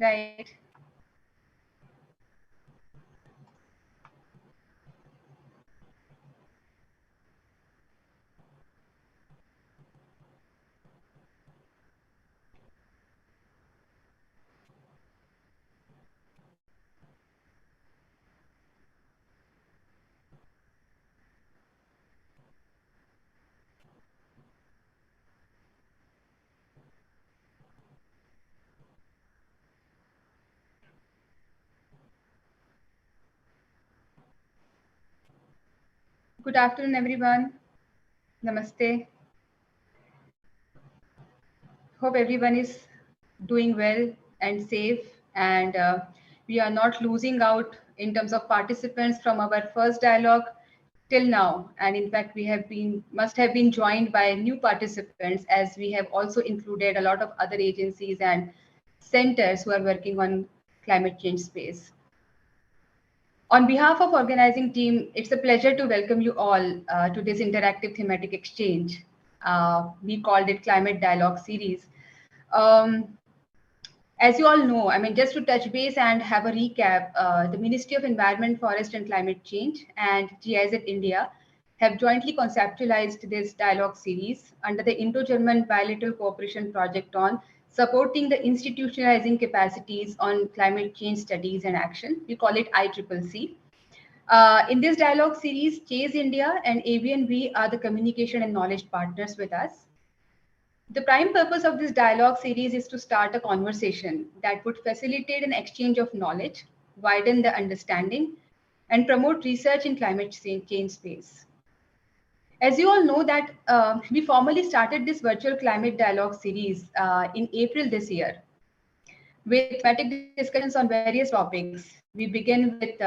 Right. Good afternoon, everyone. Namaste. Hope everyone is doing well and safe, and we are not losing out in terms of participants from our first dialogue till now. And in fact, we have been must have been joined by new participants, as we have also included a lot of other agencies and centers who are working on climate change space. On behalf of organizing team, it's a pleasure to welcome you all to this interactive thematic exchange. We called it Climate Dialogue Series. Um, as you all know, I mean, just to touch base and have a recap, the Ministry of Environment, Forest and Climate Change and GIZ India have jointly conceptualized this dialogue series under the Indo-German Bilateral Cooperation Project on supporting the institutionalizing capacities on climate change studies and action. We call it ICCC. In this dialogue series, Chase India and ABNB are the communication and knowledge partners with us. The prime purpose of this dialogue series is to start a conversation that would facilitate an exchange of knowledge, widen the understanding, and promote research in climate change space. As you all know that we formally started this virtual climate dialogue series in April this year with thematic discussions on various topics. We begin with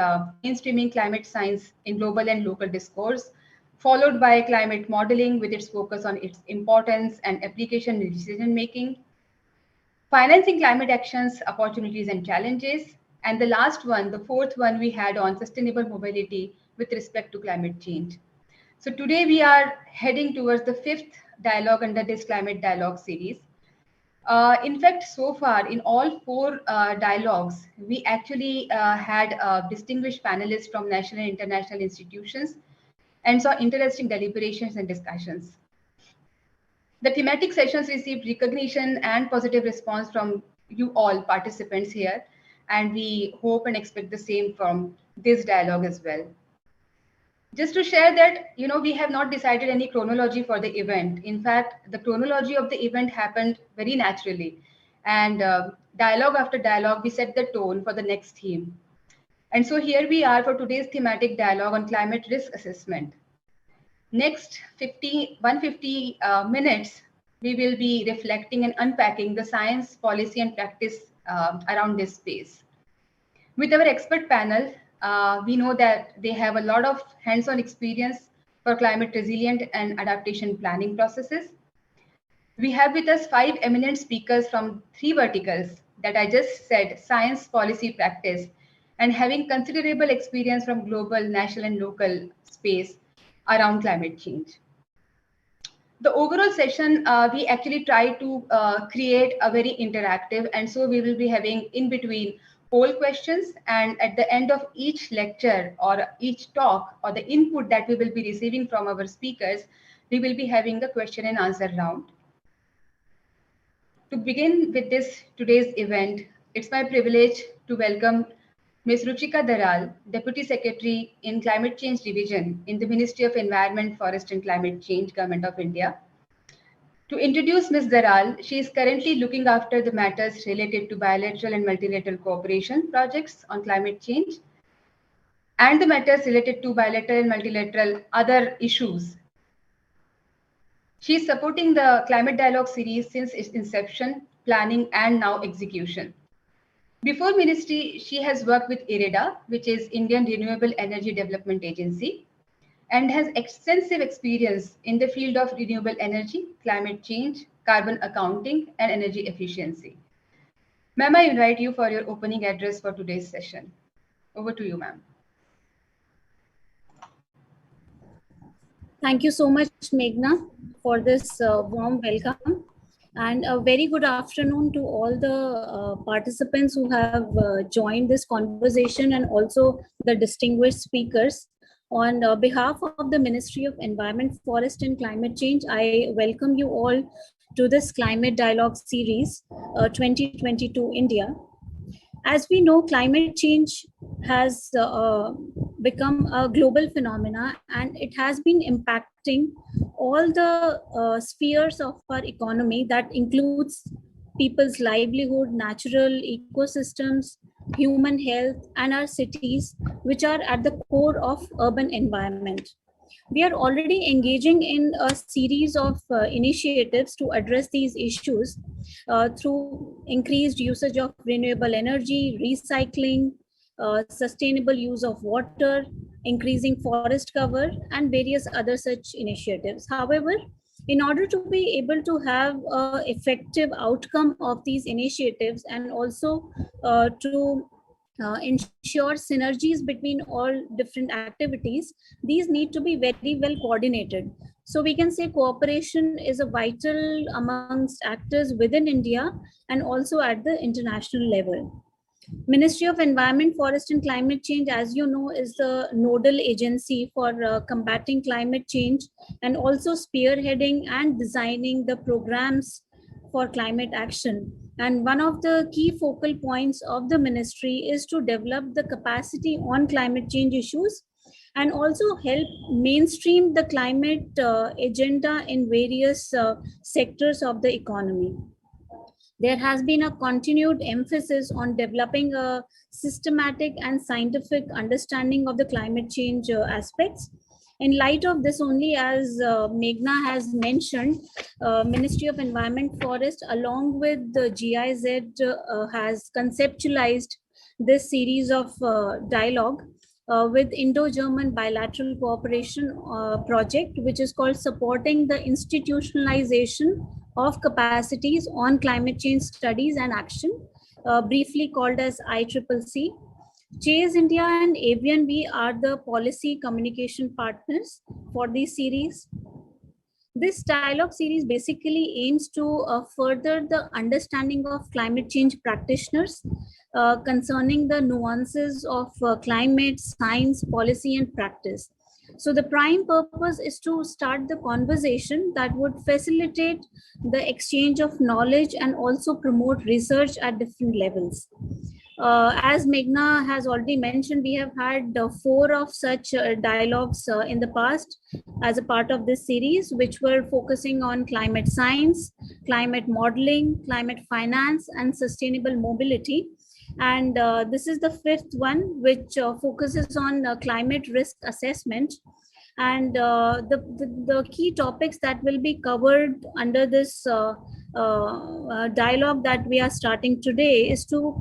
mainstreaming climate science in global and local discourse, followed by climate modeling with its focus on its importance and application in decision making, financing climate actions, opportunities and challenges, and the last one, the fourth one, we had on sustainable mobility with respect to climate change. So today we are heading towards the fifth dialogue under this climate dialogue series. In fact, so far in all four dialogues, we actually had distinguished panelists from national and international institutions and saw interesting deliberations and discussions. The thematic sessions received recognition and positive response from you all participants here, and we hope and expect the same from this dialogue as well. Just to share that, we have not decided any chronology for the event. In fact, the chronology of the event happened very naturally. And dialogue after dialogue, we set the tone for the next theme. And so here we are for today's thematic dialogue on climate risk assessment. Next 150 minutes, we will be reflecting and unpacking the science, policy, and practice around this space. With our expert panel, we know that they have a lot of hands-on experience for climate resilient and adaptation planning processes. We have with us 5 eminent speakers from 3 verticals that I just said, science, policy, practice, and having considerable experience from global, national, and local space around climate change. The overall session, we actually try to create a very interactive, and so we will be having in between poll questions, and at the end of each lecture or each talk or the input that we will be receiving from our speakers, we will be having a question and answer round. To begin with this today's event, it's my privilege to welcome Ms. Ruchika Daral, Deputy Secretary in Climate Change Division in the Ministry of Environment, Forest and Climate Change, Government of India. To introduce Ms. Daral, she is currently looking after the matters related to bilateral and multilateral cooperation projects on climate change and the matters related to bilateral and multilateral other issues. She is supporting the Climate Dialogue series since its inception, planning, and now execution. Before ministry, she has worked with IREDA, which is Indian Renewable Energy Development Agency, and has extensive experience in the field of renewable energy, climate change, carbon accounting, and energy efficiency. Ma'am, I invite you for your opening address for today's session. Over to you, ma'am. Thank you so much, Meghna, for this warm welcome. And a very good afternoon to all the participants who have joined this conversation, and also the distinguished speakers. On behalf of the Ministry of Environment, Forest and Climate Change, I welcome you all to this Climate Dialogue Series 2022 India. As we know, climate change has become a global phenomena, and it has been impacting all the spheres of our economy. That includes people's livelihood, natural ecosystems, human health, and our cities, which are at the core of urban environment. We are already engaging in a series of initiatives to address these issues through increased usage of renewable energy, recycling, sustainable use of water, increasing forest cover, and various other such initiatives. However, in order to be able to have an effective outcome of these initiatives, and also to ensure synergies between all different activities, these need to be very well coordinated. So we can say cooperation is a vital amongst actors within India and also at the international level. Ministry of Environment, Forest and Climate Change, as you know, is the nodal agency for combating climate change, and also spearheading and designing the programs for climate action. And one of the key focal points of the ministry is to develop the capacity on climate change issues, and also help mainstream the climate agenda in various sectors of the economy. There has been a continued emphasis on developing a systematic and scientific understanding of the climate change aspects. In light of this only, as Meghna has mentioned, Ministry of Environment, Forest, along with the GIZ, has conceptualized this series of dialogue with Indo-German bilateral cooperation project, which is called Supporting the Institutionalization of Capacities on Climate Change Studies and Action, briefly called as ICCC. Chase India and Avian We are the policy communication partners for this series. This dialogue series basically aims to further the understanding of climate change practitioners concerning the nuances of climate, science, policy, and practice. So the prime purpose is to start the conversation that would facilitate the exchange of knowledge and also promote research at different levels. As Meghna has already mentioned, we have had four of such dialogues in the past as a part of this series, which were focusing on climate science, climate modeling, climate finance, and sustainable mobility. And this is the fifth one, which focuses on climate risk assessment. And the key topics that will be covered under this dialogue that we are starting today is to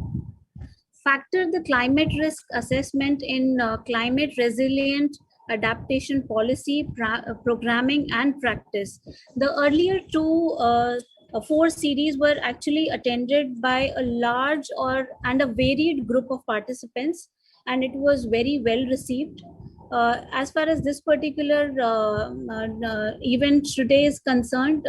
factor the climate risk assessment in climate resilient adaptation policy, programming, and practice. The earlier four series were actually attended by a large and a varied group of participants, and it was very well received. As far as this particular event today is concerned,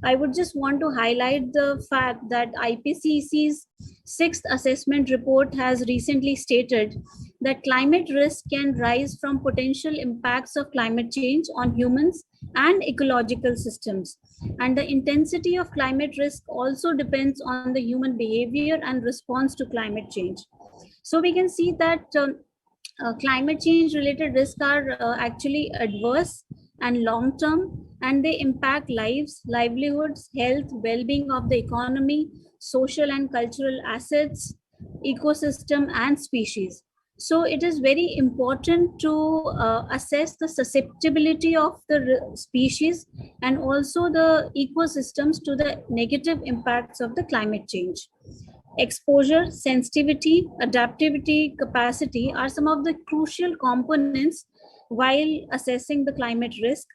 I would just want to highlight the fact that IPCC's sixth assessment report has recently stated that climate risk can rise from potential impacts of climate change on humans and ecological systems. And the intensity of climate risk also depends on the human behavior and response to climate change. So we can see that climate change related risks are actually adverse and long term, and they impact lives, livelihoods, health, well-being of the economy, social and cultural assets, ecosystem, and species. So it is very important to assess the susceptibility of the species and also the ecosystems to the negative impacts of the climate change. Exposure, sensitivity, adaptivity, capacity are some of the crucial components while assessing the climate risk.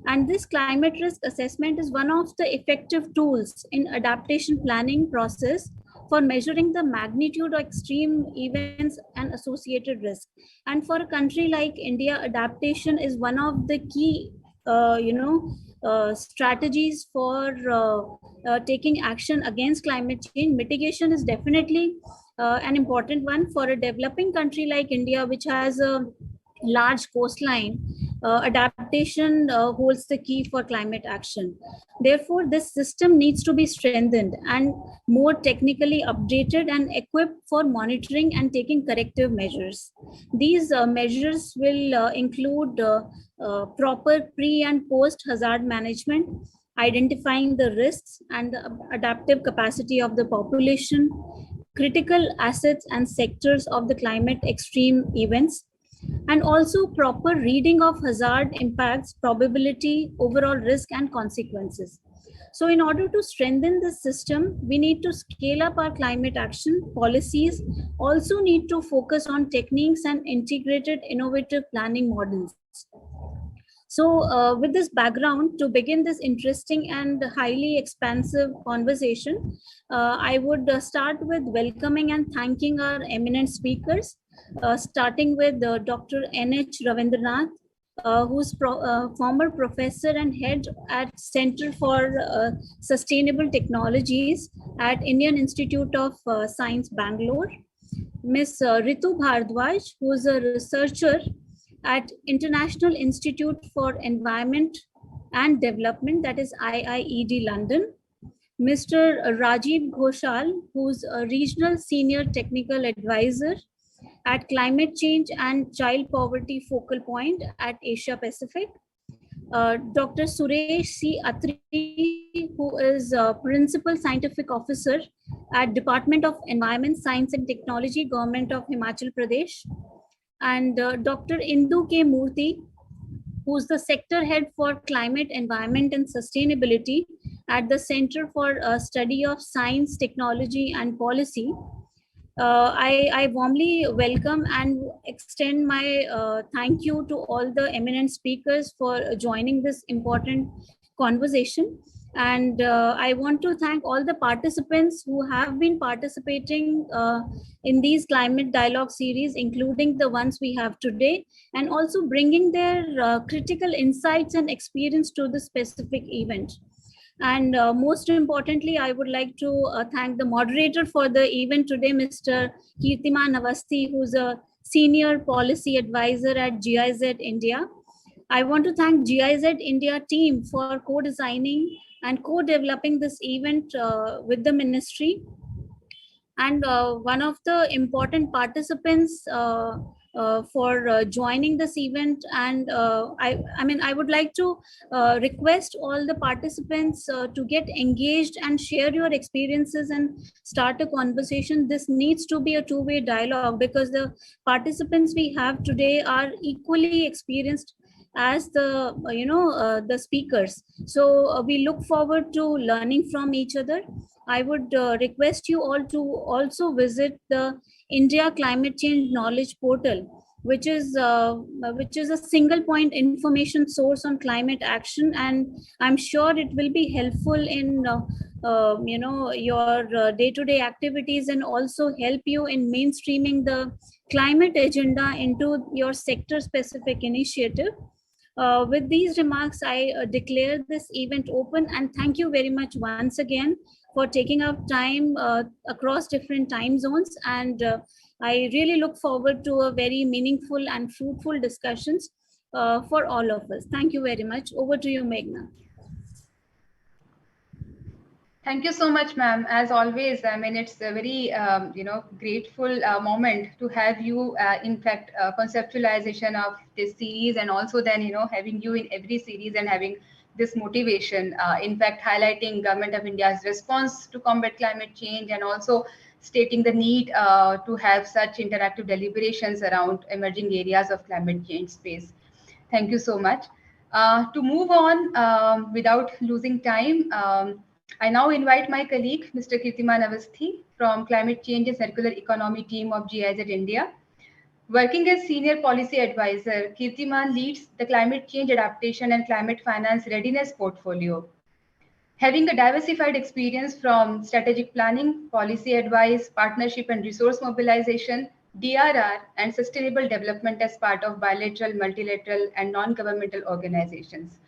And this climate risk assessment is one of the effective tools in adaptation planning process for measuring the magnitude of extreme events and associated risk. And for a country like India, adaptation is one of the key strategies for taking action against climate change. Mitigation is definitely an important one for a developing country like India, which has a large coastline. Adaptation holds the key for climate action. Therefore, this system needs to be strengthened and more technically updated and equipped for monitoring and taking corrective measures. These measures will include proper pre and post hazard management, identifying the risks and the adaptive capacity of the population, critical assets and sectors of the climate extreme events, and also proper reading of hazard impacts, probability, overall risk, and consequences. So, in order to strengthen this system, we need to scale up our climate action policies, also need to focus on techniques and integrated innovative planning models. So, with this background, to begin this interesting and highly expansive conversation, I would start with welcoming and thanking our eminent speakers, starting with Dr. N.H. Ravindranath, who's former professor and head at Center for Sustainable Technologies at Indian Institute of Science, Bangalore. Ms. Ritu Bhardwaj, who is a researcher at International Institute for Environment and Development, that is IIED London. Mr. Rajiv Ghoshal, who's a regional senior technical advisor at Climate Change and Child Poverty Focal Point at Asia Pacific. Dr. Suresh C. Atri, who is Principal Scientific Officer at Department of Environment, Science and Technology, Government of Himachal Pradesh. And Dr. Indu K. Murthy, who's the sector head for climate, environment, and sustainability at the Center for Study of Science, Technology, and Policy. I warmly welcome and extend my thank you to all the eminent speakers for joining this important conversation. And I want to thank all the participants who have been participating in these climate dialogue series, including the ones we have today, and also bringing their critical insights and experience to the specific event. And most importantly, I would like to thank the moderator for the event today, Mr. Kirtiman Avasthi, who's a senior policy advisor at GIZ India. I want to thank GIZ India team for co-designing and co-developing this event with the ministry. And one of the important participants for joining this event, and I would like to request all the participants to get engaged and share your experiences and start a conversation. This needs to be a two-way dialogue because the participants we have today are equally experienced as the speakers. So we look forward to learning from each other. I would request you all to also visit the India Climate Change Knowledge Portal, which is a single point information source on climate action, and I'm sure it will be helpful in your day-to-day activities and also help you in mainstreaming the climate agenda into your sector-specific initiative. With these remarks, I declare this event open, and thank you very much once again for taking out time across different time zones. And I really look forward to a very meaningful and fruitful discussions for all of us. Thank you very much. Over to you, Meghna. Thank you so much, ma'am. As always, I mean, it's a very, grateful moment to have you, in fact, conceptualization of this series, and also then, having you in every series and having this motivation, in fact, highlighting Government of India's response to combat climate change, and also stating the need to have such interactive deliberations around emerging areas of climate change space. Thank you so much. To move on without losing time, I now invite my colleague, Mr. Kirtiman Avasthi from Climate Change and Circular Economy team of GIZ India. Working as Senior Policy Advisor, Kirtiman leads the Climate Change Adaptation and Climate Finance Readiness portfolio. Having a diversified experience from strategic planning, policy advice, partnership and resource mobilization, DRR, and sustainable development as part of bilateral, multilateral, and non-governmental organizations.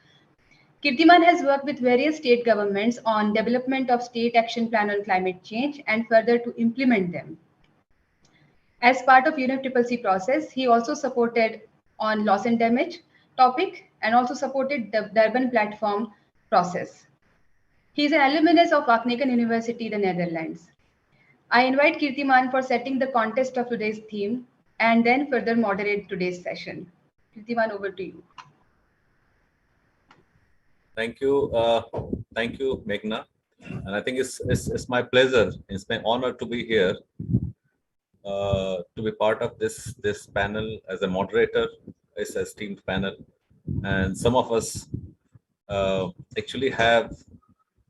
Kirtiman has worked with various state governments on development of state action plan on climate change and further to implement them. As part of UNFCCC process, he also supported on loss and damage topic and also supported the Durban platform process. He is an alumnus of Wageningen University, the Netherlands. I invite Kirtiman for setting the context of today's theme and then further moderate today's session. Kirtiman, over to you. Thank you. Thank you, Meghna. And I think it's my pleasure, it's my honor to be here, to be part of this panel as a moderator. It's a esteemed panel. And some of us actually have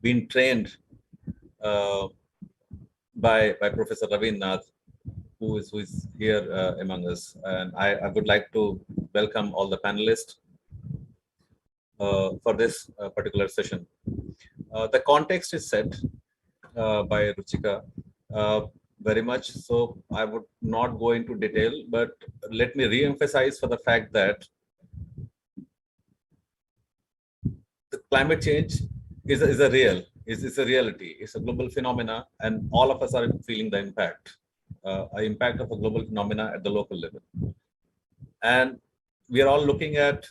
been trained by Professor Ravindra, who is here among us. And I would like to welcome all the panelists for this particular session. The context is set by Ruchika very much, so I would not go into detail, but let me re-emphasize for the fact that the climate change is a reality. It's a global phenomena, and all of us are feeling the impact of a global phenomena at the local level. And we are all looking at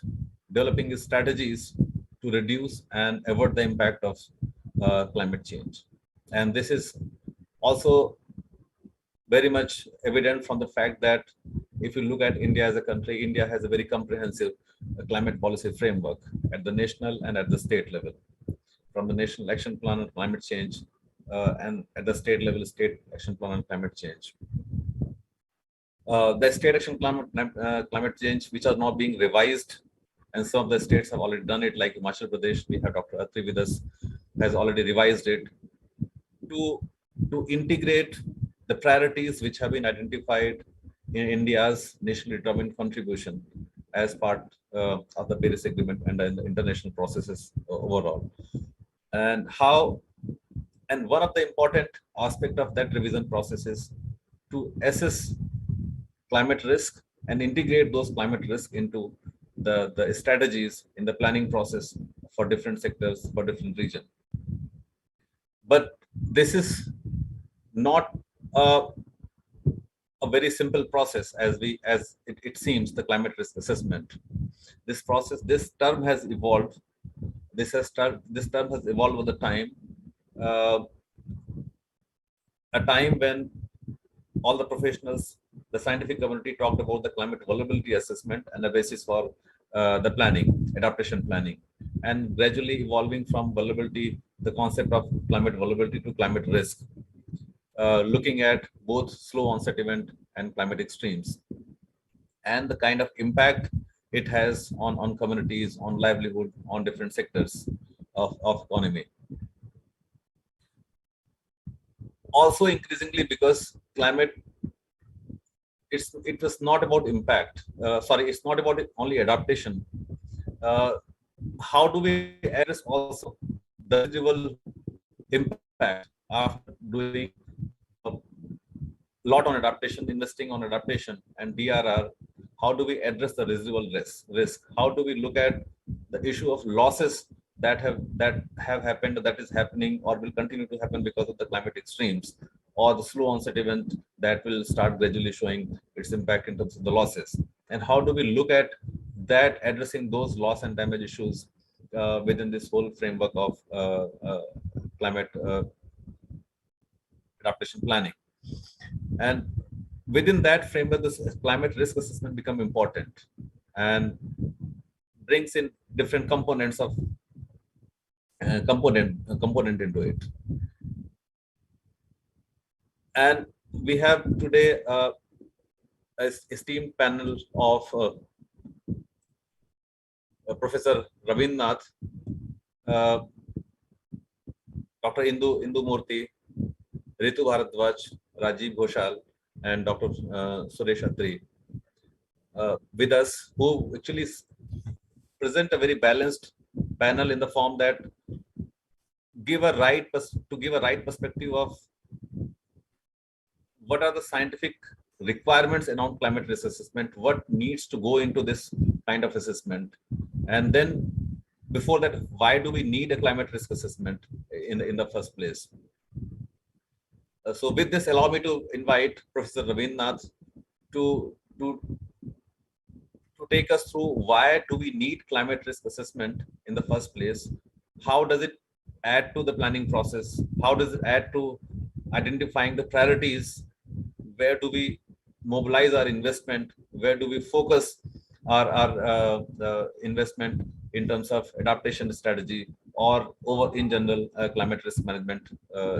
developing strategies to reduce and avert the impact of climate change. And this is also very much evident from the fact that if you look at India as a country, India has a very comprehensive climate policy framework at the national and at the state level. From the National Action Plan on Climate Change and at the state level, State Action Plan on Climate Change. The State Action Plan on Climate Change, which are now being revised, and some of the states have already done it, like Himachal Pradesh. We have Dr. Atri with us, has already revised it to integrate the priorities which have been identified in India's nationally determined contribution as part of the Paris Agreement and the international processes overall. And one of the important aspect of that revision process is to assess climate risk and integrate those climate risk into the strategies in the planning process for different sectors, for different regions. But this is not a very simple process as it seems, the climate risk assessment. This process, this term has evolved. This term has evolved over the time. A time when all the professionals, the scientific community talked about the climate vulnerability assessment and the basis for the planning, adaptation planning, and gradually evolving from vulnerability, the concept of climate vulnerability, to climate risk, looking at both slow onset event and climate extremes, and the kind of impact it has on communities, on livelihood, on different sectors of economy. Also increasingly, because climate, it was not about impact. It's not about only adaptation. How do we address also the residual impact after doing a lot on adaptation, investing on adaptation and DRR? How do we address the residual risk? How do we look at the issue of losses that have happened, that is happening, or will continue to happen because of the climate extremes, or the slow onset event that will start gradually showing its impact in terms of the losses? And how do we look at that, addressing those loss and damage issues within this whole framework of climate adaptation planning? And within that framework, this climate risk assessment become important and brings in different components of component into it. And we have today an esteemed panel of Professor Ravindra Nath, Dr. Indu Murthy, Ritu Bharadwaj, Rajiv Ghoshal, and Dr. Suresh Atri with us, who actually present a very balanced panel in the form that give a right perspective of what are the scientific requirements around climate risk assessment, what needs to go into this kind of assessment, and then before that, why do we need a climate risk assessment in the first place? So with this, allow me to invite Professor Ravindranath to take us through why do we need climate risk assessment in the first place? How does it add to the planning process? How does it add to identifying the priorities? Where do we mobilize our investment? Where do we focus our investment in terms of adaptation strategy or over in general climate risk management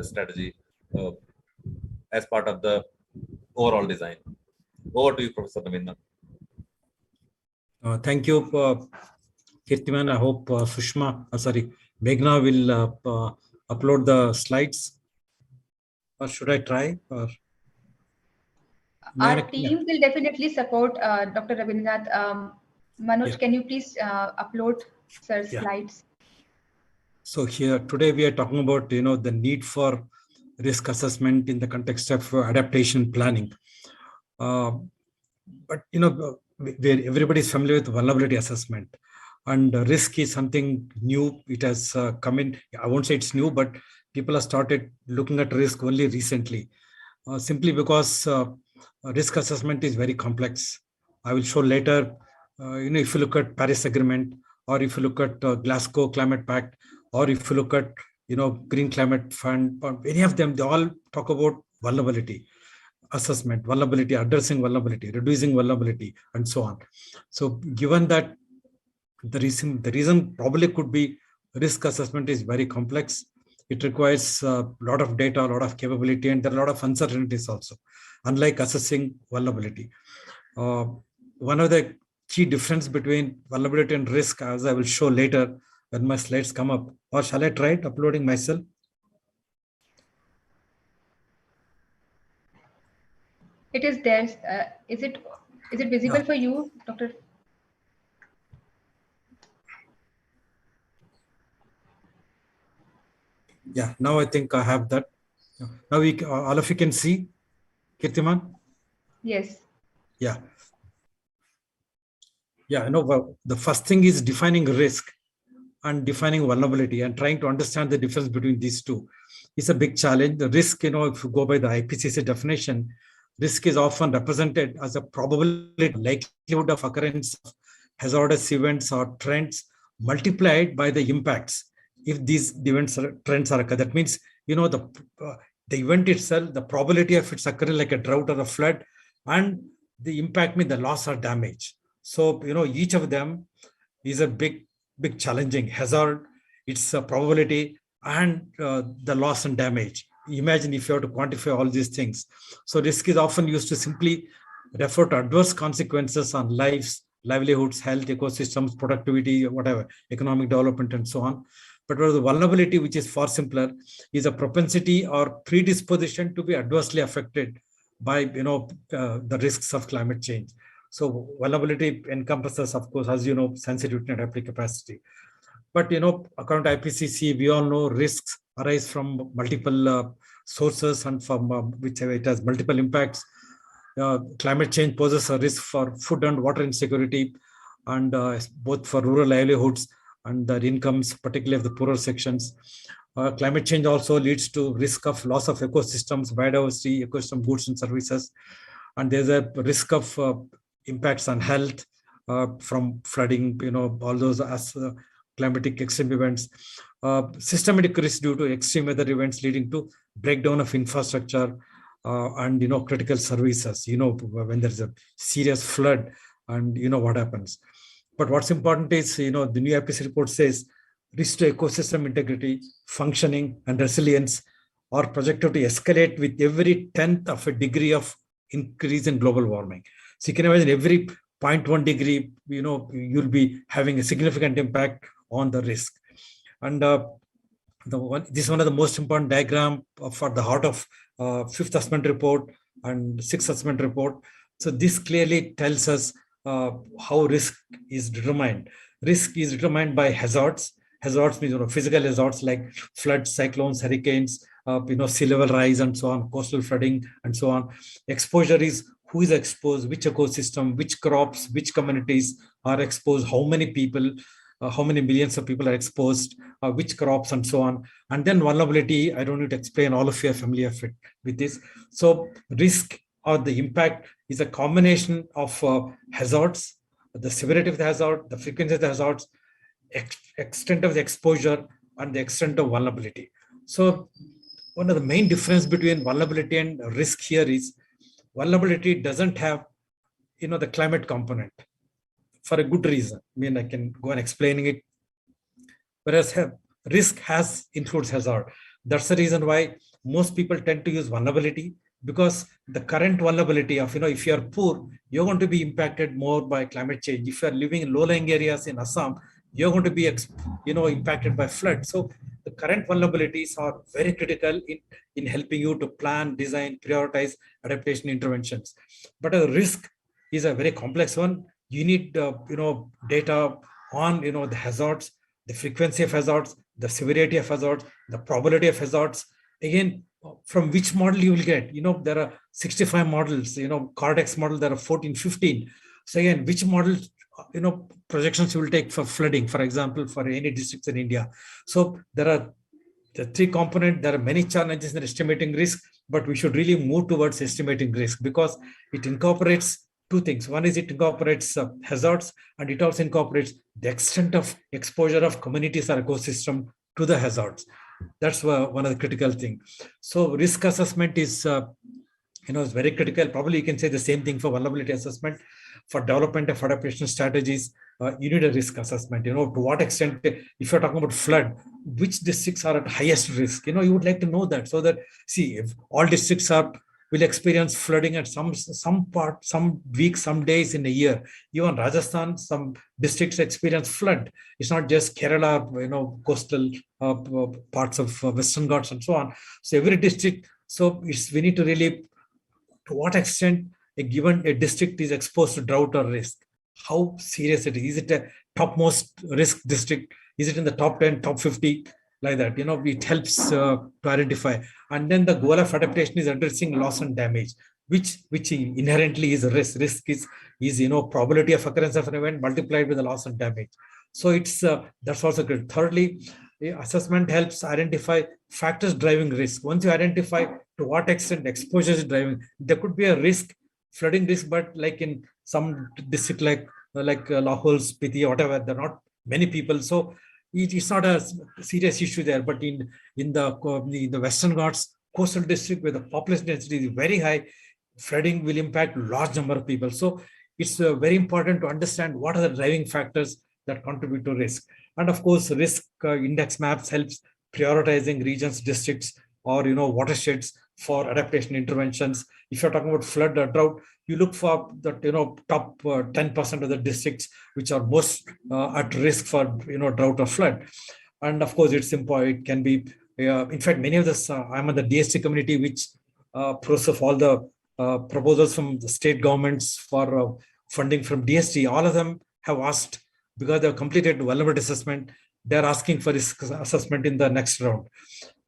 strategy as part of the overall design? Over to you, Professor Ravindranath. Thank you, Kirtiman. I hope Meghna will upload the slides. Or should I try? Or our team will definitely support Dr. Ravindranath. Manoj, can you please upload sir's slides? So here today we are talking about the need for risk assessment in the context of adaptation planning. But where everybody is familiar with vulnerability assessment, and risk is something new. It has come in. I won't say it's new, but people have started looking at risk only recently, simply because risk assessment is very complex. I will show later. If you look at Paris Agreement, or if you look at Glasgow Climate Pact, or if you look at Green Climate Fund, or any of them, they all talk about vulnerability assessment, vulnerability, addressing vulnerability, reducing vulnerability, and so on. So given that the reason probably could be risk assessment is very complex. It requires a lot of data, a lot of capability, and there are a lot of uncertainties also, unlike assessing vulnerability. One of the key difference between vulnerability and risk, as I will show later when my slides come up, or shall I try it uploading myself? It is there. Is it visible for you, Dr.? Yeah, now I think I have that. Now all of you can see, Kirtiman? Yes. Yeah. Yeah, the first thing is defining risk and defining vulnerability and trying to understand the difference between these two. It's a big challenge. The risk, if you go by the IPCC definition, risk is often represented as a probability, likelihood of occurrence of hazardous events or trends multiplied by the impacts. If these events or trends are occurring, that means, the event itself, the probability of its occurring, like a drought or a flood, and the impact means the loss or damage. So, each of them is a big challenging hazard. It's a probability and the loss and damage. Imagine if you have to quantify all these things. So risk is often used to simply refer to adverse consequences on lives, livelihoods, health, ecosystems, productivity, whatever, economic development, and so on. But the vulnerability, which is far simpler, is a propensity or predisposition to be adversely affected by the risks of climate change. So vulnerability encompasses, of course, as you know, sensitivity and adaptive capacity. But according to IPCC, we all know risks arise from multiple sources and from which it has multiple impacts. Climate change poses a risk for food and water insecurity, and both for rural livelihoods and their incomes, particularly of the poorer sections. Climate change also leads to risk of loss of ecosystems, biodiversity, ecosystem goods and services. And there's a risk of impacts on health from flooding, all those as climatic extreme events. Systematic risk due to extreme weather events leading to breakdown of infrastructure and critical services, when there's a serious flood and what happens. But what's important is, the new IPCC report says risk to ecosystem integrity, functioning, and resilience are projected to escalate with every 10th of a degree of increase in global warming. So you can imagine every 0.1 degree, you'll be having a significant impact on the risk. And this is one of the most important diagram for the heart of fifth assessment report and sixth assessment report. So this clearly tells us how risk is determined. Risk is determined by hazards. Hazards means physical hazards like floods, cyclones, hurricanes, sea level rise, and so on, coastal flooding, and so on. Exposure is who is exposed, which ecosystem, which crops, which communities are exposed, how many people, how many millions of people are exposed, which crops and so on. And then vulnerability, I don't need to explain, all of you are familiar with this. So risk or the impact is a combination of hazards, the severity of the hazard, the frequency of the hazards, extent of the exposure, and the extent of vulnerability. So one of the main difference between vulnerability and risk here is vulnerability doesn't have, the climate component for a good reason. I mean, I can go on explaining it. Whereas risk includes hazard. That's the reason why most people tend to use vulnerability, because the current vulnerability of, if you are poor, you're going to be impacted more by climate change. If you are living in low-lying areas in Assam, you're going to be, impacted by flood. So the current vulnerabilities are very critical in helping you to plan, design, prioritize adaptation interventions. But a risk is a very complex one. You need, data on, the hazards, the frequency of hazards, the severity of hazards, the probability of hazards. Again, from which model you will get, there are 65 models, Cortex model, there are 14, 15. So again, which model, projections you will take for flooding, for example, for any districts in India. So there are the three components. There are many challenges in estimating risk, but we should really move towards estimating risk, because it incorporates two things. One is it incorporates hazards, and it also incorporates the extent of exposure of communities or ecosystem to the hazards. That's one of the critical things. So risk assessment is, is very critical. Probably you can say the same thing for vulnerability assessment. For development of adaptation strategies, you need a risk assessment. To what extent, if you're talking about flood, which districts are at highest risk? You would like to know that, so that, see, if all districts will experience flooding at some weeks, some days in a year. Even Rajasthan, some districts experience flood. It's not just Kerala, coastal parts of Western Ghats and so on. So every district. So we need to really, to what extent a district is exposed to drought or risk. How serious it is. Is it a topmost risk district? Is it in the top 10, top 50? Like that, it helps to identify. And then the goal of adaptation is addressing loss and damage, which inherently is a risk. Risk is probability of occurrence of an event multiplied with the loss and damage. So it's that's also good. Thirdly, assessment helps identify factors driving risk. Once you identify to what extent exposure is driving, there could be a risk, flooding risk, but like in some district like Lahore, Spiti, whatever, there are not many people. So it's not a serious issue there. But in the Western Ghats coastal district, where the population density is very high, flooding will impact large number of people. So it's very important to understand what are the driving factors that contribute to risk. And of course, risk index maps helps prioritizing regions, districts, or watersheds for adaptation interventions. If you're talking about flood or drought, you look for the top 10% of the districts which are most at risk for drought or flood. And of course, it's important. It can be, in fact, many of this. I'm on the DST community, which process all the proposals from the state governments for funding from DST. All of them have asked, because they have completed vulnerability assessment, they're asking for risk assessment in the next round.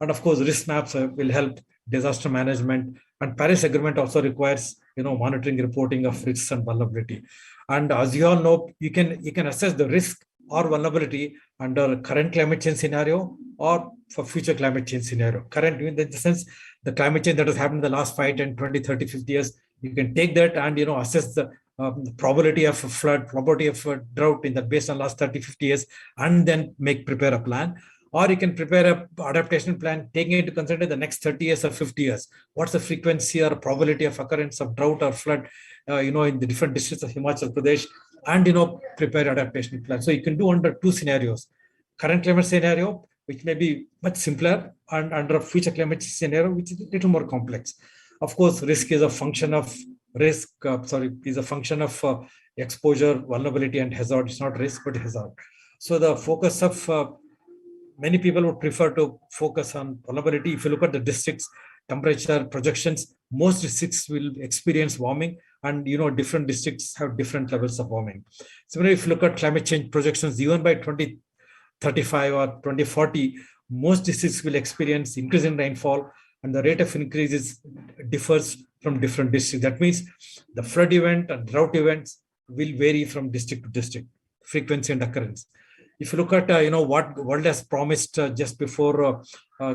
And of course, risk maps will help disaster management. And Paris Agreement also requires monitoring, reporting of risks and vulnerability. And as you all know, you can assess the risk or vulnerability under current climate change scenario or for future climate change scenario. Current, in the sense, the climate change that has happened in the last 5, 10, 20, 30, 50 years, you can take that and assess the probability of a flood, probability of a drought in that based on last 30, 50 years, and then prepare a plan. Or you can prepare a adaptation plan taking into consideration the next 30 years or 50 years. What's the frequency or probability of occurrence of drought or flood, in the different districts of Himachal Pradesh, and prepare adaptation plan. So you can do under two scenarios: current climate scenario, which may be much simpler, and under a future climate scenario, which is a little more complex. Of course, risk is a function of exposure, vulnerability, and hazard. It's not risk, but hazard. So the focus of many people would prefer to focus on vulnerability. If you look at the districts, temperature projections, most districts will experience warming, and different districts have different levels of warming. Similarly, if you look at climate change projections, even by 2035 or 2040, most districts will experience increase in rainfall, and the rate of increase differs from different districts. That means the flood event and drought events will vary from district to district, frequency and occurrence. If you look at, what world has promised just before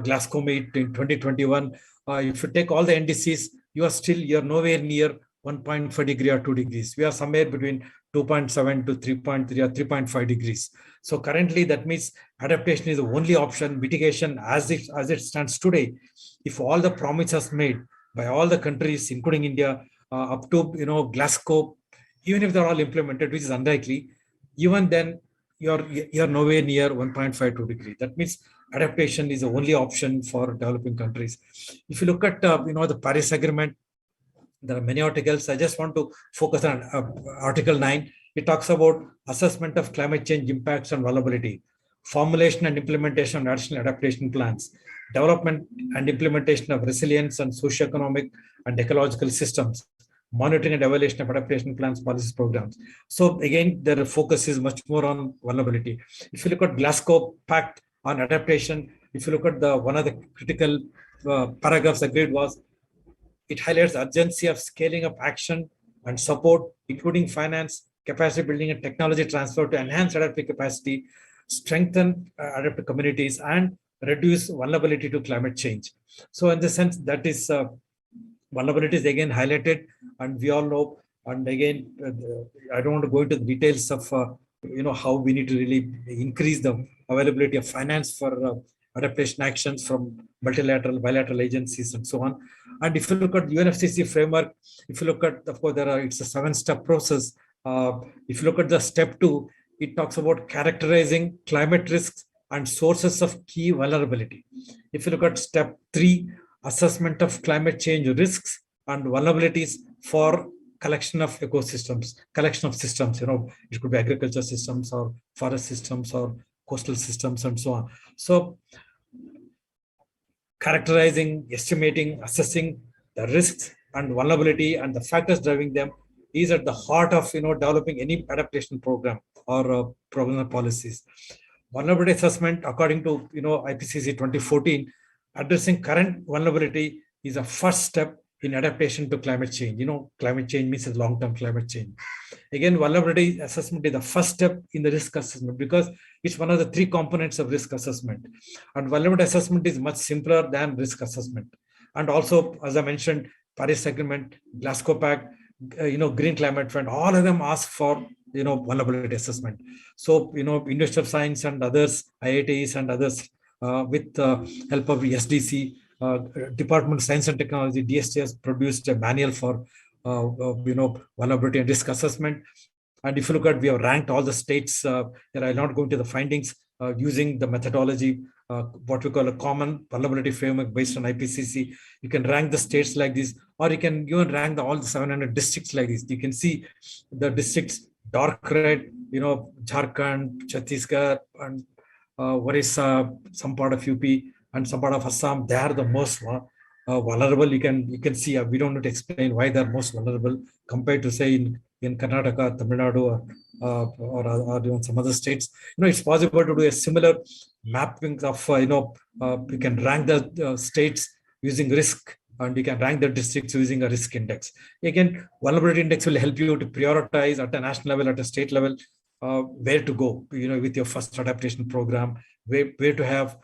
Glasgow meet in 2021, if you take all the NDCs, you're nowhere near 1.5 degree or 2 degrees. We are somewhere between 2.7 to 3.3 or 3.5 degrees. So currently that means adaptation is the only option. Mitigation as it stands today, if all the promises made by all the countries, including India, up to Glasgow, even if they're all implemented, which is unlikely, even then you're nowhere near 1.52 degree. That means adaptation is the only option for developing countries. If you look at the Paris Agreement, there are many articles. I just want to focus on Article 9. It talks about assessment of climate change impacts and vulnerability, formulation and implementation of national adaptation plans, development and implementation of resilience and socioeconomic and ecological systems, monitoring and evaluation of adaptation plans, policies, programs. So again, their focus is much more on vulnerability. If you look at Glasgow Pact on adaptation, if you look at one of the critical paragraphs agreed was, it highlights the urgency of scaling up action and support, including finance, capacity building, and technology transfer to enhance adaptive capacity, strengthen adaptive communities, and reduce vulnerability to climate change. So in the sense, that is vulnerability is again highlighted, and we all know. And again, I don't want to go into the details of how we need to really increase the availability of finance for adaptation actions from multilateral, bilateral agencies, and so on. And if you look at UNFCCC framework, if you look at, of course, it's a 7-step process. If you look at the step 2, it talks about characterizing climate risks and sources of key vulnerability. If you look at step 3, assessment of climate change risks and vulnerabilities for collection of systems. It could be agriculture systems or forest systems or coastal systems and so on. So characterizing, estimating, assessing the risks and vulnerability and the factors driving them is at the heart of developing any adaptation program or program policies. Vulnerability assessment, according to IPCC 2014, addressing current vulnerability is a first step in adaptation to climate change. Climate change means long-term climate change. Again, vulnerability assessment is the first step in the risk assessment because it's one of the 3 components of risk assessment. And vulnerability assessment is much simpler than risk assessment. And also, as I mentioned, Paris Agreement, Glasgow Pact, Green Climate Fund, all of them ask for vulnerability assessment. So University of Science and others, IITs and others, with the help of SDC, Department of Science and Technology, DST has produced a manual for vulnerability and risk assessment. And if you look at, we have ranked all the states. I'll not go into the findings using the methodology, what we call a common vulnerability framework based on IPCC. You can rank the states like this, or you can even rank all the 700 districts like this. You can see the districts dark red, Jharkhand, Chhattisgarh, and Orissa, some part of UP, and some part of Assam. They are the most vulnerable. You can see, we don't need to explain why they're most vulnerable compared to, say, in Karnataka, Tamil Nadu, or even some other states. It's possible to do a similar mapping of, you can rank the states using risk, and you can rank the districts using a risk index. Again, vulnerability index will help you to prioritize at a national level, at a state level, where to go, with your first adaptation program, where to have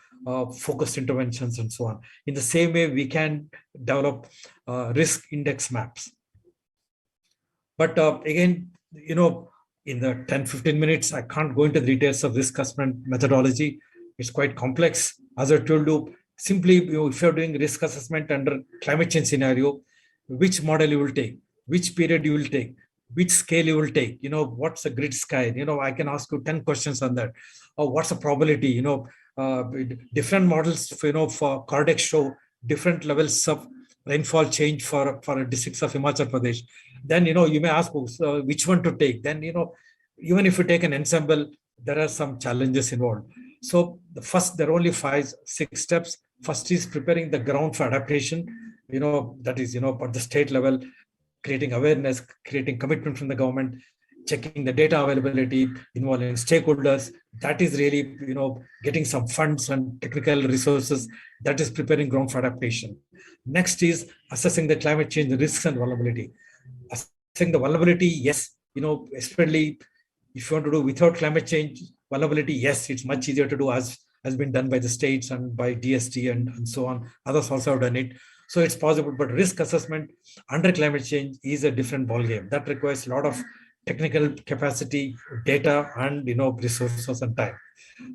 focused interventions and so on. In the same way, we can develop risk index maps. But again, in the 10-15 minutes, I can't go into the details of risk assessment methodology. It's quite complex. As I told you, simply, if you're doing risk assessment under climate change scenario, which model you will take, which period you will take, which scale you will take, what's the grid sky, I can ask you 10 questions on that. Or what's the probability, different models, for Cordex show different levels of rainfall change for districts of Himachal Pradesh. Then, you may ask which one to take. Then, even if you take an ensemble, there are some challenges involved. So there are only 5-6 steps. First is preparing the ground for adaptation, that is, at the state level, creating awareness, creating commitment from the government, checking the data availability, involving stakeholders. That is really, getting some funds and technical resources. That is preparing ground for adaptation. Next is assessing the climate change risks and vulnerability. Assessing the vulnerability, yes, especially if you want to do without climate change, vulnerability, yes, it's much easier to do, as has been done by the states and by DST and so on. Others also have done it. So it's possible, but risk assessment under climate change is a different ballgame. That requires a lot of technical capacity, data, and resources and time.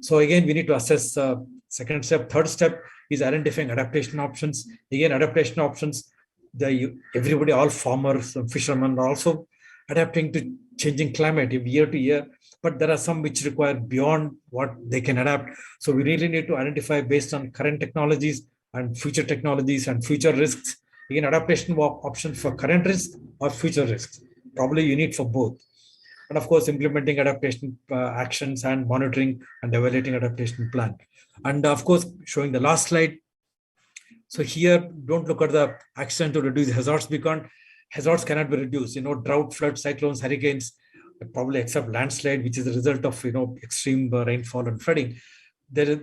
So again, we need to assess second step. Third step is identifying adaptation options. Again, adaptation options, everybody, all farmers and fishermen are also adapting to changing climate year to year, but there are some which require beyond what they can adapt. So we really need to identify based on current technologies and future technologies and future risks. Again, adaptation options for current risks or future risks. Probably you need for both. And of course, implementing adaptation actions and monitoring and evaluating adaptation plan. And of course, showing the last slide. So here, don't look at the action to reduce hazards, because hazards cannot be reduced. Drought, floods, cyclones, hurricanes, probably except landslide, which is the result of extreme rainfall and flooding. There is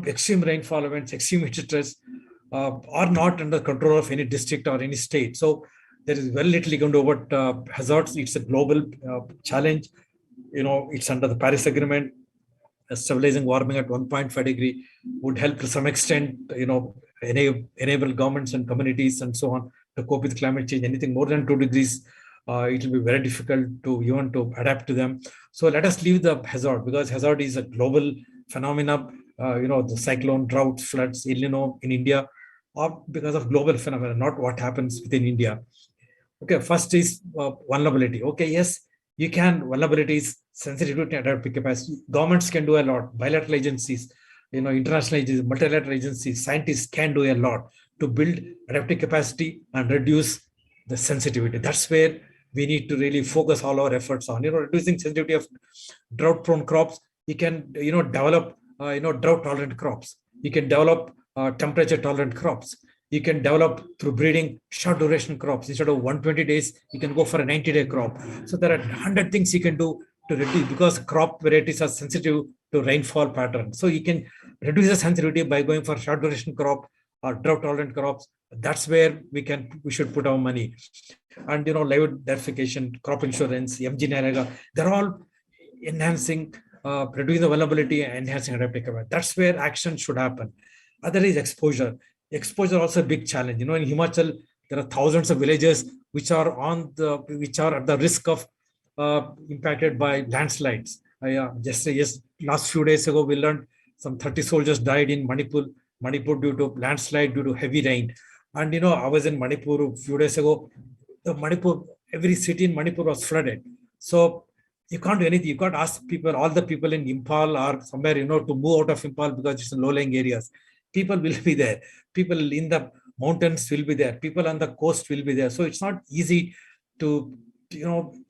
extreme rainfall events, extreme heat stress are not under control of any district or any state. So there is very little you can do about hazards. It's a global challenge. It's under the Paris Agreement. Stabilizing warming at 1.5 degree would help to some extent, enable governments and communities and so on to cope with climate change. Anything more than 2 degrees, it will be very difficult to adapt to them. So let us leave the hazard, because hazard is a global phenomena. The cyclone, droughts, floods, El Nino in India, or because of global phenomena, not what happens within India. Okay, first is vulnerability. Okay, yes, you can. Vulnerabilities, sensitivity, and adaptive capacity. Governments can do a lot. Bilateral agencies, international agencies, multilateral agencies, scientists can do a lot to build adaptive capacity and reduce the sensitivity. That's where we need to really focus all our efforts on. Reducing sensitivity of drought-prone crops. You can, develop, drought-tolerant crops. You can develop temperature-tolerant crops. You can develop through breeding short duration crops. Instead of 120 days, you can go for a 90-day crop. So there are 100 things you can do to reduce, because crop varieties are sensitive to rainfall patterns. So you can reduce the sensitivity by going for short duration crop or drought tolerant crops. That's where we should put our money. And livelihood diversification, crop insurance, MG-NREGA, they're all enhancing, reducing the vulnerability and enhancing adaptive capacity. That's where action should happen. Other is exposure. Exposure also a big challenge. In Himachal, there are thousands of villages which are at the risk of impacted by landslides. Last few days ago, we learned some 30 soldiers died in Manipur due to landslide, due to heavy rain. And I was in Manipur a few days ago. Every city in Manipur was flooded. So you can't do anything. You can't ask people, all the people in Impal or somewhere, to move out of Impal because it's in low-lying areas. People will be there. People in the mountains will be there. People on the coast will be there. So it's not easy to,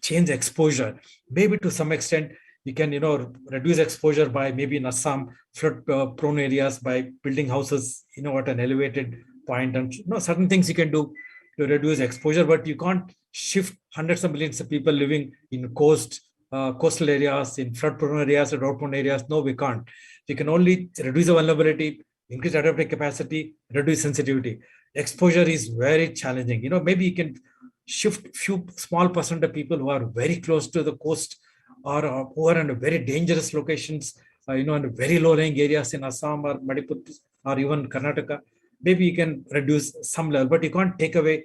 change exposure. Maybe to some extent, you can, reduce exposure by maybe in Assam, flood-prone areas by building houses, at an elevated point. And, certain things you can do to reduce exposure, but you can't shift hundreds of millions of people living in coastal areas, in flood-prone areas, or drought-prone areas. No, we can't. We can only reduce the vulnerability, increase adaptive capacity, reduce sensitivity. Exposure is very challenging. Maybe you can shift few small percent of people who are very close to the coast or who are in very dangerous locations, in very low-lying areas in Assam or Manipur or even Karnataka. Maybe you can reduce some level, but you can't take away,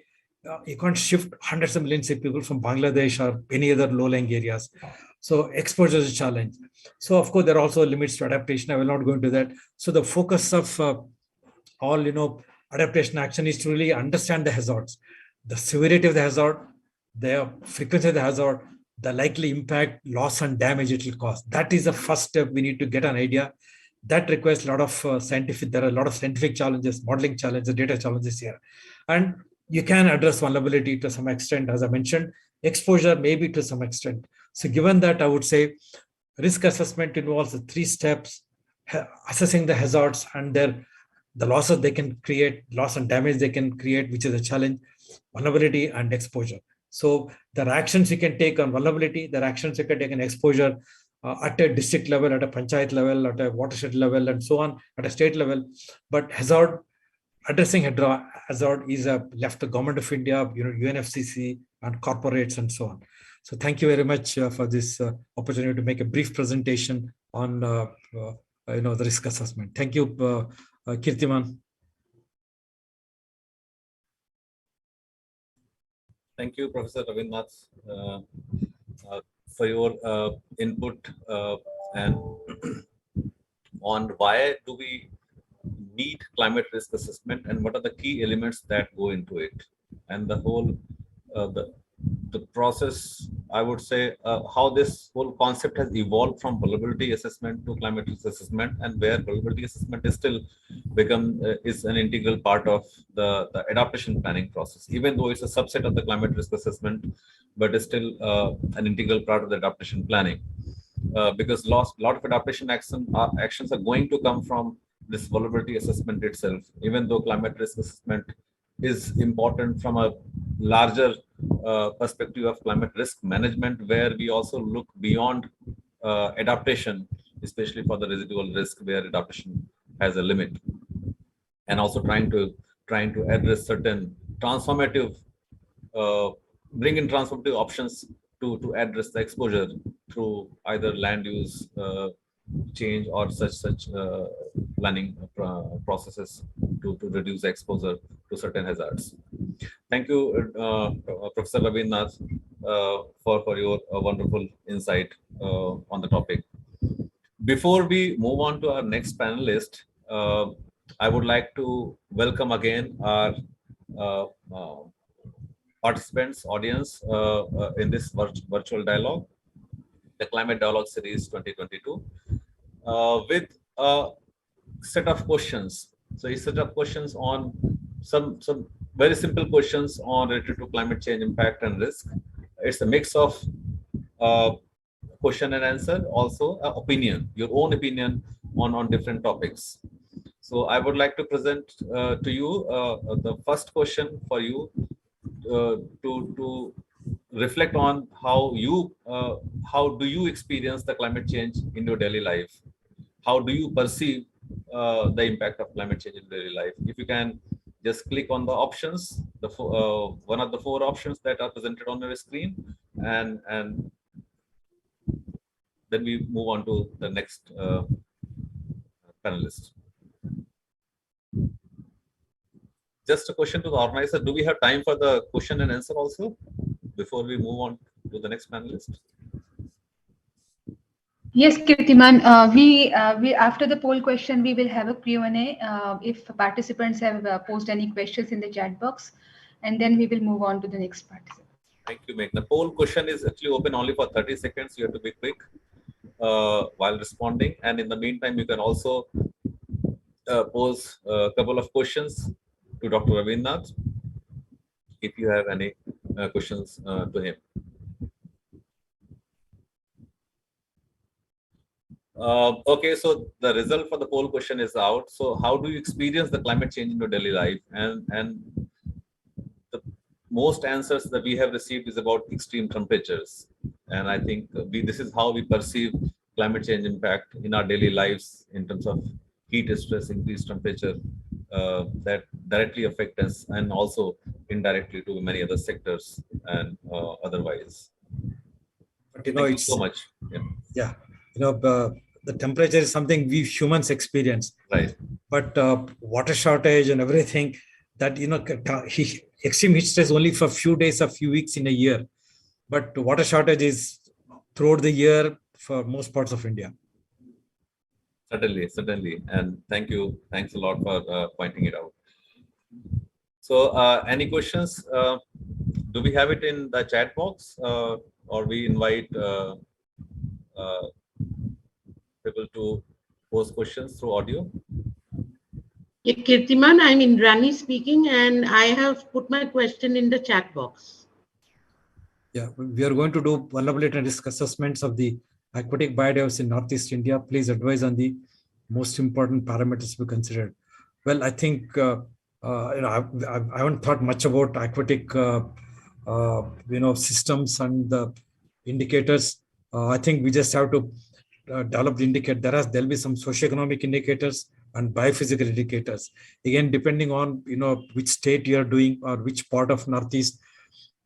you can't shift hundreds of millions of people from Bangladesh or any other low-lying areas. So exposure is a challenge. So of course, there are also limits to adaptation. I will not go into that. So the focus of all, adaptation action is to really understand the hazards, the severity of the hazard, the frequency of the hazard, the likely impact, loss and damage it will cause. That is the first step. We need to get an idea. That requires a lot of there are a lot of scientific challenges, modeling challenges, data challenges here. And you can address vulnerability to some extent, as I mentioned, exposure maybe to some extent. So given that, I would say risk assessment involves the 3 steps: assessing the hazards and the losses they can create, loss and damage they can create, which is a challenge, vulnerability and exposure. So there are actions you can take on vulnerability, there are actions you can take on exposure at a district level, at a panchayat level, at a watershed level, and so on, at a state level. But addressing hazard is left the Government of India, UNFCCC and corporates and so on. So thank you very much for this opportunity to make a brief presentation on the risk assessment. Thank you, Kirtiman. Thank you, Professor Ravindra, for your input and on why do we need climate risk assessment and what are the key elements that go into it, and the whole the process, I would say, how this whole concept has evolved from vulnerability assessment to climate risk assessment, and where vulnerability assessment is still is an integral part of the adaptation planning process, even though it's a subset of the climate risk assessment, but it's still an integral part of the adaptation planning. Because lot of adaptation actions are going to come from this vulnerability assessment itself, even though climate risk assessment is important from a larger perspective of climate risk management, where we also look beyond adaptation, especially for the residual risk where adaptation has a limit, and also trying to address certain transformative, bring in transformative options to address the exposure through either land use change or such planning processes to reduce exposure to certain hazards. Thank you, Professor Ravindra, for your wonderful insight on the topic. Before we move on to our next panelist, I would like to welcome again our participants, audience in this virtual dialogue, the Climate Dialogue Series 2022, with a set of questions. So a set of questions on some very simple questions on related to climate change impact and risk. It's a mix of question and answer, also opinion, your own opinion on different topics. So I would like to present to you the first question for you to reflect on how do you experience the climate change in your daily life? How do you perceive the impact of climate change in daily life? If you can just click on the options, one of the 4 options that are presented on your screen, and then we move on to the next panelist. Just a question to the organizer: do we have time for the question and answer also before we move on to the next panelist? Yes, Kirtiman. We after the poll question, we will have a Q&A if participants have posed any questions in the chat box, and then we will move on to the next participant. Thank you, Meghna. The poll question is actually open only for 30 seconds. You have to be quick while responding. And in the meantime, you can also pose a couple of questions to Dr. Ravindra if you have any questions to him. Okay, so the result for the poll question is out. So how do you experience the climate change in your daily life? And the most answers that we have received is about extreme temperatures. And I think this is how we perceive climate change impact in our daily lives in terms of heat stress, increased temperature that directly affect us, and also indirectly to many other sectors and otherwise. But Thank you it's so much. Yeah, the temperature is something we humans experience, right? But water shortage and everything, that extreme heat stress only for a few days, a few weeks in a year, but water shortage is throughout the year for most parts of India. Certainly, and thanks a lot for pointing it out. So any questions? Do we have it in the chat box, or we invite people to pose questions through audio? Yeah, Kirtiman, I'm Indrani speaking, and I have put my question in the chat box. Yeah, we are going to do vulnerability and risk assessments of the aquatic biodiversity in Northeast India. Please advise on the most important parameters to be considered. Well, I think I haven't thought much about aquatic systems and the indicators. I think we just have to develop the indicator. There'll be some socioeconomic indicators and biophysical indicators. Again, depending on which state you are doing or which part of Northeast.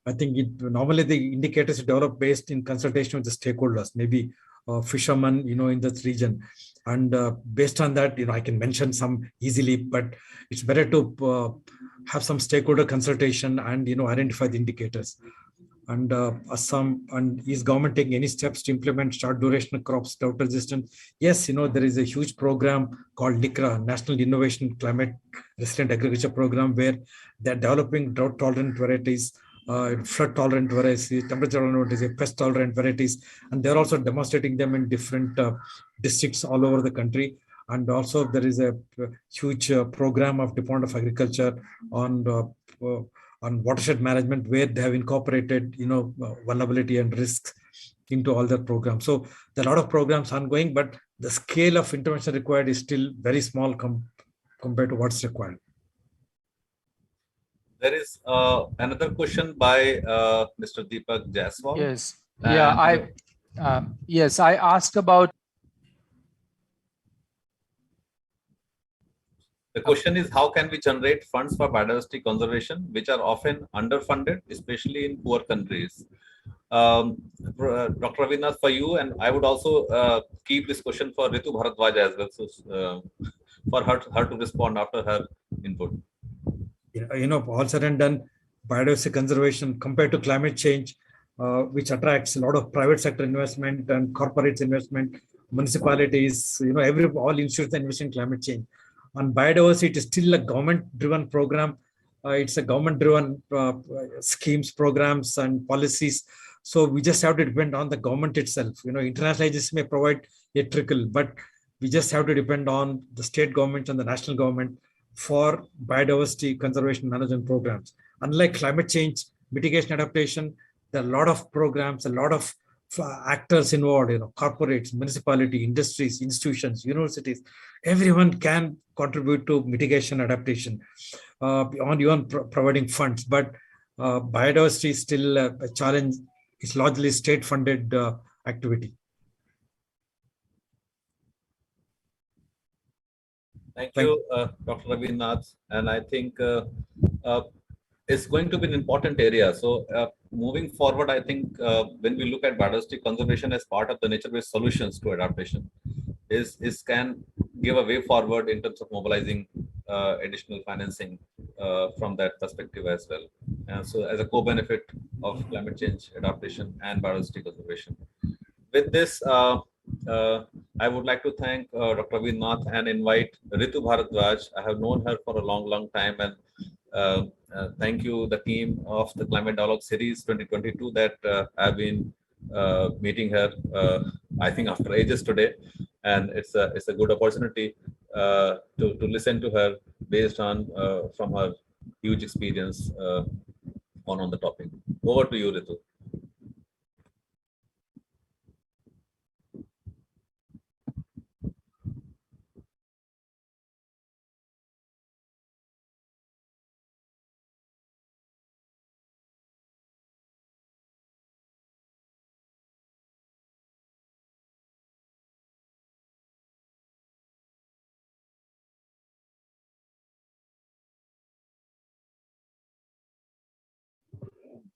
I think normally the indicators develop based in consultation with the stakeholders, maybe fishermen, in that region. And based on that, I can mention some easily, but it's better to have some stakeholder consultation and, identify the indicators. And Assam, and is government taking any steps to implement short duration crops drought resistant? Yes, there is a huge program called NICRA, National Innovation Climate Resilient Agriculture Program, where they're developing drought tolerant varieties, flood tolerant varieties, temperature tolerant varieties, pest tolerant varieties, and they're also demonstrating them in different districts all over the country. And also there is a huge program of Department of Agriculture on watershed management, where they have incorporated, vulnerability and risks into all their programs. So there are a lot of programs ongoing, but the scale of intervention required is still very small compared to what's required. There is another question by Mr. Deepak Jaiswal. Yes. Yeah. Yes, I asked about. The question is, how can we generate funds for biodiversity conservation, which are often underfunded, especially in poor countries? Dr. Ravindra, for you, and I would also keep this question for Ritu Bharadwaj as well, so for her to respond after her input. All said and done, biodiversity conservation compared to climate change, which attracts a lot of private sector investment and corporate investment, municipalities, all institutions invest in climate change. On biodiversity, it is still a government-driven program. It's a government-driven schemes, programs, and policies. So we just have to depend on the government itself. International agencies may provide a trickle, but we just have to depend on the state government and the national government for biodiversity conservation management programs. Unlike climate change, mitigation adaptation, there are a lot of programs, a lot of actors involved, corporates, municipality, industries, institutions, universities. Everyone can contribute to mitigation adaptation on even providing funds. But biodiversity is still a challenge. It's largely state-funded activity. Thank you, Dr. Ravindra. And I think it's going to be an important area. So moving forward, I think when we look at biodiversity conservation as part of the nature-based solutions to adaptation, is can give a way forward in terms of mobilizing additional financing from that perspective as well. And so as a co-benefit of climate change adaptation and biodiversity conservation. With this, I would like to thank Dr. Ravindra and invite Ritu Bharadwaj. I have known her for a long time, and thank you, the team of the Climate Dialogue Series 2022 that I've been meeting her, I think after ages today, and it's a good opportunity to listen to her based on from her huge experience on the topic. Over to you, Ritu.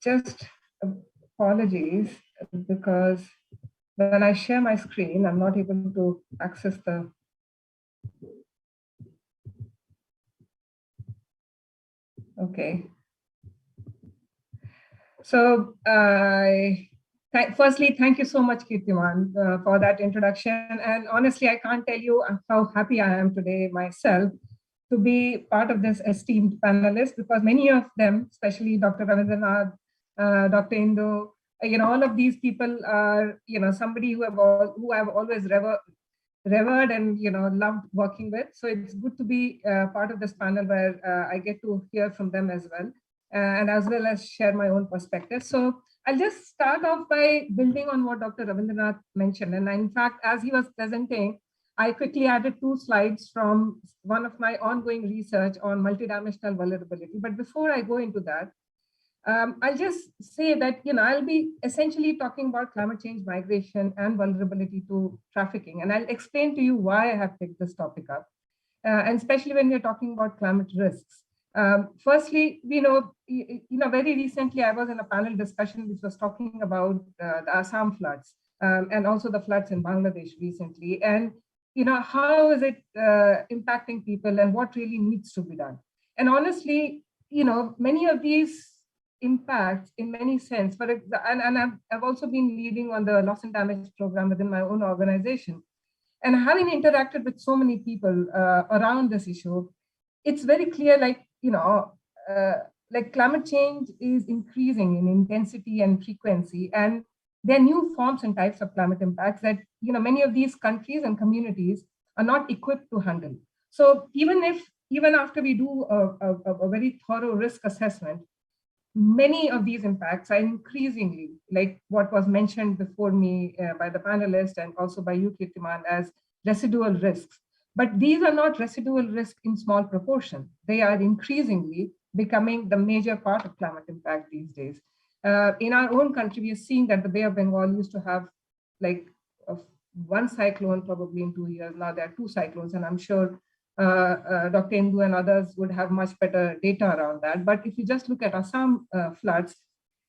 Just apologies, because when I share my screen, I'm not able to access the. Okay. So firstly, thank you so much, Kirtiman, for that introduction. And honestly, I can't tell you how happy I am today myself to be part of this esteemed panelists, because many of them, especially Dr. Ravindranath, Dr. Indu, all of these people are, somebody who I've always revered and, loved working with. So it's good to be part of this panel where I get to hear from them as well, and as well as share my own perspective. So I'll just start off by building on what Dr. Ravindranath mentioned. And in fact, as he was presenting, I quickly added 2 slides from one of my ongoing research on multidimensional vulnerability. But before I go into that, I'll just say that, I'll be essentially talking about climate change, migration, and vulnerability to trafficking. And I'll explain to you why I have picked this topic up, and especially when we're talking about climate risks. Firstly, very recently I was in a panel discussion which was talking about the Assam floods. and also the floods in Bangladesh recently. And, how is it impacting people and what really needs to be done? And honestly, many of these impacts in many sense, and I've also been leading on the loss and damage program within my own organization. And having interacted with so many people around this issue, it's very clear, like climate change is increasing in intensity and frequency, and there are new forms and types of climate impacts that many of these countries and communities are not equipped to handle. So even after we do a very thorough risk assessment, many of these impacts are increasingly, like what was mentioned before me by the panelists and also by you, Kirtiman, as residual risks. But these are not residual risks in small proportion. They are increasingly becoming the major part of climate impact these days. In our own country, we are seeing that the Bay of Bengal used to have like one cyclone probably in 2 years. Now there are 2 cyclones, and I'm sure Dr. Indu and others would have much better data around that. But if you just look at Assam floods,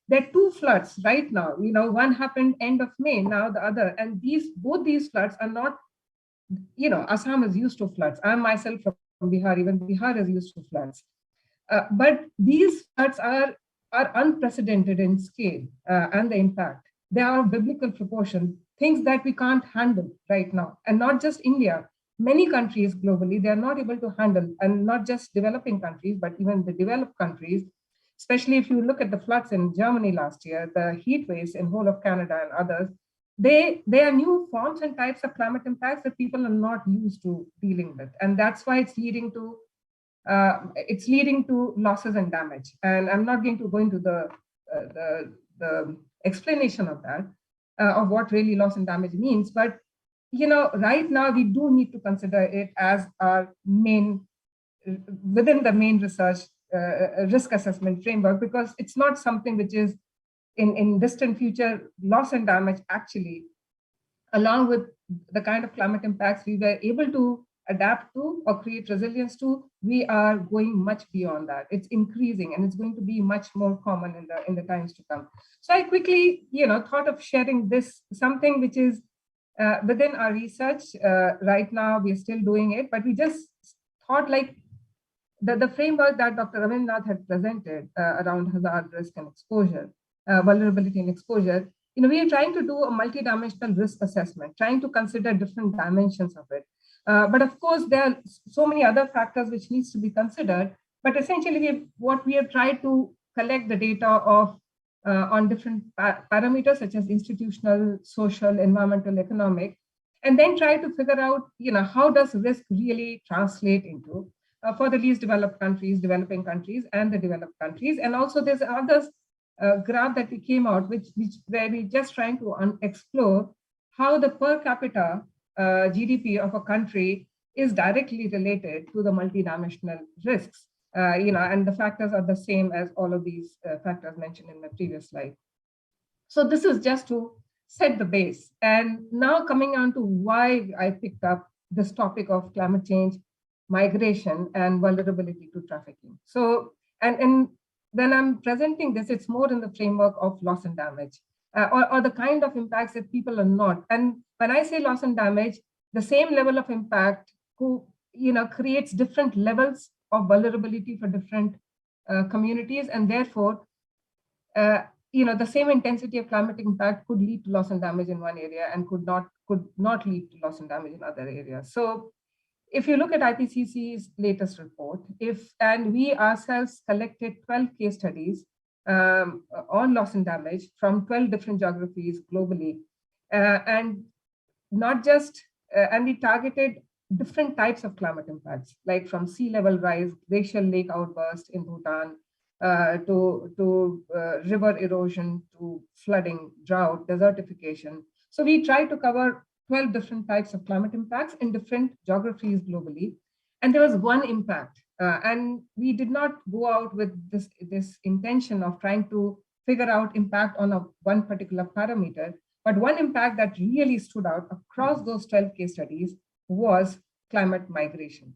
there are 2 floods right now. One happened end of May, now the other. And both these floods are not, Assam is used to floods. I'm myself from Bihar, even Bihar is used to floods. But these floods are unprecedented in scale and the impact. They are of biblical proportion, things that we can't handle right now. And not just India, many countries globally, they are not able to handle, and not just developing countries, but even the developed countries, especially if you look at the floods in Germany last year, the heat waves in whole of Canada and others, they are new forms and types of climate impacts that people are not used to dealing with. And that's why it's leading to losses and damage. And I'm not going to go into the explanation of that, of what really loss and damage means, but right now we do need to consider it as our main, within the main research risk assessment framework, because it's not something which is in distant future. Loss and damage actually, along with the kind of climate impacts we were able to adapt to or create resilience to, we are going much beyond that. It's increasing, and it's going to be much more common in the times to come. So I quickly, thought of sharing this, something which is within our research. Right now, we are still doing it, but we just thought like the framework that Dr. Ravindranath had presented around hazard, risk, and exposure, vulnerability and exposure. We are trying to do a multidimensional risk assessment, trying to consider different dimensions of it. But of course, there are so many other factors which needs to be considered. But essentially, what we have tried to collect the data of on different parameters such as institutional, social, environmental, economic, and then try to figure out, how does risk really translate into for the least developed countries, developing countries, and the developed countries. And also, there's another graph that we came out, where we just trying to explore how the per capita GDP of a country is directly related to the multidimensional risks. And the factors are the same as all of these factors mentioned in the previous slide. So this is just to set the base. And now coming on to why I picked up this topic of climate change, migration, and vulnerability to trafficking. So, and when I'm presenting this, it's more in the framework of loss and damage, or the kind of impacts that people are not. And when I say loss and damage, the same level of impact creates different levels of vulnerability for different communities, and therefore, the same intensity of climatic impact could lead to loss and damage in one area and could not lead to loss and damage in other areas. So, if you look at IPCC's latest report, and we ourselves collected 12 case studies on loss and damage from 12 different geographies globally, and not just, and we targeted different types of climate impacts, like from sea level rise, glacial lake outburst in Bhutan, to river erosion, to flooding, drought, desertification. So we try to cover 12 different types of climate impacts in different geographies globally. And there was one impact. And we did not go out with this intention of trying to figure out impact on one particular parameter. But one impact that really stood out across those 12 case studies was climate migration.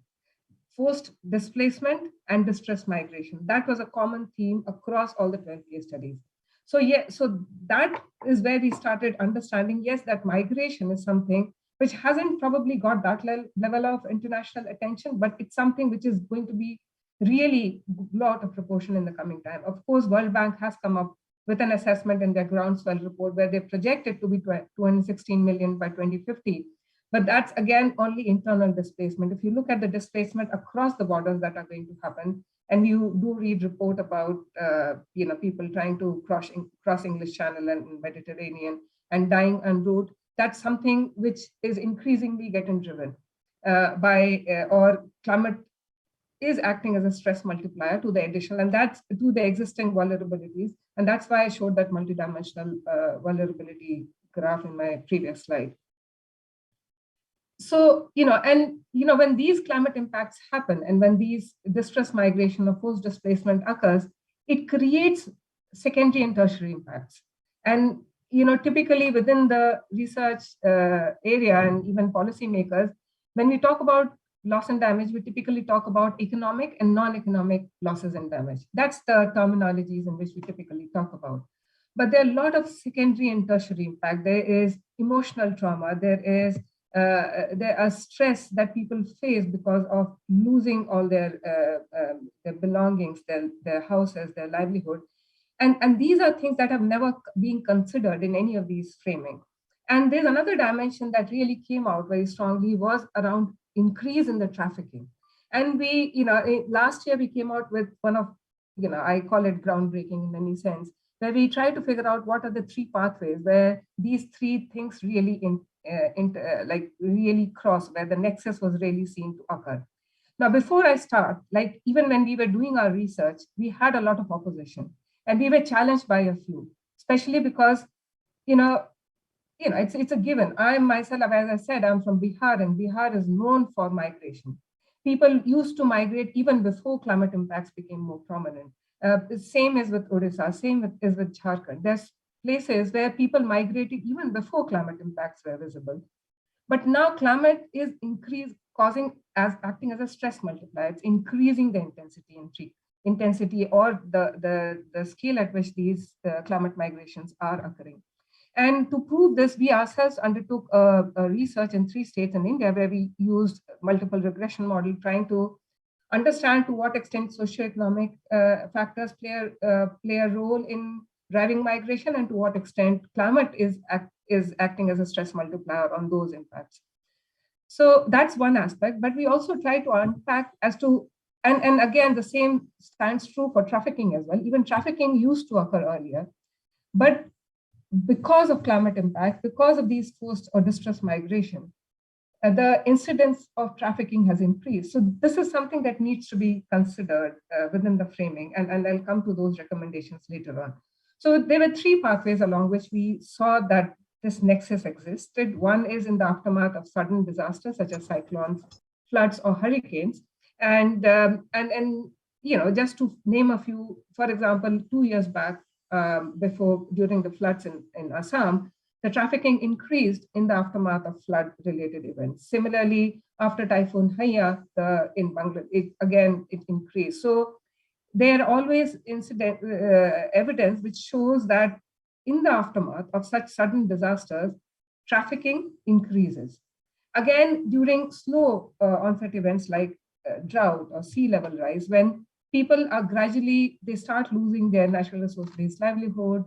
Forced displacement and distress migration. That was a common theme across all the 12 case studies. So yeah, so that is where we started understanding, yes, that migration is something which hasn't probably got that level of international attention, but it's something which is going to be really blow out of proportion in the coming time. Of course, World Bank has come up with an assessment in their groundswell report where they projected to be 216 million by 2050. But that's again only internal displacement. If you look at the displacement across the borders that are going to happen, and you do read report about people trying to cross English Channel and Mediterranean and dying en route, that's something which is increasingly getting driven or climate is acting as a stress multiplier to the additional, and that's to the existing vulnerabilities. And that's why I showed that multidimensional vulnerability graph in my previous slide. So, when these climate impacts happen and when these distress migration or forced displacement occurs, it creates secondary and tertiary impacts. And, typically within the research area and even policymakers, when we talk about loss and damage, we typically talk about economic and non-economic losses and damage. That's the terminologies in which we typically talk about. But there are a lot of secondary and tertiary impact. There is emotional trauma. There are stress that people face because of losing all their belongings, their houses, their livelihood. And these are things that have never been considered in any of these framing. And there's another dimension that really came out very strongly was around increase in the trafficking. And we, last year we came out with one of, I call it groundbreaking in many sense, where we try to figure out what are the three pathways where these three things really really cross, where the nexus was really seen to occur. Now, before I start, even when we were doing our research, we had a lot of opposition and we were challenged by a few, especially because, it's a given. I myself, as I said, I'm from Bihar, and Bihar is known for migration. People used to migrate even before climate impacts became more prominent. Same is with Odisha, same is with Jharkhand. There's places where people migrated even before climate impacts were visible. But now climate is acting as a stress multiplier. It's increasing the intensity or the scale at which these climate migrations are occurring. And to prove this, we ourselves undertook a research in 3 states in India where we used multiple regression model trying to understand to what extent socioeconomic factors play a role in driving migration and to what extent climate is acting as a stress multiplier on those impacts. So that's one aspect, but we also try to unpack as to, and again, the same stands true for trafficking as well. Even trafficking used to occur earlier, but because of climate impact, because of these forced or distress migration, the incidence of trafficking has increased. So this is something that needs to be considered within the framing, and I'll come to those recommendations later on. So there were 3 pathways along which we saw that this nexus existed. One is in the aftermath of sudden disasters such as cyclones, floods, or hurricanes. And just to name a few, for example, 2 years back, during the floods in Assam, the trafficking increased in the aftermath of flood-related events. Similarly, after Typhoon Haiya in Bangladesh, it increased. So there are always evidence which shows that in the aftermath of such sudden disasters, trafficking increases. Again, during slow onset events like drought or sea level rise, when people are they start losing their natural resource-based livelihood,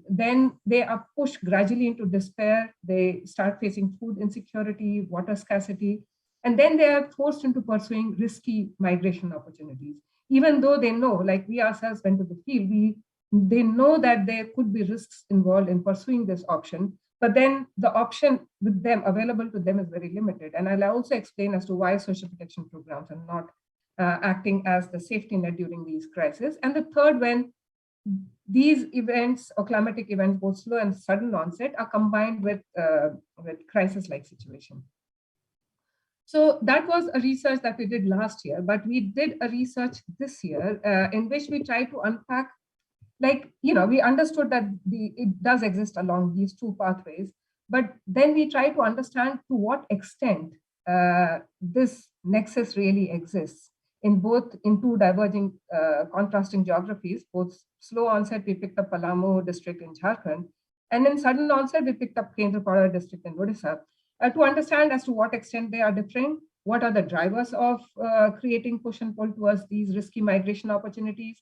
then they are pushed gradually into despair. They start facing food insecurity, water scarcity, and then they are forced into pursuing risky migration opportunities. Even though they know, like we ourselves went to the field, they know that there could be risks involved in pursuing this option, but then the option with them available to them is very limited. And I'll also explain as to why social protection programs are not acting as the safety net during these crises. And the third, when these events or climatic events, both slow and sudden onset, are combined with crisis-like situation. So that was a research that we did last year, but we did a research this year in which we tried to unpack, we understood that it does exist along these 2 pathways, but then we try to understand to what extent this nexus really exists. in two diverging, contrasting geographies. Both slow onset, we picked up Palamu district in Jharkhand, and in sudden onset, we picked up Kendrapada district in Odisha, to understand as to what extent they are differing, what are the drivers of creating push and pull towards these risky migration opportunities.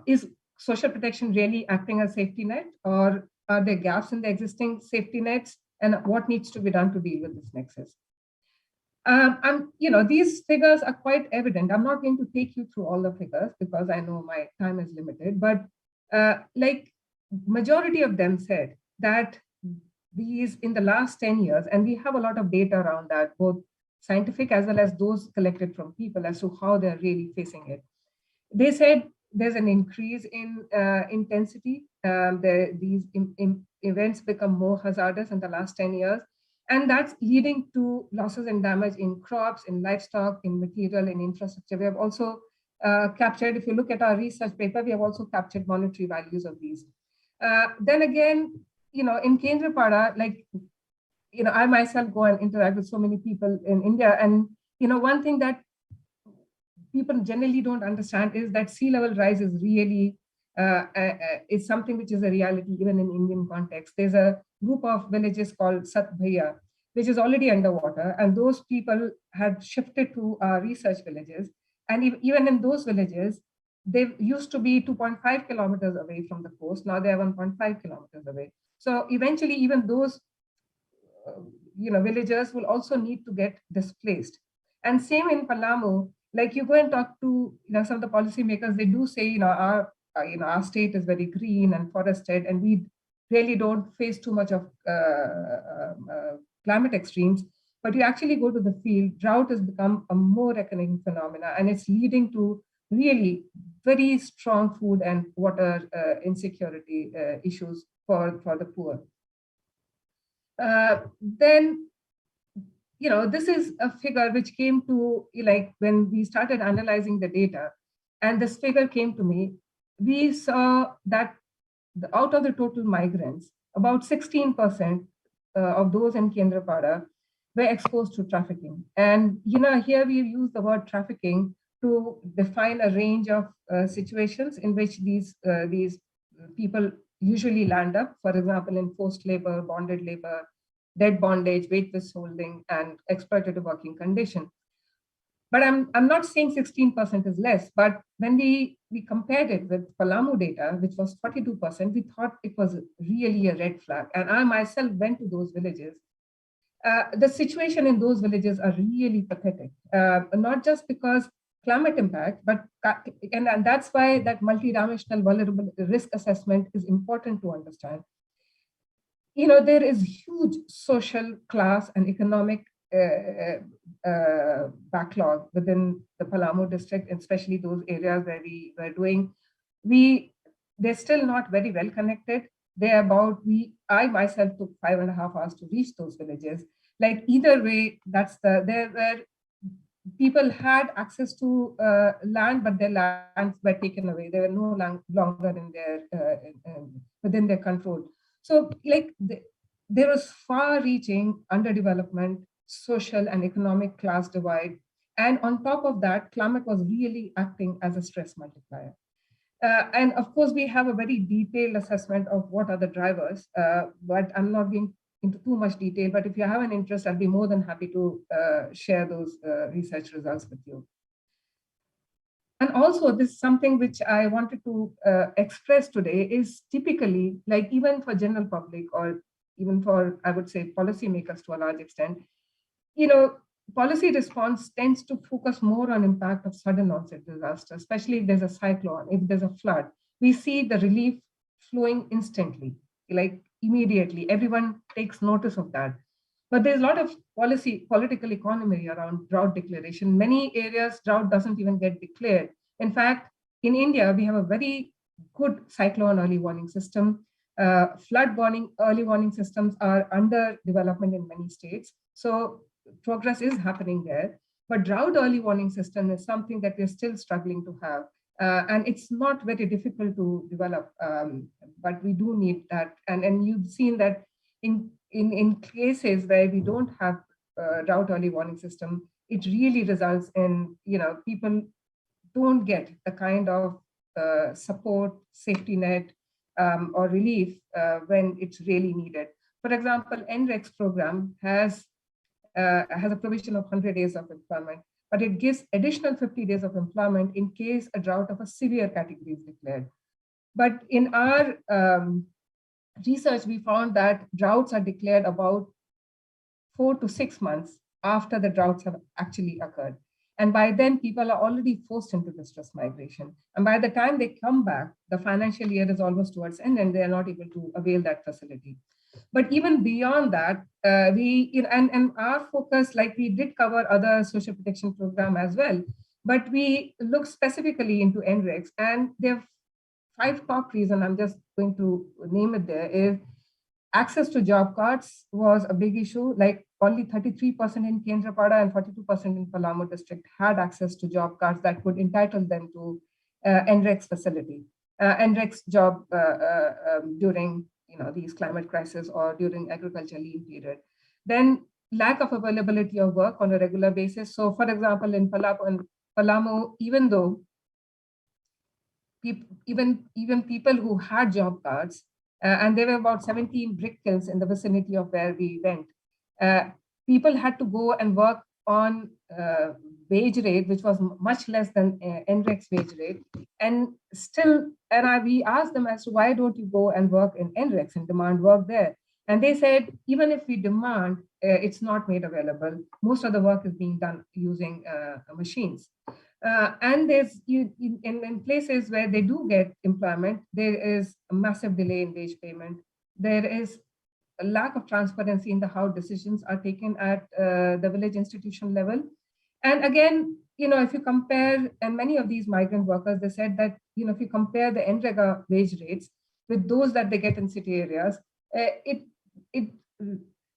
Is social protection really acting as safety net, or are there gaps in the existing safety nets, and what needs to be done to deal with this nexus? These figures are quite evident. I'm not going to take you through all the figures because I know my time is limited, but like majority of them said that these in the last 10 years, and we have a lot of data around that, both scientific as well as those collected from people as to how they're really facing it. They said there's an increase in intensity. These events become more hazardous in the last 10 years. And that's leading to losses and damage in crops, in livestock, in material, in infrastructure. We have also captured, if you look at our research paper, we have also captured monetary values of these. Then again, in Kendrapada, I myself go and interact with so many people in India. And, one thing that people generally don't understand is that sea level rise is really is something which is a reality even in Indian context. There's a group of villages called Sat Bhaiya, which is already underwater, and those people had shifted to research villages. And even in those villages, they used to be 2.5 kilometers away from the coast. Now they are 1.5 kilometers away. So eventually, even those villagers will also need to get displaced. And same in Palamu, like you go and talk to some of the policymakers, they do say our state is very green and forested, and we really don't face too much of climate extremes. But you actually go to the field, drought has become a more reckoning phenomena, and it's leading to really very strong food and water insecurity issues for the poor. Then, this is a figure which came to, when we started analyzing the data, and this figure came to me, we saw that out of the total migrants, about 16% of those in Kendrapada were exposed to trafficking. And here we use the word trafficking to define a range of situations in which these people usually land up, for example, in forced labor, bonded labor, debt bondage, weight withholding, and exploitative working condition. But I'm not saying 16% is less, but when we compared it with Palamu data, which was 42%, we thought it was really a red flag. And I myself went to those villages. The situation in those villages are really pathetic, not just because climate impact, but and that's why that multidimensional vulnerable risk assessment is important to understand. There is huge social, class, and economic backlog within the Palamu district, especially those areas where we were doing. They're still not very well connected. I myself took 5.5 hours to reach those villages. Like either way, there were people had access to land, but their lands were taken away. They were no longer in within their control. So there was far-reaching underdevelopment, social and economic class divide. And on top of that, climate was really acting as a stress multiplier. And of course, we have a very detailed assessment of what are the drivers, but I'm not going into too much detail. But if you have an interest, I'd be more than happy to share those research results with you. And also, this is something which I wanted to express today is typically, like even for general public or even for, I would say, policymakers to a large extent, policy response tends to focus more on impact of sudden onset disaster, especially if there's a cyclone, if there's a flood. We see the relief flowing instantly, like immediately. Everyone takes notice of that. But there's a lot of political economy around drought declaration. Many areas, drought doesn't even get declared. In fact, in India, we have a very good cyclone early warning system. Flood warning, early warning systems are under development in many states. So progress is happening there. But drought early warning system is something that we're still struggling to have. And it's not very difficult to develop, but we do need that. And you've seen that in cases where we don't have drought early warning system, it really results in, people don't get the kind of support, safety net, or relief when it's really needed. For example, NREX program has a provision of 100 days of employment, but it gives additional 50 days of employment in case a drought of a severe category is declared. But in our research, we found that droughts are declared about 4 to 6 months after the droughts have actually occurred. And by then, people are already forced into distress migration. And by the time they come back, the financial year is almost towards end and they are not able to avail that facility. But even beyond that, and our focus, like we did cover other social protection program as well, but we look specifically into NREX, and there are 5 top reasons. I'm just going to name it there. Is access to job cards was a big issue. Like only 33% in Kendrapada and 42% in Palamu district had access to job cards that would entitle them to NREX facility, NREX job during these climate crisis or during agriculture lean period. Then lack of availability of work on a regular basis. So for example, in Palamu, even though even people who had job cards, and there were about 17 brick kilns in the vicinity of where we went, people had to go and work on wage rate, which was much less than NREX wage rate. And still, we asked them as to why don't you go and work in NREX and demand work there? And they said, even if we demand, it's not made available. Most of the work is being done using machines. And there's in places where they do get employment, there is a massive delay in wage payment. There is a lack of transparency in how decisions are taken at the village institution level. And again, if you compare, and many of these migrant workers, they said that, if you compare the NREGA wage rates with those that they get in city areas,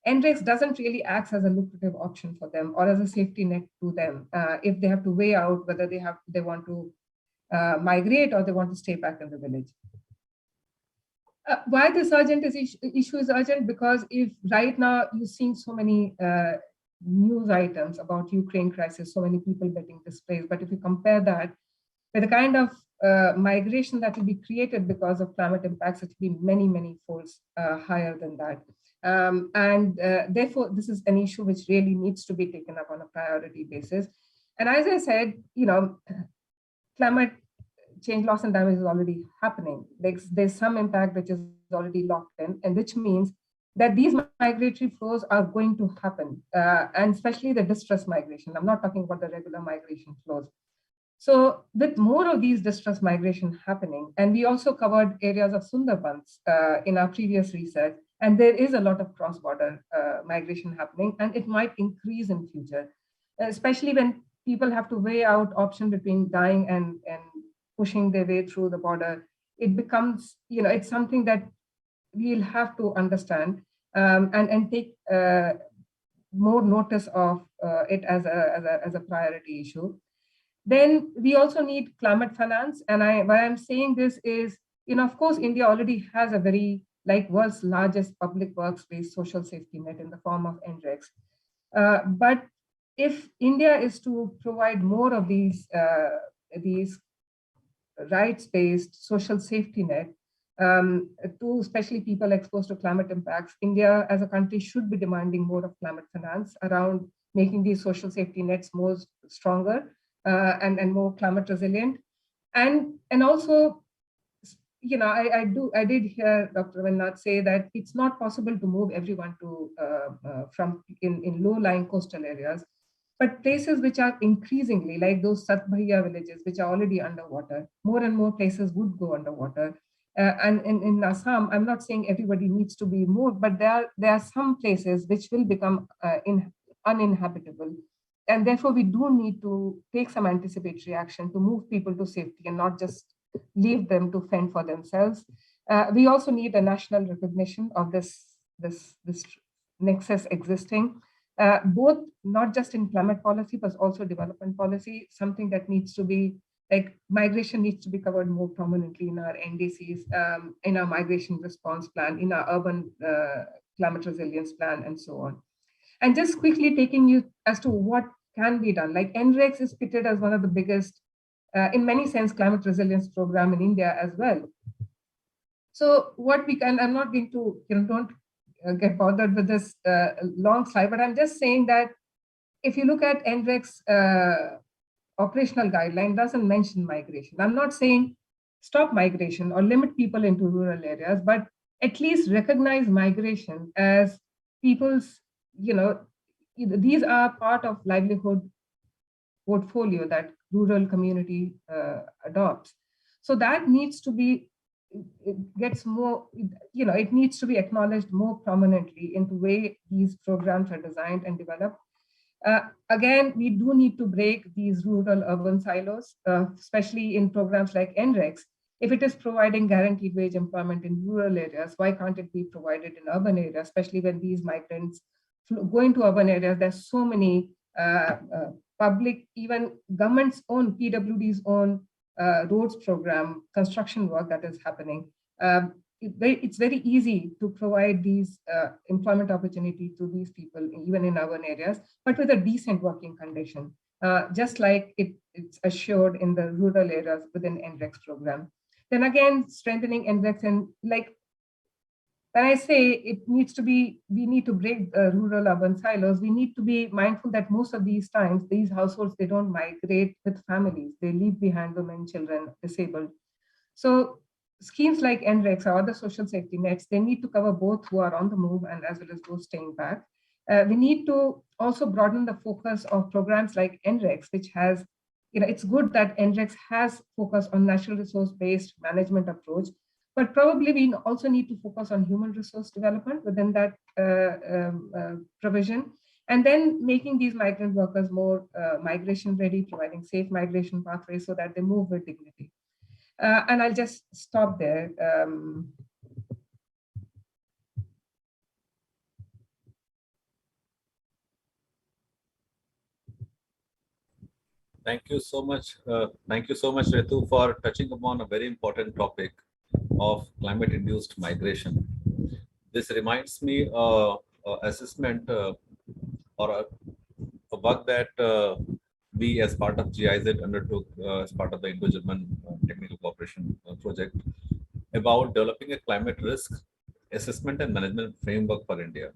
NREX doesn't really act as a lucrative option for them or as a safety net to them if they have to weigh out whether they want to migrate or they want to stay back in the village. Why this issue is urgent? Because if right now you're seeing so many news items about Ukraine crisis, so many people getting displaced, but if you compare that with the kind of migration that will be created because of climate impacts, it will be many, many folds higher than that. Therefore, this is an issue which really needs to be taken up on a priority basis. And as I said, climate change loss and damage is already happening. There's some impact which is already locked in, and which means that these migratory flows are going to happen, and especially the distress migration. I'm not talking about the regular migration flows. So with more of these distress migration happening, and we also covered areas of Sundarbans in our previous research, and there is a lot of cross-border migration happening, and it might increase in future, especially when people have to weigh out option between dying and pushing their way through the border. It becomes, it's something that we'll have to understand and take more notice of it as a priority issue. Then we also need climate finance. And why I'm saying this is, of course, India already has a very, world's largest public works-based social safety net in the form of NREX. But if India is to provide more of these rights-based social safety net to especially people exposed to climate impacts, India as a country should be demanding more of climate finance around making these social safety nets more stronger and more climate resilient. And also, I did hear Dr. Ravindranath say that it's not possible to move everyone to from in low-lying coastal areas, but places which are increasingly, like those Satbhaiya villages, which are already underwater, more and more places would go underwater. And in Assam, I'm not saying everybody needs to be moved, but there are some places which will become uninhabitable. And therefore, we do need to take some anticipatory action to move people to safety and not just leave them to fend for themselves. We also need a national recognition of this nexus existing, both not just in climate policy, but also development policy, something that needs to be, migration needs to be covered more prominently in our NDCs, in our migration response plan, in our urban climate resilience plan, and so on. And just quickly taking you as to what can be done. Like NREX is pitted as one of the biggest, in many sense, climate resilience program in India as well. So what we can, I'm not going to, don't get bothered with this long slide, but I'm just saying that if you look at NREX operational guideline, doesn't mention migration. I'm not saying stop migration or limit people into rural areas, but at least recognize migration as people's, these are part of livelihood portfolio that rural community adopts. So that needs to be, it gets more, it needs to be acknowledged more prominently in the way these programs are designed and developed. Again, we do need to break these rural-urban silos, especially in programs like NREX. If it is providing guaranteed wage employment in rural areas, why can't it be provided in urban areas, especially when these migrants go into urban areas? There's so many public, even government's own, PWD's own roads program, construction work that is happening. It's very easy to provide these employment opportunity to these people, even in urban areas, but with a decent working condition, just like it's assured in the rural areas within NREX program. Then again, strengthening NREX, and like when I say it needs to be, we need to break rural-urban silos, we need to be mindful that most of these times, these households, they don't migrate with families. They leave behind women, children, disabled. So schemes like NREX or other social safety nets, they need to cover both who are on the move and as well as those staying back. We need to also broaden the focus of programs like NREX, which has, it's good that NREX has focused on natural resource-based management approach, but probably we also need to focus on human resource development within that provision, and then making these migrant workers more migration ready, providing safe migration pathways so that they move with dignity. And I'll just stop there. Thank you so much. Thank you so much, Ritu, for touching upon a very important topic of climate-induced migration. This reminds me of assessment or a work that we, as part of GIZ, undertook as part of the Indo-German Technical Cooperation project about developing a climate risk assessment and management framework for India.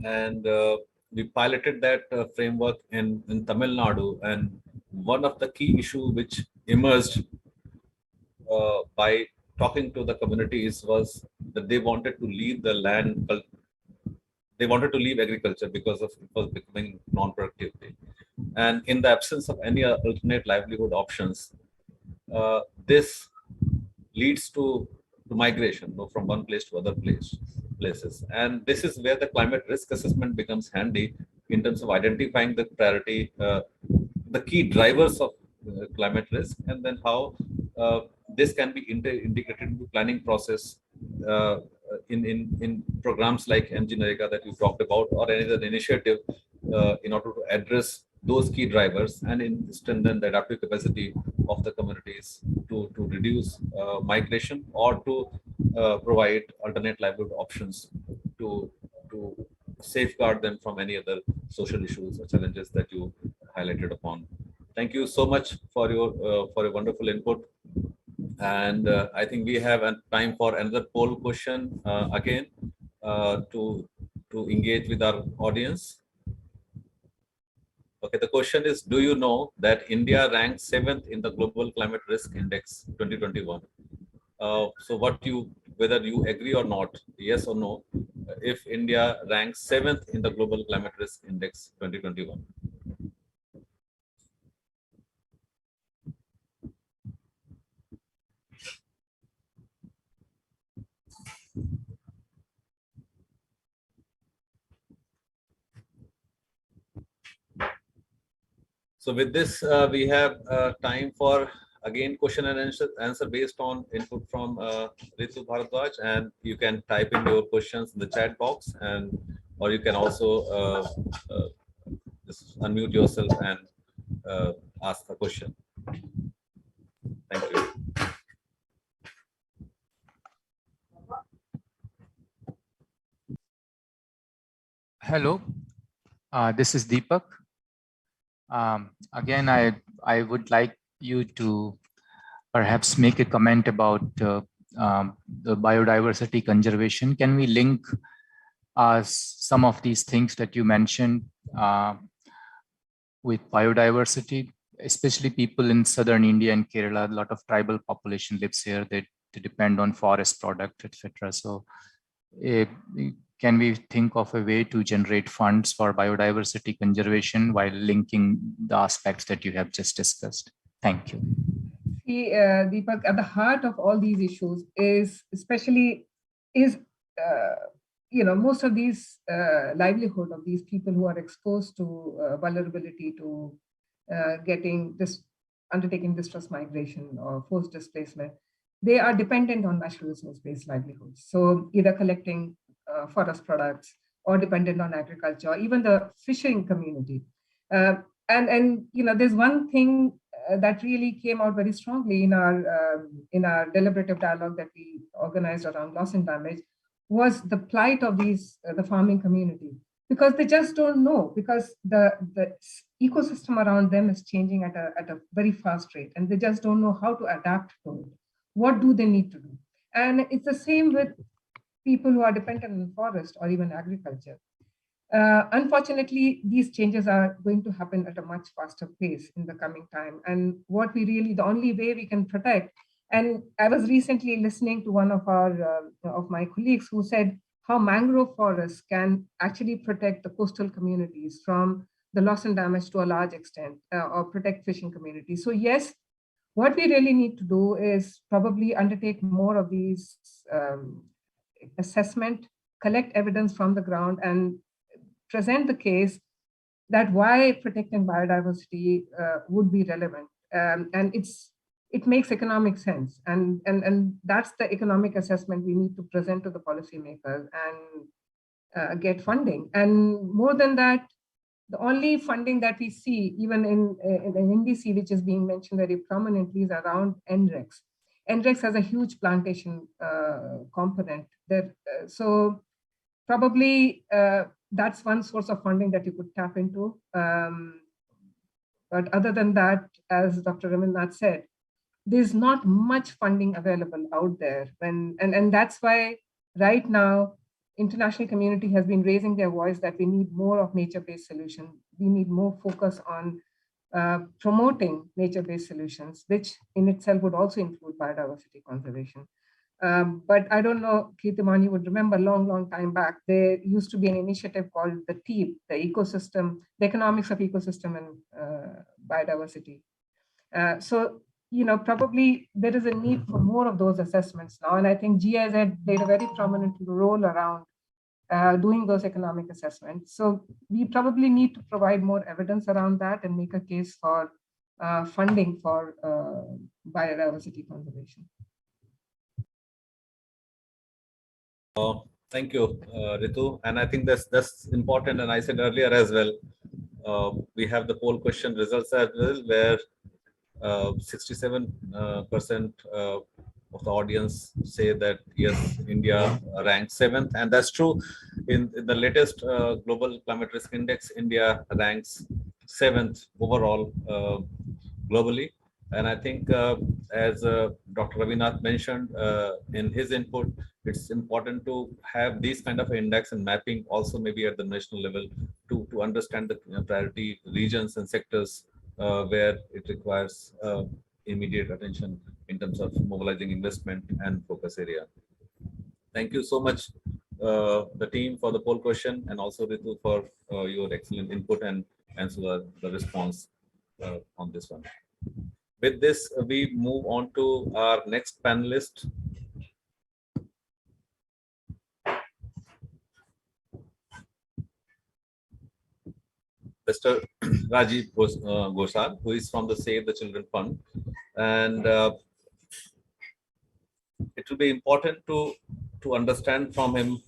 And we piloted that framework in Tamil Nadu, and one of the key issues which emerged by talking to the communities was that they wanted to leave the land, they wanted to leave agriculture because of it was becoming non-productivity. And in the absence of any alternate livelihood options, this leads to migration from one place to other places. And this is where the climate risk assessment becomes handy in terms of identifying the priority, the key drivers of climate risk, and then how this can be integrated into planning process in programs like MGNREGA that you talked about, or any other initiative in order to address those key drivers and strengthen the adaptive capacity of the communities to reduce migration or to provide alternate livelihood options to safeguard them from any other social issues or challenges that you highlighted upon. Thank you so much for your wonderful input. And I think we have time for another poll question again to engage with our audience. Okay, the question is, do you know that India ranks 7th in the Global Climate Risk Index 2021? So whether you agree or not, yes or no, if India ranks 7th in the Global Climate Risk Index 2021. So with this, we have time for, again, question and answer based on input from Ritu Bharadwaj, and you can type in your questions in the chat box, and or you can also just unmute yourself and ask the question. Thank you. Hello. This is Deepak. Again, I would like you to perhaps make a comment about the biodiversity conservation. Can we link some of these things that you mentioned with biodiversity, especially people in southern India and Kerala? A lot of tribal population lives here. They depend on forest product, etc. So can we think of a way to generate funds for biodiversity conservation while linking the aspects that you have just discussed? Thank you. See, Deepak, at the heart of all these issues is most of these livelihood of these people who are exposed to vulnerability to undertaking distress migration or forced displacement. They are dependent on natural resource-based livelihoods. So either collecting forest products or dependent on agriculture, or even the fishing community. And there's one thing that really came out very strongly in our deliberative dialogue that we organized around loss and damage was the plight of the farming community, because they just don't know, because the ecosystem around them is changing at a very fast rate, and they just don't know how to adapt to it. What do they need to do? And it's the same with people who are dependent on forest or even agriculture. Unfortunately, these changes are going to happen at a much faster pace in the coming time. And the only way we can protect, and I was recently listening to one of my colleagues who said how mangrove forests can actually protect the coastal communities from the loss and damage to a large extent, or protect fishing communities. So yes, what we really need to do is probably undertake more of these assessment, collect evidence from the ground, and present the case that why protecting biodiversity would be relevant. And it makes economic sense. And that's the economic assessment we need to present to the policymakers and get funding. And more than that, the only funding that we see, even in NDC, which is being mentioned very prominently, is around NREX. NREX has a huge plantation component there. So probably that's one source of funding that you could tap into. But other than that, as Dr. Ramindranath said, there's not much funding available out there. And that's why right now, international community has been raising their voice that we need more of nature-based solutions. We need more focus on promoting nature-based solutions, which in itself would also include biodiversity conservation. But I don't know, Kirtiman, you would remember long time back, there used to be an initiative called the TEEP, the economics of ecosystem and biodiversity. So, probably there is a need for more of those assessments now. And I think GIZ played a very prominent role around doing those economic assessments. So we probably need to provide more evidence around that and make a case for funding for biodiversity conservation. Thank you, Ritu. And I think that's important. And I said earlier as well, we have the poll question results as well, where 67% of the audience say that yes, India ranks 7th, and that's true. In the latest Global Climate Risk Index, India ranks 7th overall globally. And I think, as Dr. Ravindranath mentioned in his input, it's important to have these kind of index and mapping also maybe at the national level to understand the priority regions and sectors where it requires immediate attention in terms of mobilizing investment and focus area. Thank you so much, the team, for the poll question, and also Ritu for your excellent input and answer the response on this one. With this, we move on to our next panelist. Mr. Rajiv Ghoshal, who is from the Save the Children Fund. And it will be important to understand from him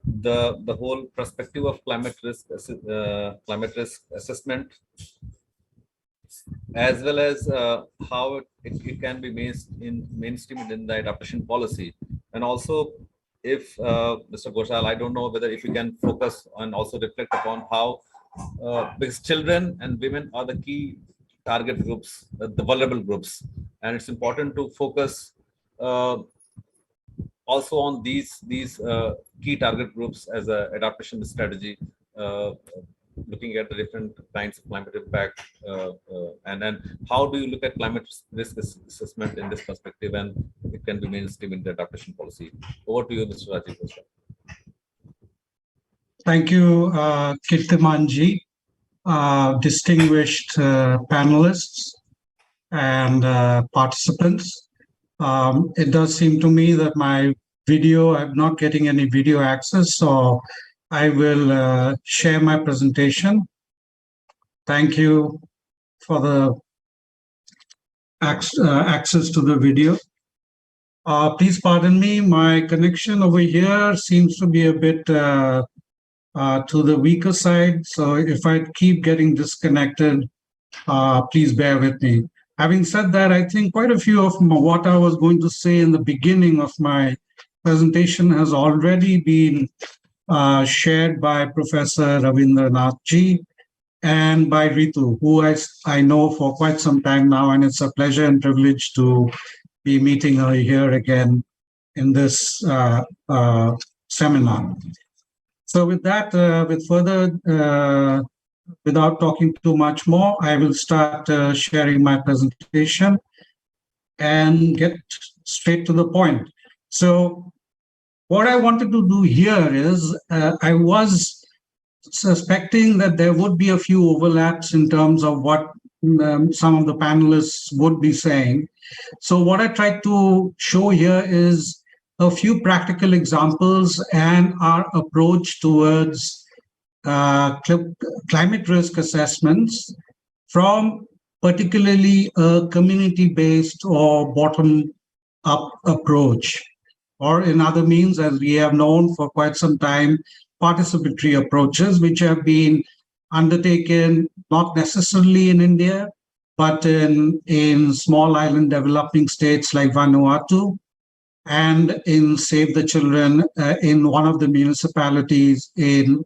the whole perspective of climate risk assessment, as well as how it can be mainstreamed in the adaptation policy. And also, if Mr. Ghoshal, I don't know whether if you can focus and also reflect upon how because children and women are the key target groups, the vulnerable groups, and it's important to focus also on these key target groups as a adaptation strategy, looking at the different kinds of climate impact, and then how do you look at climate risk assessment in this perspective, and it can be mainstream in the adaptation policy. Over to you, Mr. Rajiv Khosla. Thank you, Kirtimanji, distinguished panelists and participants. It does seem to me that my video, I'm not getting any video access, so I will share my presentation. Thank you for the access to the video. Please pardon me, my connection over here seems to be a bit to the weaker side. So if I keep getting disconnected, please bear with me. Having said that, I think quite a few of what I was going to say in the beginning of my presentation has already been shared by Professor Ravindranath Ji and by Ritu, who I know for quite some time now, and it's a pleasure and privilege to be meeting her here again in this seminar. So with that, without talking too much more, I will start sharing my presentation and get straight to the point. So what I wanted to do here is, I was suspecting that there would be a few overlaps in terms of what some of the panelists would be saying. So what I tried to show here is a few practical examples and our approach towards climate risk assessments from particularly a community-based or bottom-up approach, or in other means, as we have known for quite some time, participatory approaches, which have been undertaken not necessarily in India, but in small island developing states like Vanuatu, and in Save the Children in one of the municipalities in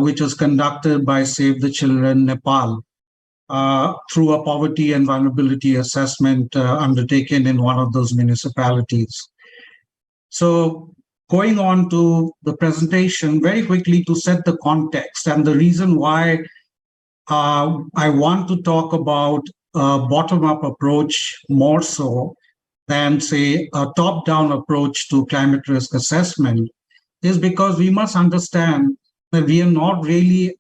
which was conducted by Save the Children Nepal through a poverty and vulnerability assessment undertaken in one of those municipalities. So going on to the presentation, very quickly to set the context and the reason why I want to talk about a bottom-up approach more so than, say, a top-down approach to climate risk assessment is because we must understand that we are not really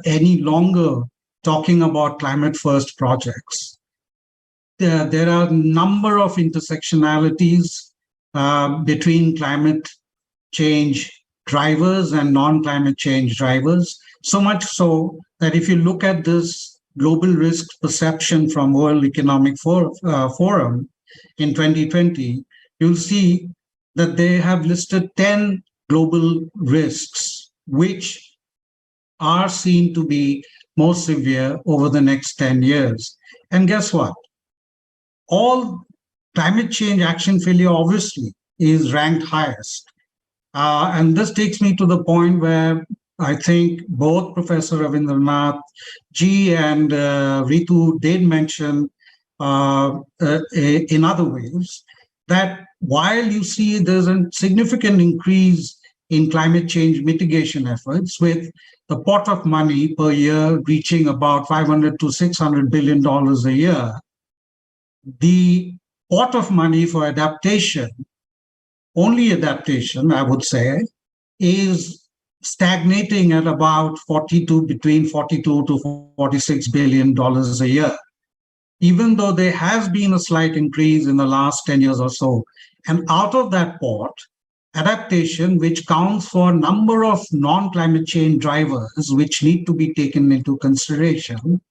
any longer talking about climate-first projects. There are a number of intersectionalities between climate change drivers and non-climate change drivers, so much so that if you look at this global risk perception from World Economic Forum, in 2020, you'll see that they have listed 10 global risks, which are seen to be most severe over the next 10 years. And guess what? All climate change action failure obviously is ranked highest. And this takes me to the point where I think both Professor Ravindranath Ji and Ritu did mention in other ways, that while you see there's a significant increase in climate change mitigation efforts, with the pot of money per year reaching about $500 to $600 billion a year, the pot of money for adaptation, only adaptation, I would say, is stagnating at about between $42 to $46 billion a year, even though there has been a slight increase in the last 10 years or so. And out of that pot, adaptation, which counts for a number of non-climate change drivers, which need to be taken into consideration,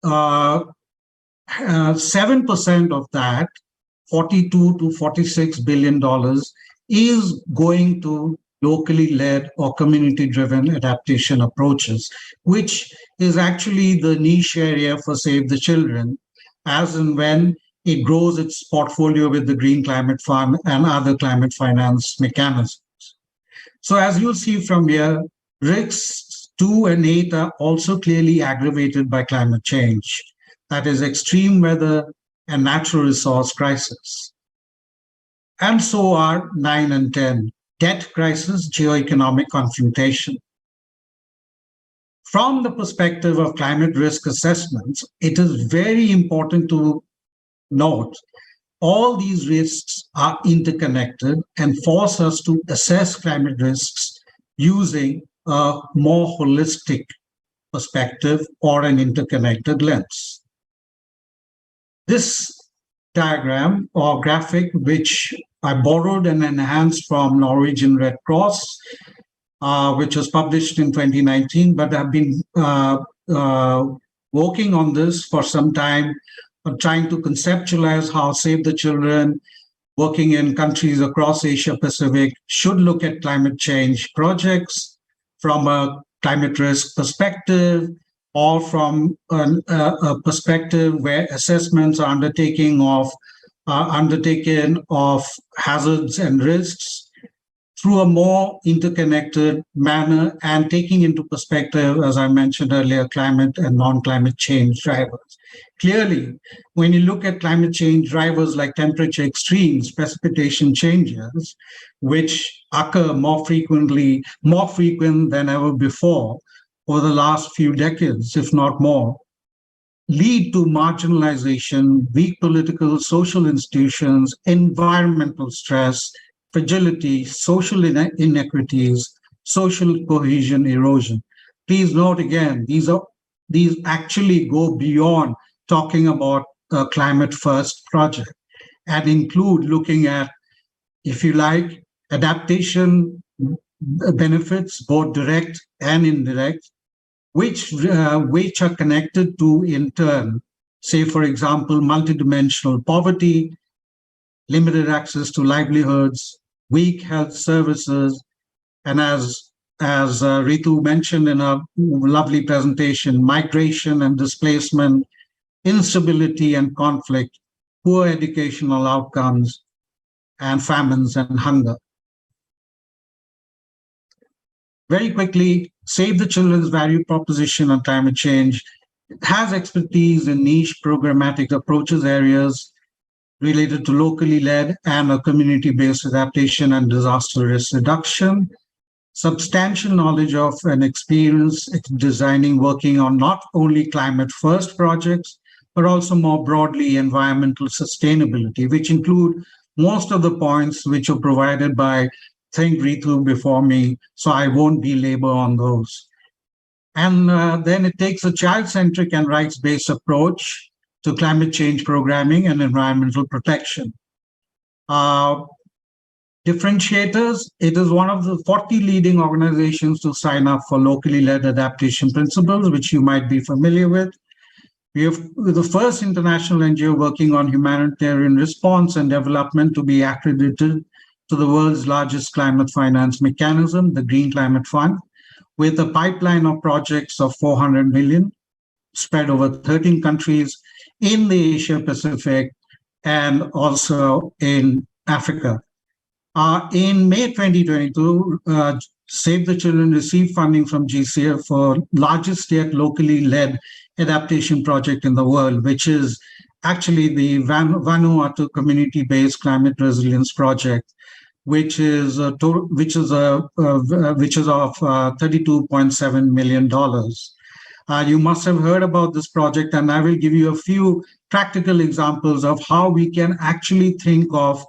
7% of that, $42 to $46 billion, is going to locally led or community-driven adaptation approaches, which is actually the niche area for Save the Children, as and when it grows its portfolio with the Green Climate Fund and other climate finance mechanisms. So as you'll see from here, risks 2 and 8 are also clearly aggravated by climate change, that is extreme weather and natural resource crisis. And so are 9 and 10, debt crisis, geoeconomic confrontation. From the perspective of climate risk assessments, it is very important to note all these risks are interconnected and force us to assess climate risks using a more holistic perspective or an interconnected lens. This diagram or graphic, which I borrowed and enhanced from Norwegian Red Cross, which was published in 2019, but I've been working on this for some time, trying to conceptualize how Save the Children, working in countries across Asia Pacific, should look at climate change projects from a climate risk perspective, or from a perspective where assessments are undertaken of hazards and risks through a more interconnected manner and taking into perspective, as I mentioned earlier, climate and non-climate change drivers. Clearly, when you look at climate change drivers like temperature extremes, precipitation changes, which occur more frequent than ever before over the last few decades, if not more, lead to marginalization, weak political, social institutions, environmental stress, fragility, social inequities, social cohesion erosion. Please note again, these actually go beyond talking about a climate first project and include looking at, if you like, adaptation benefits, both direct and indirect, which are connected to, in turn, say, for example, multidimensional poverty, limited access to livelihoods, weak health services, and as Ritu mentioned in a lovely presentation, migration and displacement, instability and conflict, poor educational outcomes, and famines and hunger. Very quickly, Save the Children's value proposition on climate change has expertise in niche programmatic approaches areas related to locally led and a community-based adaptation and disaster risk reduction, substantial knowledge of and experience designing, working on not only climate first projects, but also more broadly environmental sustainability, which include most of the points which are provided by Ritu before me, so I won't belabor on those. And then it takes a child-centric and rights-based approach to climate change programming and environmental protection. Differentiators, it is one of the 40 leading organizations to sign up for locally led adaptation principles, which you might be familiar with. We have the first international NGO working on humanitarian response and development to be accredited to the world's largest climate finance mechanism, the Green Climate Fund, with a pipeline of projects of 400 million spread over 13 countries in the Asia Pacific and also in Africa. In May 2022, Save the Children received funding from GCF for largest yet locally led adaptation project in the world, which is actually the Vanuatu community-based climate resilience project, which is of $32.7 million. You must have heard about this project, and I will give you a few practical examples of how we can actually think of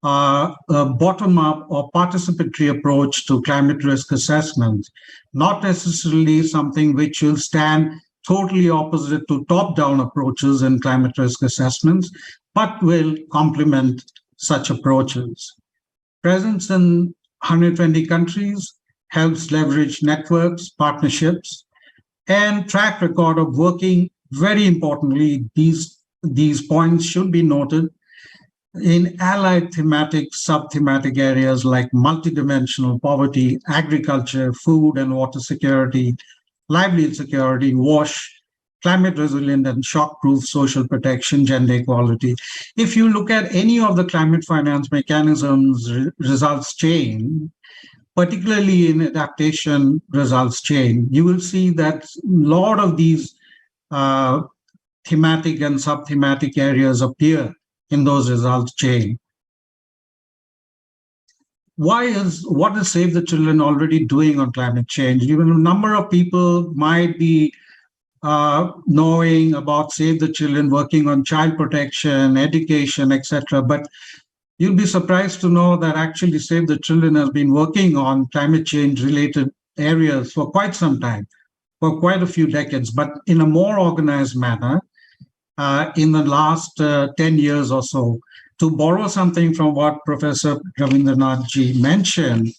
a bottom-up or participatory approach to climate risk assessment, not necessarily something which will stand totally opposite to top-down approaches in climate risk assessments, but will complement such approaches. Presence in 120 countries helps leverage networks, partnerships, and track record of working. Very importantly, these points should be noted in allied thematic, sub-thematic areas like multidimensional poverty, agriculture, food and water security, livelihood security, WASH, climate resilient and shock-proof social protection, gender equality. If you look at any of the climate finance mechanisms results chain, particularly in adaptation results chain, you will see that a lot of these thematic and sub-thematic areas appear in those results chain. What is Save the Children already doing on climate change? Even a number of people might be knowing about Save the Children, working on child protection, education, etc. But you'll be surprised to know that actually Save the Children has been working on climate change related areas for quite some time, for quite a few decades, but in a more organized manner in the last 10 years or so. To borrow something from what Professor Ravindranath ji mentioned,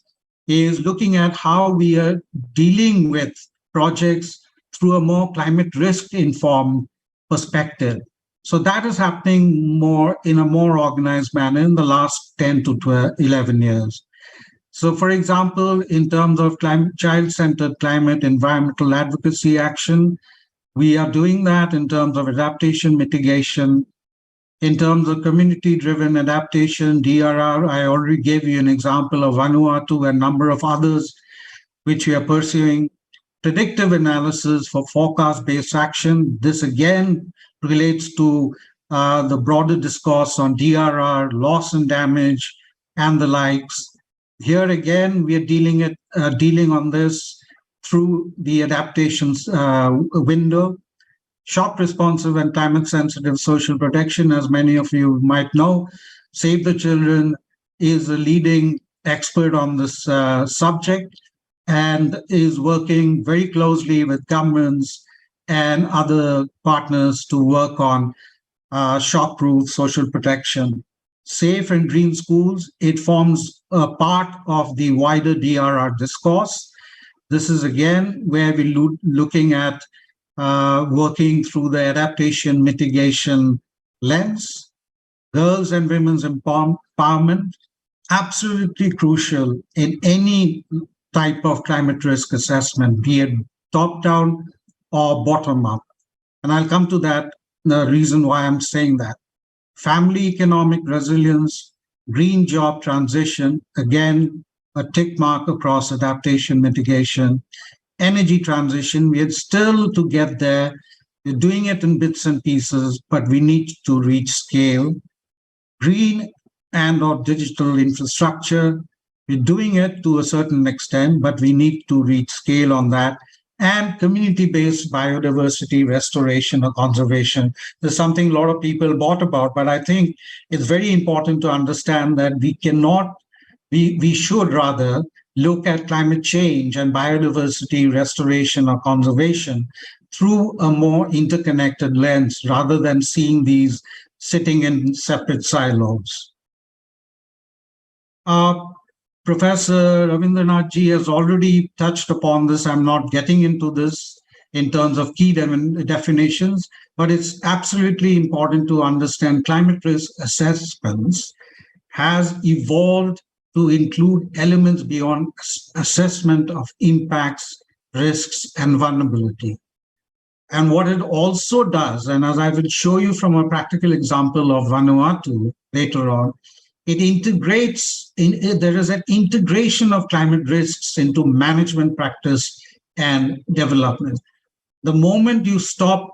is looking at how we are dealing with projects through a more climate risk informed perspective. So that is happening more in a more organized manner in the last 10 to 11 years. So for example, in terms of child-centered climate environmental advocacy action, we are doing that in terms of adaptation mitigation. In terms of community-driven adaptation, DRR, I already gave you an example of Vanuatu and a number of others which we are pursuing. Predictive analysis for forecast-based action. This again relates to the broader discourse on DRR, loss and damage, and the likes. Here again, we are dealing on this through the adaptations window. Shock responsive and climate sensitive social protection, as many of you might know. Save the Children is a leading expert on this subject and is working very closely with governments and other partners to work on shock-proof social protection. Safe and green schools, it forms a part of the wider DRR discourse. This is again where we're looking at working through the adaptation mitigation lens. Girls and women's empowerment, absolutely crucial in any type of climate risk assessment, be it top-down or bottom-up. And I'll come to that, the reason why I'm saying that. Family economic resilience, green job transition, again, a tick mark across adaptation mitigation. Energy transition, we are still to get there. We're doing it in bits and pieces, but we need to reach scale. Green and/or digital infrastructure, we're doing it to a certain extent, but we need to reach scale on that. And community-based biodiversity restoration or conservation. There's something a lot of people bought about, but I think it's very important to understand that we should rather look at climate change and biodiversity restoration or conservation through a more interconnected lens rather than seeing these sitting in separate silos. Professor Ravindranath ji has already touched upon this. I'm not getting into this in terms of key definitions, but it's absolutely important to understand climate risk assessments has evolved to include elements beyond assessment of impacts, risks, and vulnerability. And what it also does, and as I will show you from a practical example of Vanuatu later on, it integrates, there is an integration of climate risks into management practice and development. The moment you stop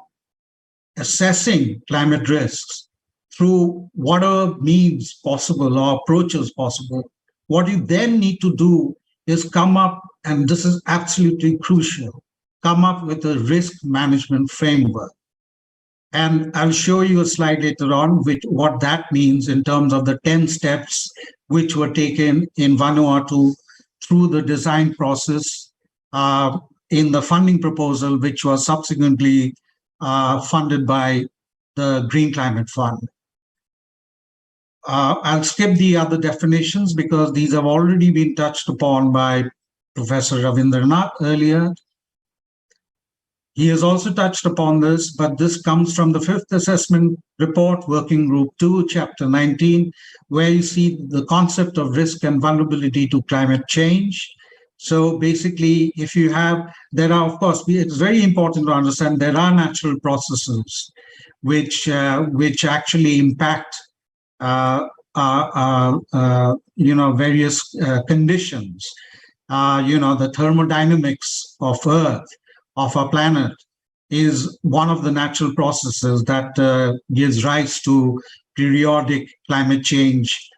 assessing climate risks through whatever means possible or approaches possible, what you then need to do is come up, and this is absolutely crucial, come up with a risk management framework. And I'll show you a slide later on with what that means in terms of the 10 steps which were taken in Vanuatu through the design process in the funding proposal, which was subsequently funded by the Green Climate Fund. I'll skip the other definitions because these have already been touched upon by Professor Ravindranath earlier. He has also touched upon this, but this comes from the 5th Assessment Report, Working Group 2, Chapter 19, where you see the concept of risk and vulnerability to climate change. So basically, if you have, there are, of course, it's very important to understand there are natural processes which actually impact various conditions. the thermodynamics of Earth, of our planet, is one of the natural processes that gives rise to periodic climate change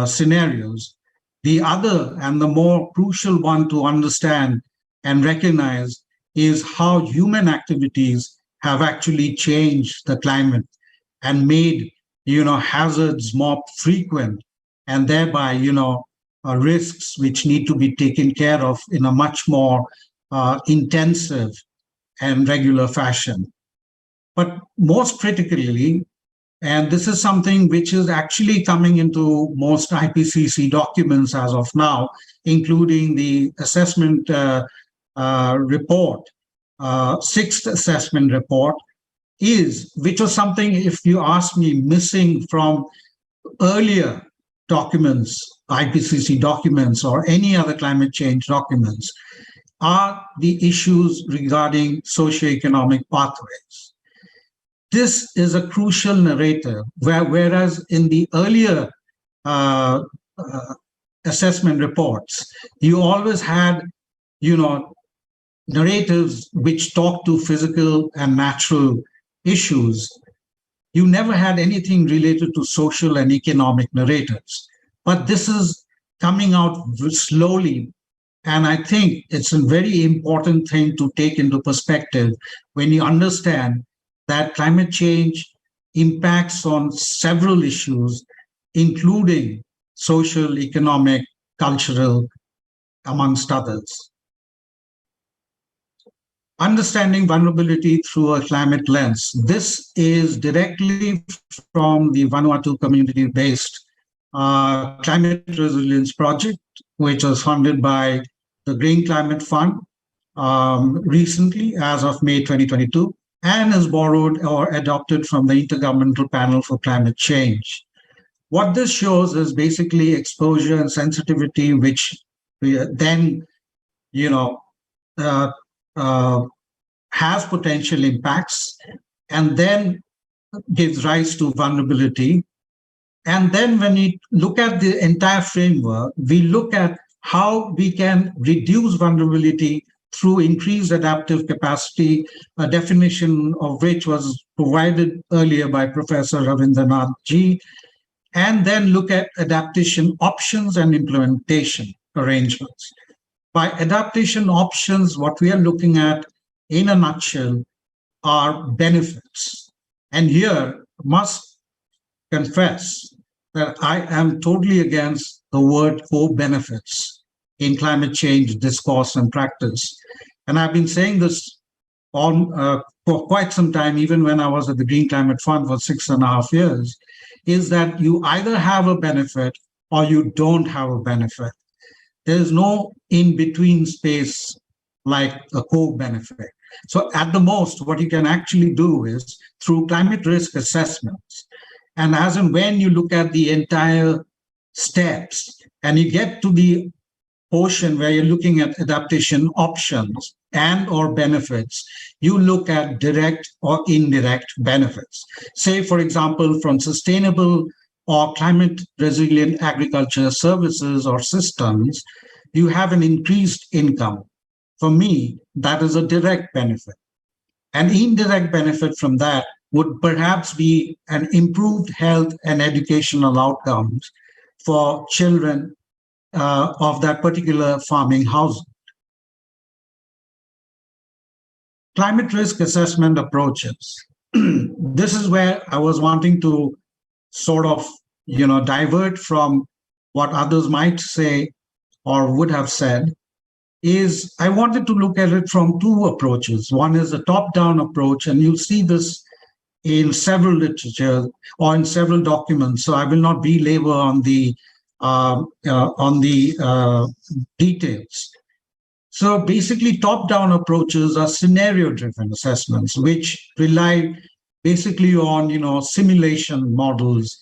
scenarios. The other and the more crucial one to understand and recognize is how human activities have actually changed the climate and made, hazards more frequent, and thereby, risks which need to be taken care of in a much more intensive and regular fashion. But most critically, and this is something which is actually coming into most IPCC documents as of now, including the assessment report, sixth assessment report, which was something, if you ask me, missing from earlier documents, IPCC documents, or any other climate change documents, are the issues regarding socioeconomic pathways. This is a crucial narrative, whereas in the earlier assessment reports, you always had, narratives which talk to physical and natural issues. You never had anything related to social and economic narratives. But this is coming out slowly. And I think it's a very important thing to take into perspective when you understand that climate change impacts on several issues, including social, economic, cultural, amongst others. Understanding vulnerability through a climate lens. This is directly from the Vanuatu community-based Climate Resilience Project, which was funded by the Green Climate Fund recently, as of May 2022, and is borrowed or adopted from the Intergovernmental Panel for Climate Change. What this shows is basically exposure and sensitivity, which then, has potential impacts, and then gives rise to vulnerability. And then when we look at the entire framework, we look at how we can reduce vulnerability through increased adaptive capacity, a definition of which was provided earlier by Professor Ravindranath G, and then look at adaptation options and implementation arrangements. By adaptation options, what we are looking at in a nutshell are benefits. And here must confess that I am totally against the word co-benefits in climate change discourse and practice. And I've been saying this for quite some time, even when I was at the Green Climate Fund for 6.5 years, is that you either have a benefit or you don't have a benefit. There is no in-between space like a co-benefit. So at the most, what you can actually do is through climate risk assessments, and as and when you look at the entire steps and you get to the portion where you're looking at adaptation options and or benefits, you look at direct or indirect benefits. Say, for example, from sustainable or climate resilient agriculture services or systems, you have an increased income. For me, that is a direct benefit. An indirect benefit from that would perhaps be an improved health and educational outcomes for children of that particular farming household. Climate risk assessment approaches. This is where I was wanting to sort of, divert from what others might say or would have said, is I wanted to look at it from two approaches. One is a top-down approach, and you'll see this in several literature or in several documents. So I will not belabor on the details. So basically, top-down approaches are scenario-driven assessments, which rely basically on simulation models,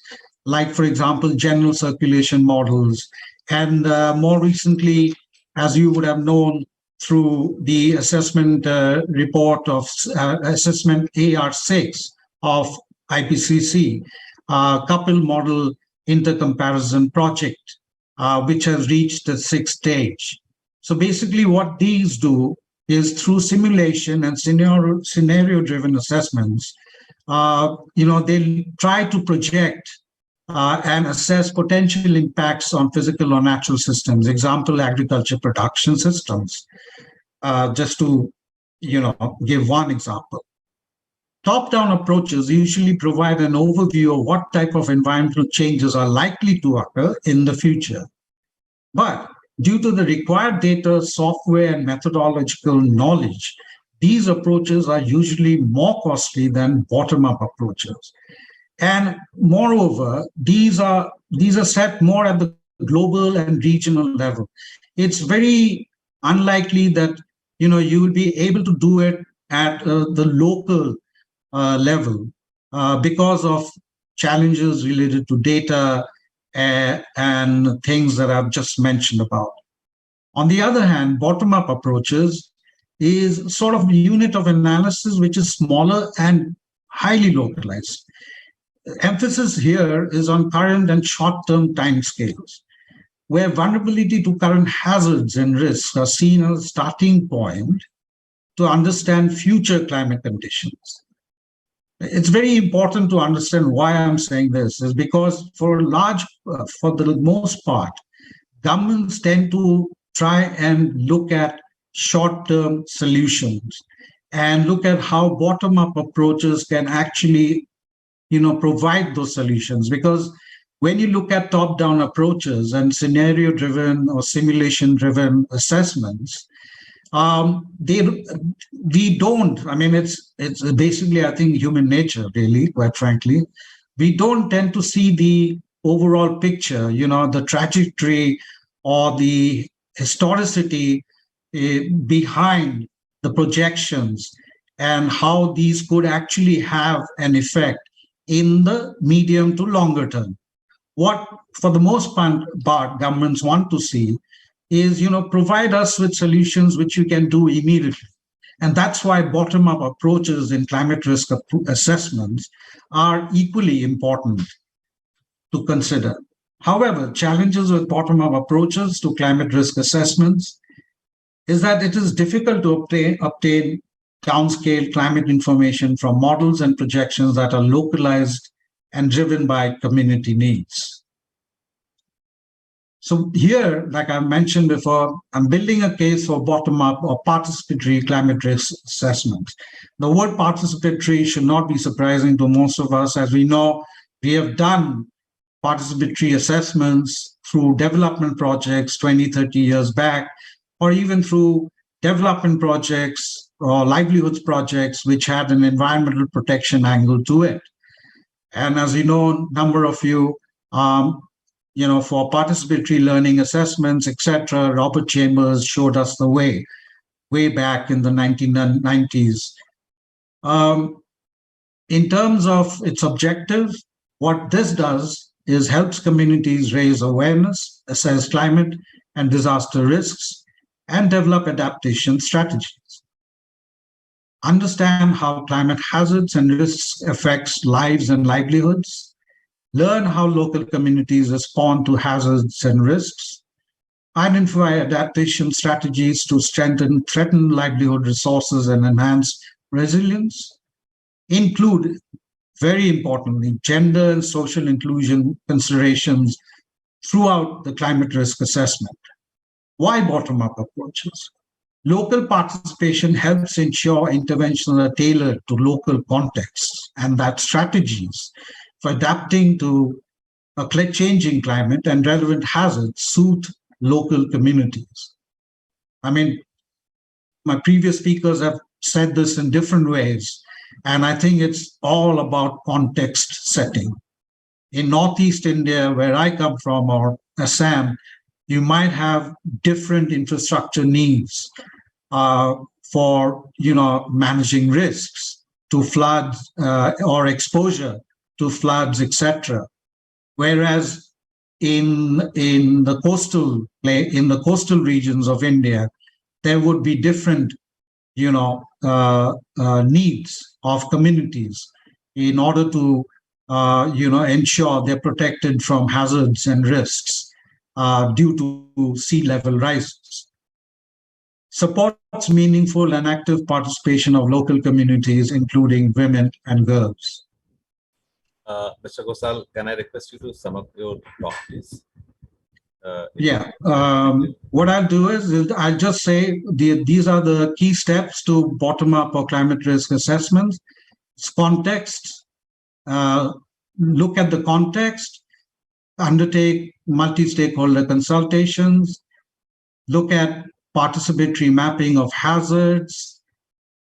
like, for example, general circulation models, and more recently, as you would have known through the assessment report of assessment AR6 of IPCC, coupled model intercomparison project, which has reached the 6th stage. So basically what these do is through simulation and scenario-driven assessments, they'll try to project and assess potential impacts on physical or natural systems, example, agriculture production systems, just to, give one example. Top-down approaches usually provide an overview of what type of environmental changes are likely to occur in the future. But due to the required data, software, and methodological knowledge, these approaches are usually more costly than bottom-up approaches. And moreover, these are set more at the global and regional level. It's very unlikely that you will be able to do it at the local level because of challenges related to data and things that I've just mentioned about. On the other hand, bottom-up approaches is sort of a unit of analysis which is smaller and highly localized. Emphasis here is on current and short-term timescales, where vulnerability to current hazards and risks are seen as a starting point to understand future climate conditions. It's very important to understand why I'm saying this, is because for the most part, governments tend to try and look at short-term solutions and look at how bottom-up approaches can actually provide those solutions. Because when you look at top-down approaches and scenario-driven or simulation-driven assessments, it's basically, I think, human nature, really, quite frankly. We don't tend to see the overall picture, the trajectory or the historicity behind the projections and how these could actually have an effect in the medium to longer term. What, for the most part, governments want to see is, provide us with solutions which you can do immediately. And that's why bottom-up approaches in climate risk assessments are equally important to consider. However, challenges with bottom-up approaches to climate risk assessments is that it is difficult to obtain downscale climate information from models and projections that are localized and driven by community needs. So here, like I mentioned before, I'm building a case for bottom-up or participatory climate risk assessments. The word participatory should not be surprising to most of us. As we know, we have done participatory assessments through development projects 20, 30 years back, or even through development projects or livelihoods projects which had an environmental protection angle to it. And as you know, a number of you, for participatory learning assessments, etc., Robert Chambers showed us the way back in the 1990s. In terms of its objective, what this does is helps communities raise awareness, assess climate and disaster risks, and develop adaptation strategies. Understand how climate hazards and risks affects lives and livelihoods, learn how local communities respond to hazards and risks, identify adaptation strategies to strengthen threatened livelihood resources and enhance resilience, include, very importantly, gender and social inclusion considerations throughout the climate risk assessment. Why bottom-up approaches? Local participation helps ensure interventions are tailored to local contexts and that strategies for adapting to a changing climate and relevant hazards suit local communities. I mean, my previous speakers have said this in different ways, and I think it's all about context setting. In Northeast India, where I come from, or Assam, you might have different infrastructure needs for managing risks to floods or exposure to floods, etc. Whereas in the coastal regions of India, there would be different needs of communities in order to ensure they're protected from hazards and risks due to sea level rises. supports meaningful and active participation of local communities, including women and girls. Mr. Gosal, can I request you to sum up your talk, please? What I'll do is I'll just say these are the key steps to bottom-up or climate risk assessments. It's context, look at the context, undertake multi-stakeholder consultations, look at participatory mapping of hazards,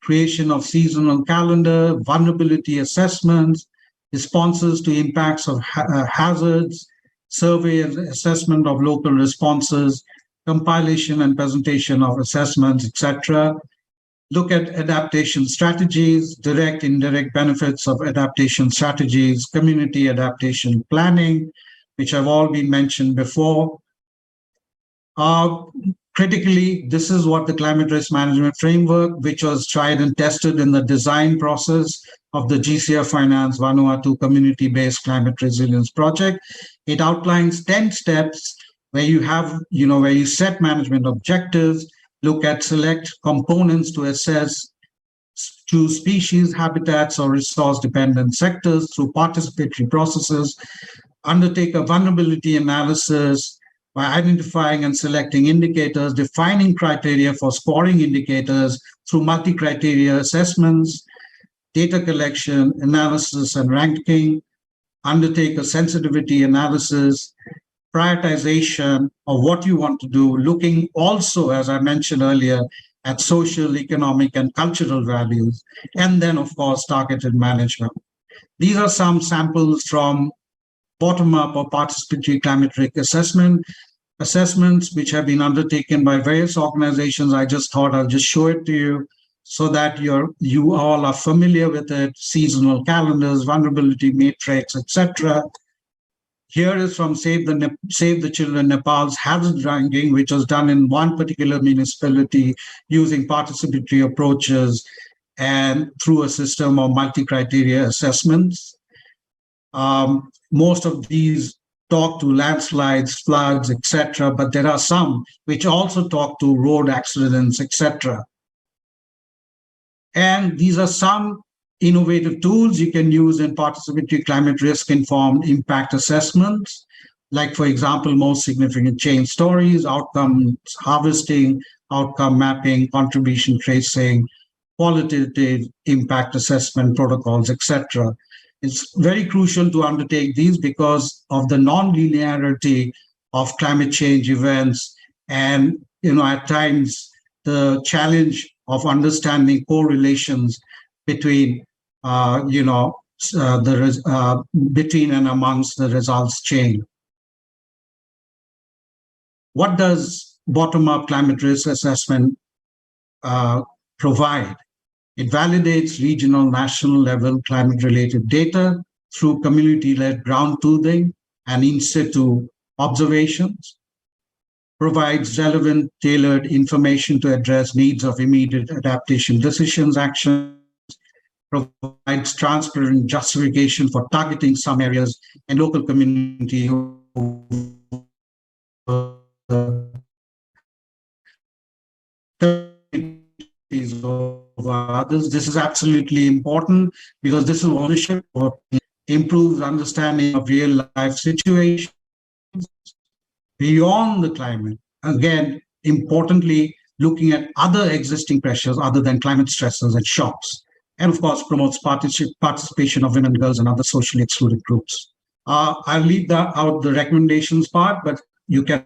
creation of seasonal calendar, vulnerability assessments, responses to impacts of hazards, survey and assessment of local responses, compilation and presentation of assessments, etc. Look at adaptation strategies, direct, indirect benefits of adaptation strategies, community adaptation planning, which have all been mentioned before. Critically, this is what the climate risk management framework, which was tried and tested in the design process of the GCF Finance Vanuatu community-based climate resilience project. It outlines 10 steps where you have, where you set management objectives, look at select components to assess, choose species, habitats, or resource-dependent sectors through participatory processes, undertake a vulnerability analysis by identifying and selecting indicators, defining criteria for scoring indicators through multi-criteria assessments, data collection, analysis, and ranking, undertake a sensitivity analysis, prioritization of what you want to do, looking also, as I mentioned earlier, at social, economic, and cultural values, and then, of course, targeted management. These are some samples from bottom-up or participatory climate risk assessments which have been undertaken by various organizations. I just thought I'll just show it to you so that you all are familiar with it, seasonal calendars, vulnerability matrix, etc. Here is from Save the Children Nepal's hazard ranking, which was done in one particular municipality using participatory approaches and through a system of multi-criteria assessments. Most of these talk to landslides, floods, etc., but there are some which also talk to road accidents, etc. And these are some innovative tools you can use in participatory climate risk-informed impact assessments, like, for example, most significant change stories, outcomes harvesting, outcome mapping, contribution tracing, qualitative impact assessment protocols, etc. It's very crucial to undertake these because of the non-linearity of climate change events and, at times, the challenge of understanding correlations between, between and amongst the results chain. What does bottom-up climate risk assessment provide? It validates regional, national level climate-related data through community-led ground truthing and in situ observations, provides relevant, tailored information to address needs of immediate adaptation decisions, actions, provides transparent justification for targeting some areas and local community over others. This is absolutely important because this is ownership or improves understanding of real life situations beyond the climate. Again, importantly, looking at other existing pressures other than climate stresses and shocks. And of course, promotes participation of women, girls, and other socially excluded groups. I'll leave out the recommendations part, but you can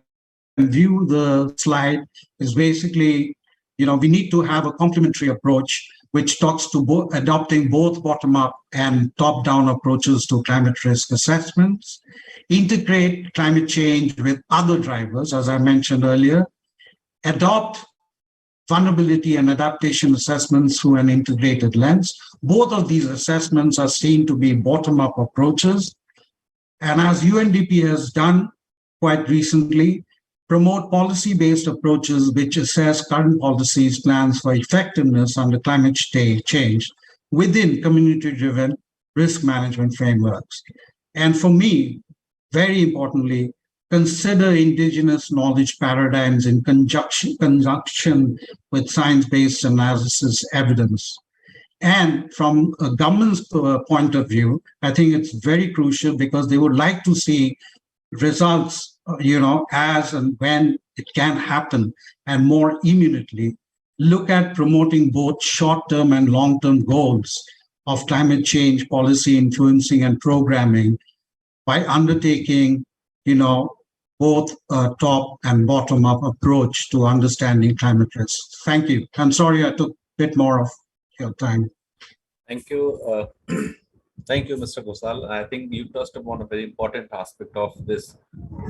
view the slide. Is basically, we need to have a complementary approach which talks to adopting both bottom-up and top-down approaches to climate risk assessments, integrate climate change with other drivers, as I mentioned earlier, adopt vulnerability and adaptation assessments through an integrated lens. Both of these assessments are seen to be bottom-up approaches. And as UNDP has done quite recently, promote policy-based approaches which assess current policies, plans for effectiveness under climate change within community-driven risk management frameworks. And for me, very importantly, consider indigenous knowledge paradigms in conjunction with science-based analysis evidence. And from a government's point of view, I think it's very crucial because they would like to see results, as and when it can happen, and more immediately. Look at promoting both short-term and long-term goals of climate change policy influencing and programming by undertaking, both a top and bottom-up approach to understanding climate risks. Thank you. I'm sorry I took a bit more of your time. Thank you. Thank you, Mr. Ghosal. I think you touched upon a very important aspect of this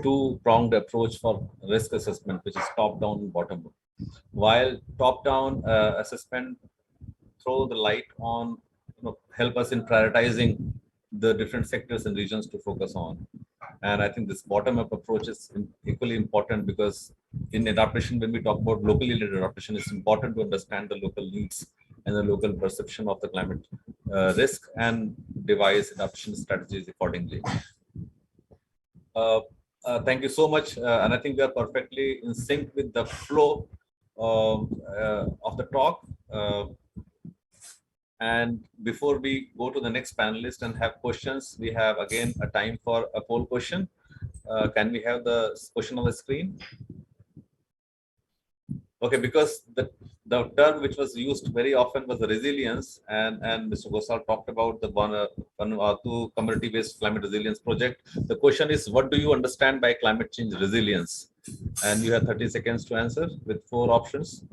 two-pronged approach for risk assessment, which is top-down and bottom-up. While top-down assessment throw the light on, help us in prioritizing the different sectors and regions to focus on. And I think this bottom-up approach is equally important because in adaptation, when we talk about locally led adaptation, it's important to understand the local needs and the local perception of the climate risk and devise adaptation strategies accordingly. Thank you so much. And I think we are perfectly in sync with the flow of the talk. And before we go to the next panelist and have questions, we have again a time for a poll question. Can we have the question on the screen? Okay, because the term which was used very often was the resilience, and Mr. Ghosal talked about the Vanuatu community-based climate resilience project. The question is, what do you understand by climate change resilience? And you have 30 seconds to answer with 4 options.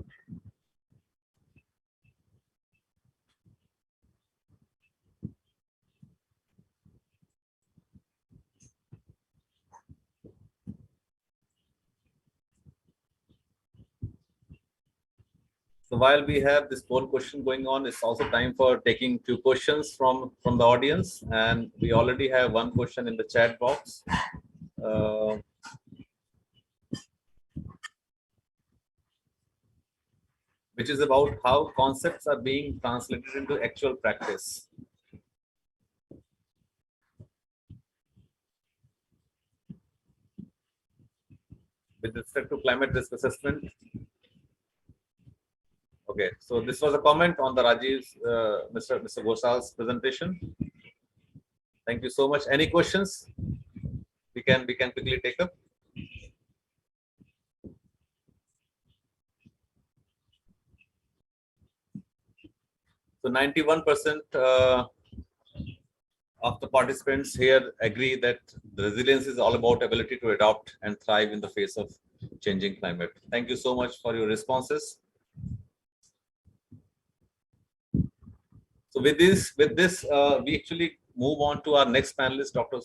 So while we have this poll question going on, it's also time for taking 2 questions from the audience. And we already have 1 question in the chat box. Which is about how concepts are being translated into actual practice. With respect to climate risk assessment. Okay, so this was a comment on the Rajiv's, Mr. Ghosal's presentation. Thank you so much. Any questions? We can quickly take up. So 91% of the participants here agree that the resilience is all about ability to adapt and thrive in the face of changing climate. Thank you so much for your responses. So with this, we actually move on to our next panelist, Dr.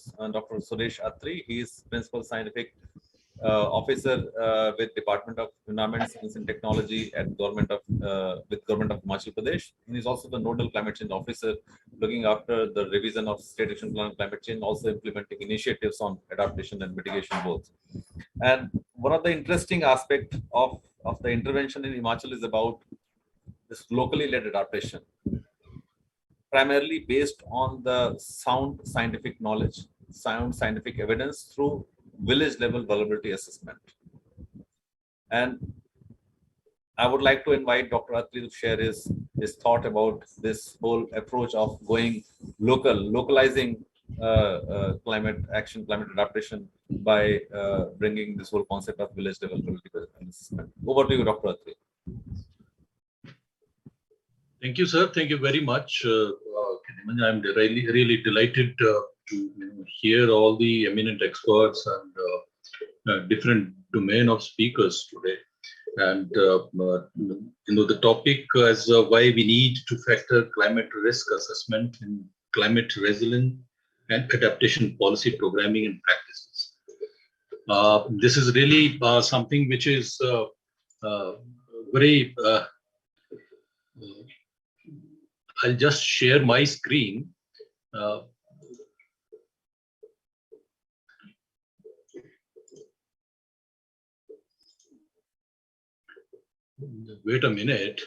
Suresh Attri. He is Principal Scientific Officer with Department of Environment, Science and Technology at Government of Himachal Pradesh. He is also the Nodal Climate Change Officer, looking after the revision of State Action Plan on Climate Change, also implementing initiatives on adaptation and mitigation both. And one of the interesting aspects of the intervention in Himachal is about this locally led adaptation, primarily based on the sound scientific knowledge, sound scientific evidence through village level vulnerability assessment. And I would like to invite Dr. Attri to share his thought about this whole approach of going localizing climate action, climate adaptation by bringing this whole concept of village level vulnerability assessment. Over to you, Dr. Attri. Thank you, sir. Thank you very much. I'm really delighted to hear all the eminent experts and different domain of speakers today. And the topic is why we need to factor climate risk assessment in climate resilience and adaptation policy programming and practices. This is really something which is very. I'll just share my screen. Wait a minute.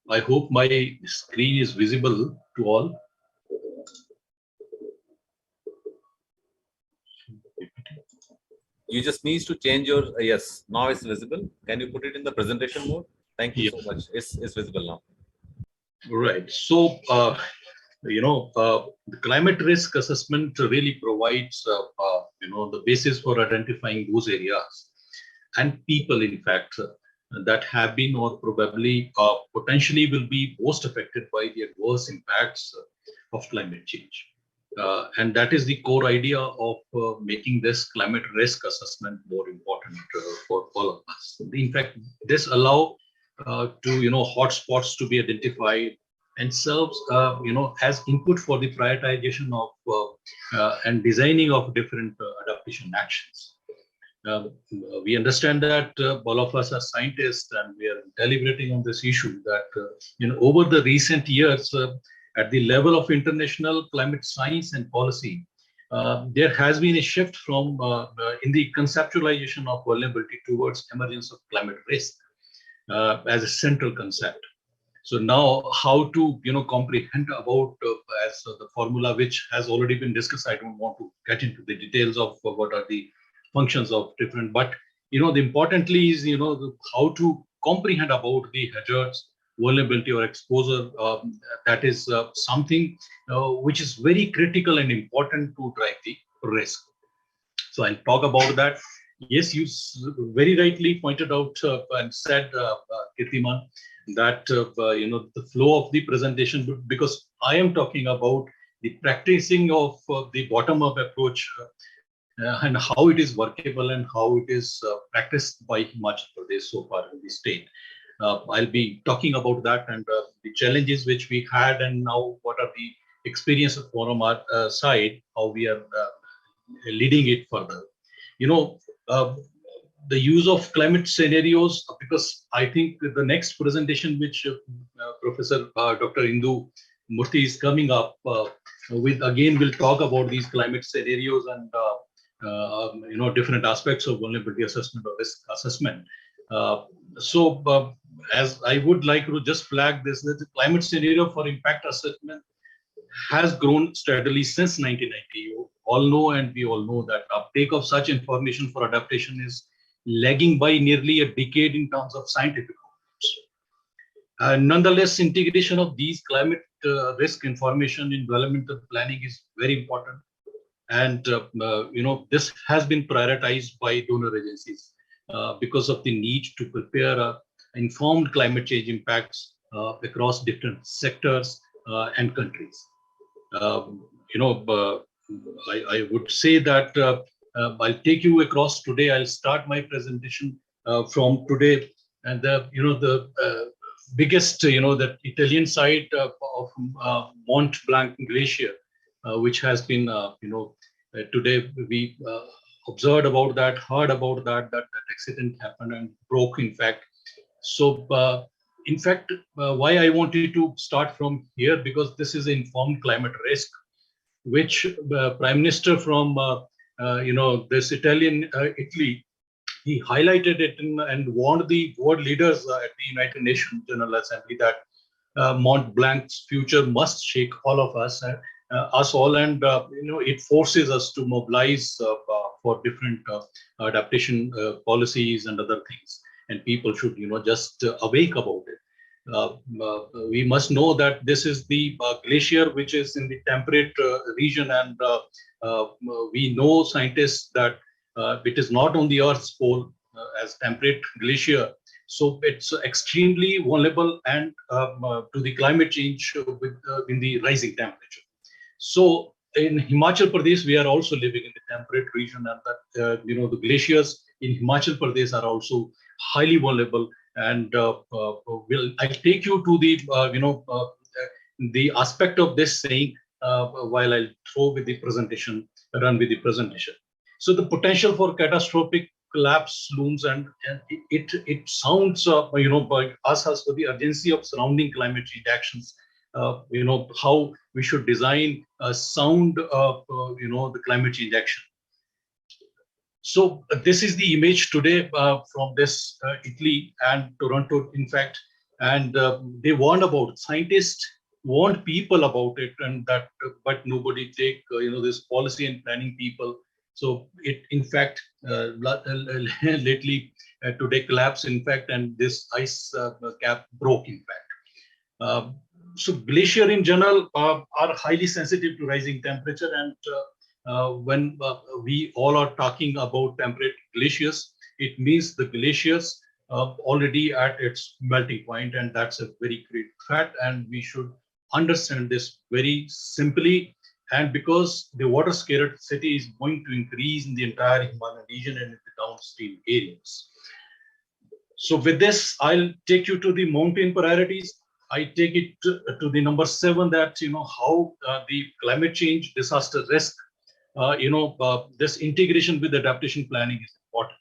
I hope my screen is visible to all. You just need to change your, yes, now it's visible. Can you put it in the presentation mode? Thank you Yeah. so much. It's visible now. Right. So, the climate risk assessment really provides, the basis for identifying those areas and people, in fact, that have been or probably potentially will be most affected by the adverse impacts of climate change. And that is the core idea of making this climate risk assessment more important for all of us. In fact, this allows hotspots to be identified and serves, as input for the prioritization of and designing of different adaptation actions. We understand that all of us are scientists and we are deliberating on this issue that, over the recent years, at the level of international climate science and policy, there has been a shift from in the conceptualization of vulnerability towards emergence of climate risk as a central concept. So now, how to comprehend about as the formula which has already been discussed. I don't want to get into the details of what are the functions of different, but the importantly is how to comprehend about the hazards, vulnerability or exposure. That is something which is very critical and important to drive the risk. So I'll talk about that. Yes, you very rightly pointed out and said, Kirtiman, that the flow of the presentation, because I am talking about the practicing of the bottom-up approach and how it is workable and how it is practiced by Himachal Pradesh so far in the state. I'll be talking about that and the challenges which we had and now what are the experiences from our side, how we are leading it further. The use of climate scenarios, because I think the next presentation which Professor Dr. Indu Murthy is coming up with, again, will talk about these climate scenarios and different aspects of vulnerability assessment or risk assessment. As I would like to just flag this, that the climate scenario for impact assessment has grown steadily since 1990. You all know, and we all know that uptake of such information for adaptation is lagging by nearly a decade in terms of scientific outputs. Nonetheless, integration of these climate risk information in developmental planning is very important. And, this has been prioritized by donor agencies because of the need to prepare informed climate change impacts across different sectors and countries. I would say that I'll take you across today. I'll start my presentation from today, and the biggest, the Italian side of Mont Blanc Glacier, which has been, today we observed about that, heard about that accident happened and broke, in fact. So, in fact, why I wanted to start from here, because this is informed climate risk, which Prime Minister from, this Italy, he highlighted it and warned the world leaders at the United Nations General Assembly that Mont Blanc's future must shake all of us, us all, and it forces us to mobilize for different adaptation policies and other things. And people should, just awake about it. We must know that this is the glacier which is in the temperate region, and we know, scientists, that it is not on the Earth's pole as temperate glacier. So it's extremely vulnerable and to the climate change in the rising temperature. So in Himachal Pradesh, we are also living in the temperate region, and that the glaciers in Himachal Pradesh are also highly vulnerable. And I'll take you to the aspect of this saying while I'll run with the presentation. So the potential for catastrophic collapse looms, and it sounds, by us as for the urgency of surrounding climate change actions. How we should design a sound, the climate change action. So this is the image today from this Italy and Toronto, in fact, and they warned about, scientists warned people about it, and that, but nobody take this policy and planning people. So it, in fact, lately today collapsed, in fact, and this ice cap broke, in fact. So glacier in general are highly sensitive to rising temperature, and when we all are talking about temperate glaciers, it means the glaciers already at its melting point, and that's a very great threat, and we should understand this very simply. And because the water scarcity is going to increase in the entire Himalayan region and in the downstream areas. So with this, I'll take you to the mountain priorities. I take it to the number 7, that how the climate change disaster risk, this integration with adaptation planning is important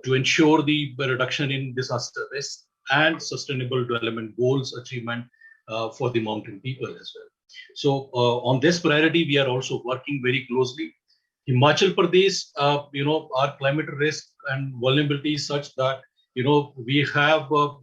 to ensure the reduction in disaster risk and sustainable development goals achievement for the mountain people as well. So on this priority, we are also working very closely. Himachal Pradesh, our climate risk and vulnerability is such that we have a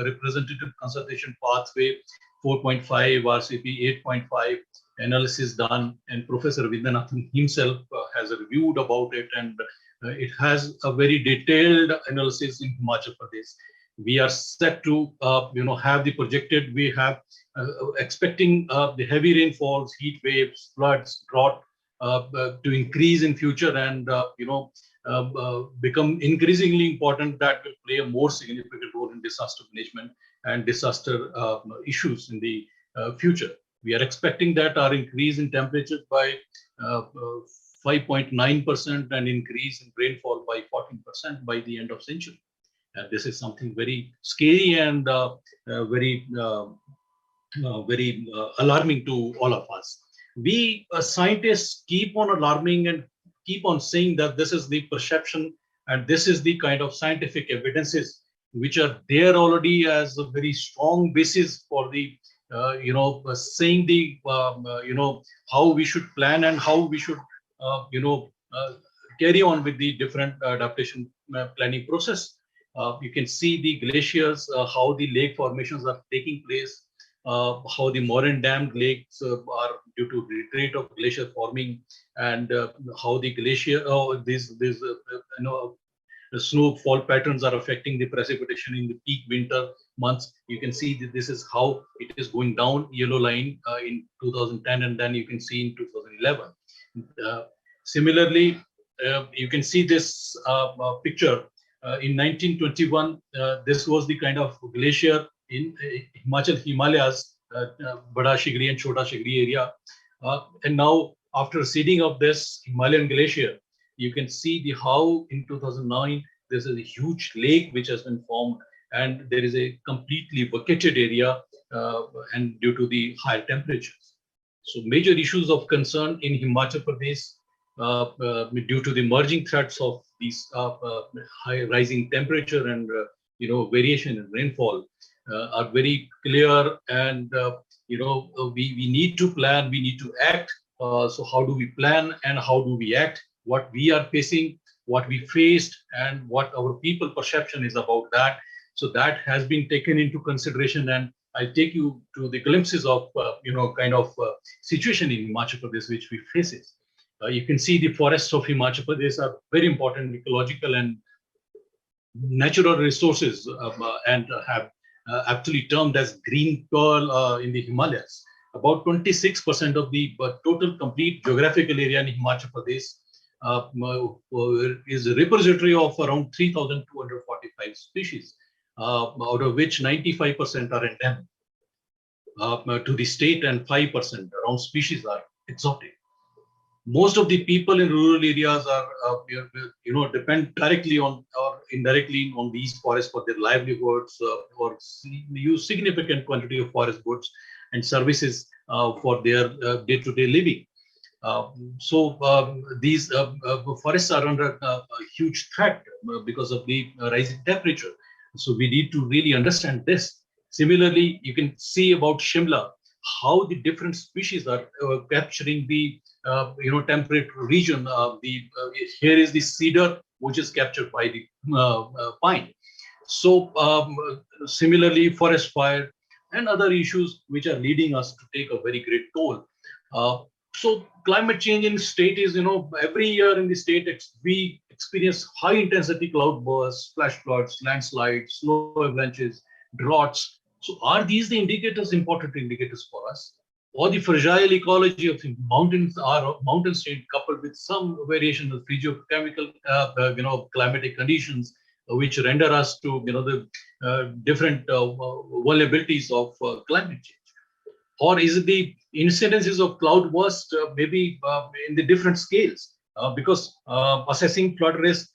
representative consultation pathway 4.5, RCP 8.5 analysis done, and Professor Vidyanathan himself has reviewed about it, and it has a very detailed analysis in Himachal Pradesh. We are set to have the projected, we have expecting the heavy rainfalls, heat waves, floods, drought to increase in future, and become increasingly important, that will play a more significant role in disaster management and disaster issues in the future. We are expecting that our increase in temperature by 5.9% and increase in rainfall by 14% by the end of century. This is something very scary and very alarming to all of us. We scientists keep on alarming and keep on saying that this is the perception and this is the kind of scientific evidences which are there already as a very strong basis for the saying the how we should plan and how we should carry on with the different adaptation planning process. You can see the glaciers, how the lake formations are taking place, how the Moraine dammed lakes are due to retreat of glacier forming, and how the glacier, the snowfall patterns are affecting the precipitation in the peak winter months. You can see that this is how it is going down, yellow line in 2010, and then you can see in 2011. Similarly, you can see this picture. In 1921, this was the kind of glacier in Himachal Himalayas, Bada Shigri and Chota Shigri area. And now, after seeding of this Himalayan glacier, you can see how in 2009, there's a huge lake which has been formed, and there is a completely vacated area and due to the higher temperatures. So major issues of concern in Himachal Pradesh due to the emerging threats of these high rising temperature and variation in rainfall are very clear, and we need to plan, we need to act. So how do we plan and how do we act? What we are facing, what we faced, and what our people perception is about that. So that has been taken into consideration, and I'll take you to the glimpses of situation in Himachal Pradesh which we faces. You can see the forests of Himachal Pradesh are very important ecological and natural resources and have actually termed as green pearl in the Himalayas. About 26% of the total complete geographical area in Himachal Pradesh is a repository of around 3,245 species, out of which 95% are endemic to the state and 5% around species are exotic. Most of the people in rural areas are, depend directly on or indirectly on these forests for their livelihoods or use significant quantity of forest goods and services for their day-to-day living. These forests are under a huge threat because of the rising temperature. So we need to really understand this. Similarly, you can see about Shimla, how the different species are capturing the temperate region. Here is the cedar, which is captured by the pine. So similarly, forest fire and other issues which are leading us to take a very great toll. So climate change in state is, every year in the state, we experience high intensity cloud bursts, flash floods, landslides, snow avalanches, droughts. So are these the indicators, important indicators for us? Or the fragile ecology of the mountains are mountain state coupled with some variation of physiochemical, climatic conditions, which render us to, the different vulnerabilities of climate change? Or is it the incidences of cloud burst maybe in the different scales? Because assessing flood risk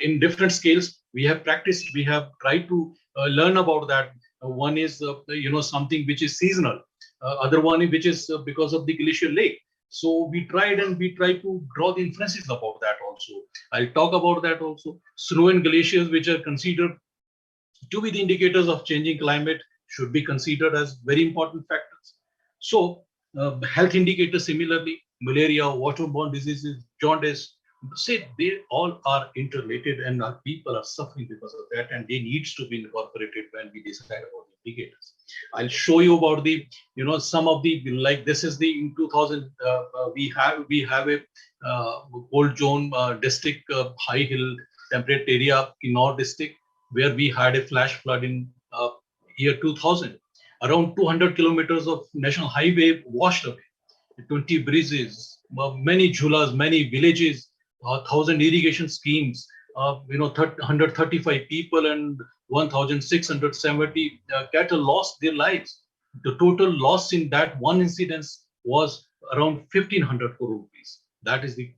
in different scales, we have practiced, we have tried to learn about that. One is, something which is seasonal. Other one which is because of the glacial lake. So we try to draw the inferences about that also. I'll talk about that also. Snow and glaciers, which are considered to be the indicators of changing climate, should be considered as very important factors. So health indicators similarly, malaria, waterborne diseases, jaundice, say they all are interrelated, and our people are suffering because of that, and they needs to be incorporated when we decide about the indicators. I'll show you about the, some of the, like this is the, in 2000, we have a cold zone district, high hill temperate area in North district, where we had a flash flood in year 2000. Around 200 kilometers of national highway washed away, 20 bridges, many jhulas, many villages, 1,000 irrigation schemes, 135 people and 1,670 cattle lost their lives. The total loss in that one incidence was around 1,500 crore rupees. That is the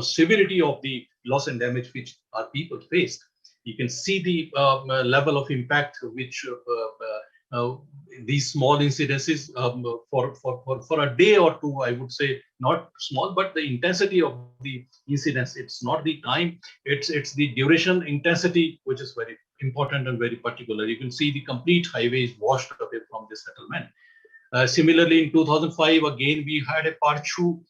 severity of the loss and damage which our people faced. You can see the level of impact which these small incidences for a day or two, I would say, not small, but the intensity of the incidence. It's not the time, it's the duration, intensity, which is very important and very particular. You can see the complete highways washed away from this settlement. Similarly, in 2005, again, we had a Parchu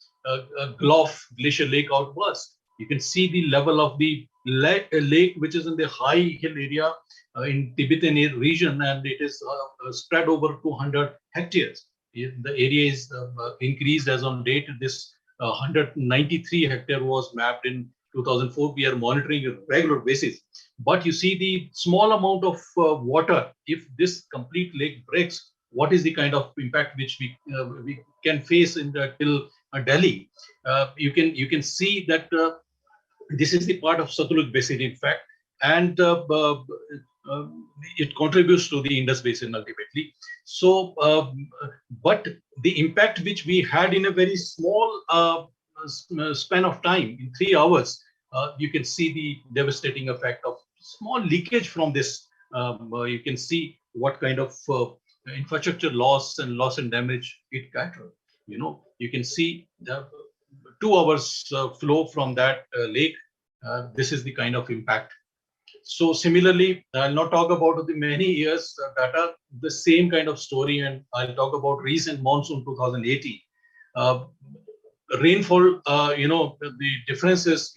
Glof glacier lake outburst. You can see the level of the lake, which is in the high hill area in Tibetan region, and it is spread over 200 hectares. The area is increased as on date. This 193 hectare was mapped in 2004. We are monitoring a regular basis. But you see the small amount of water, if this complete lake breaks, what is the kind of impact which we can face in till Delhi? You can see that this is the part of Satluj Basin, in fact, and it contributes to the Indus Basin ultimately. So, but the impact which we had in a very small span of time, in 3 hours, you can see the devastating effect of small leakage from this. You can see what kind of infrastructure loss and damage it caused. You can see the 2 hours flow from that lake. This is the kind of impact. So similarly, I'll not talk about the many years data, the same kind of story, and I'll talk about recent monsoon 2018. Rainfall, the differences,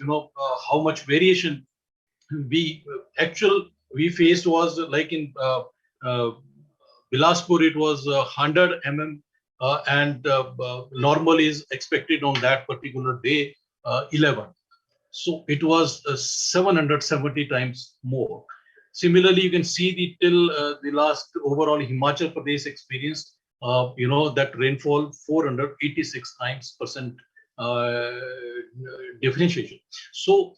how much variation we faced was like in Bilaspur, it was 100 mm, and normal is expected on that particular day 11. So it was 770 times more. Similarly, you can see the till the last overall Himachal Pradesh experienced, that rainfall 486 times percent differentiation. So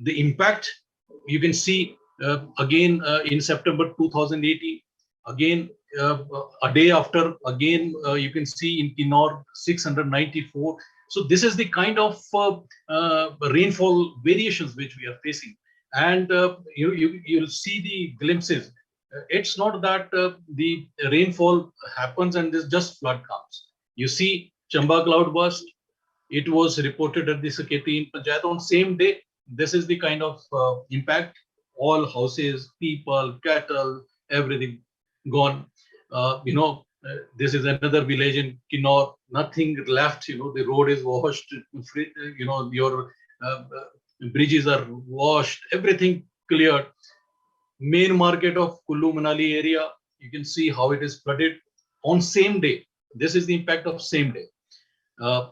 the impact you can see again in September 2018, again a day after, again you can see in Kinnaur 694. So this is the kind of rainfall variations which we are facing, and you'll see the glimpses. It's not that the rainfall happens and this just flood comes. You see Chamba cloud burst. It was reported at the Saketi in Panchayat on same day. This is the kind of impact. All houses, people, cattle, everything gone. This is another village in Kinnaur. Nothing left. The road is washed. Your bridges are washed. Everything cleared. Main market of Kullu Manali area, you can see how it is flooded on same day. This is the impact of same day.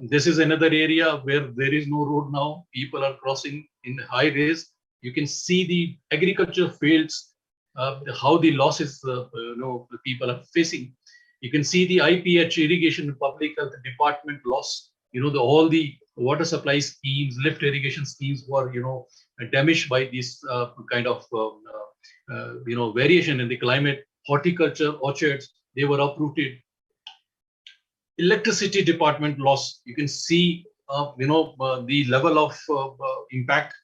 This is another area where there is no road now. People are crossing in high risk. You can see the agriculture fields, how the losses the people are facing. You can see the IPH irrigation Public Health Department loss. All the water supply schemes, lift irrigation schemes were damaged by this kind of variation in the climate. Horticulture orchards, they were uprooted. Electricity department loss. You can see the level of impact.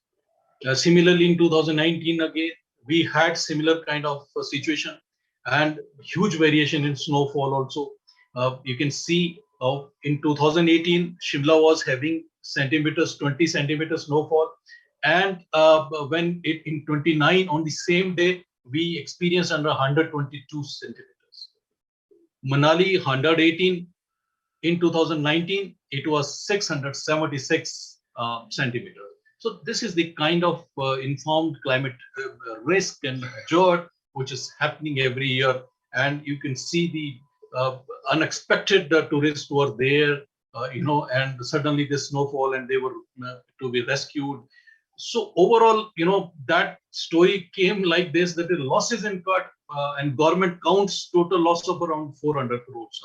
Similarly, in 2019 again, we had similar kind of situation and huge variation in snowfall also. You can see in 2018, Shimla was having 20 centimeters snowfall. And when in 29, on the same day, we experienced under 122 centimeters. Manali, 118. In 2019, it was 676 centimeters. So this is the kind of informed climate risk and hazard which is happening every year. And you can see the unexpected tourists were there, and suddenly this snowfall and they were to be rescued. So overall, that story came like this, that the losses incurred and government counts total loss of around 400 crores,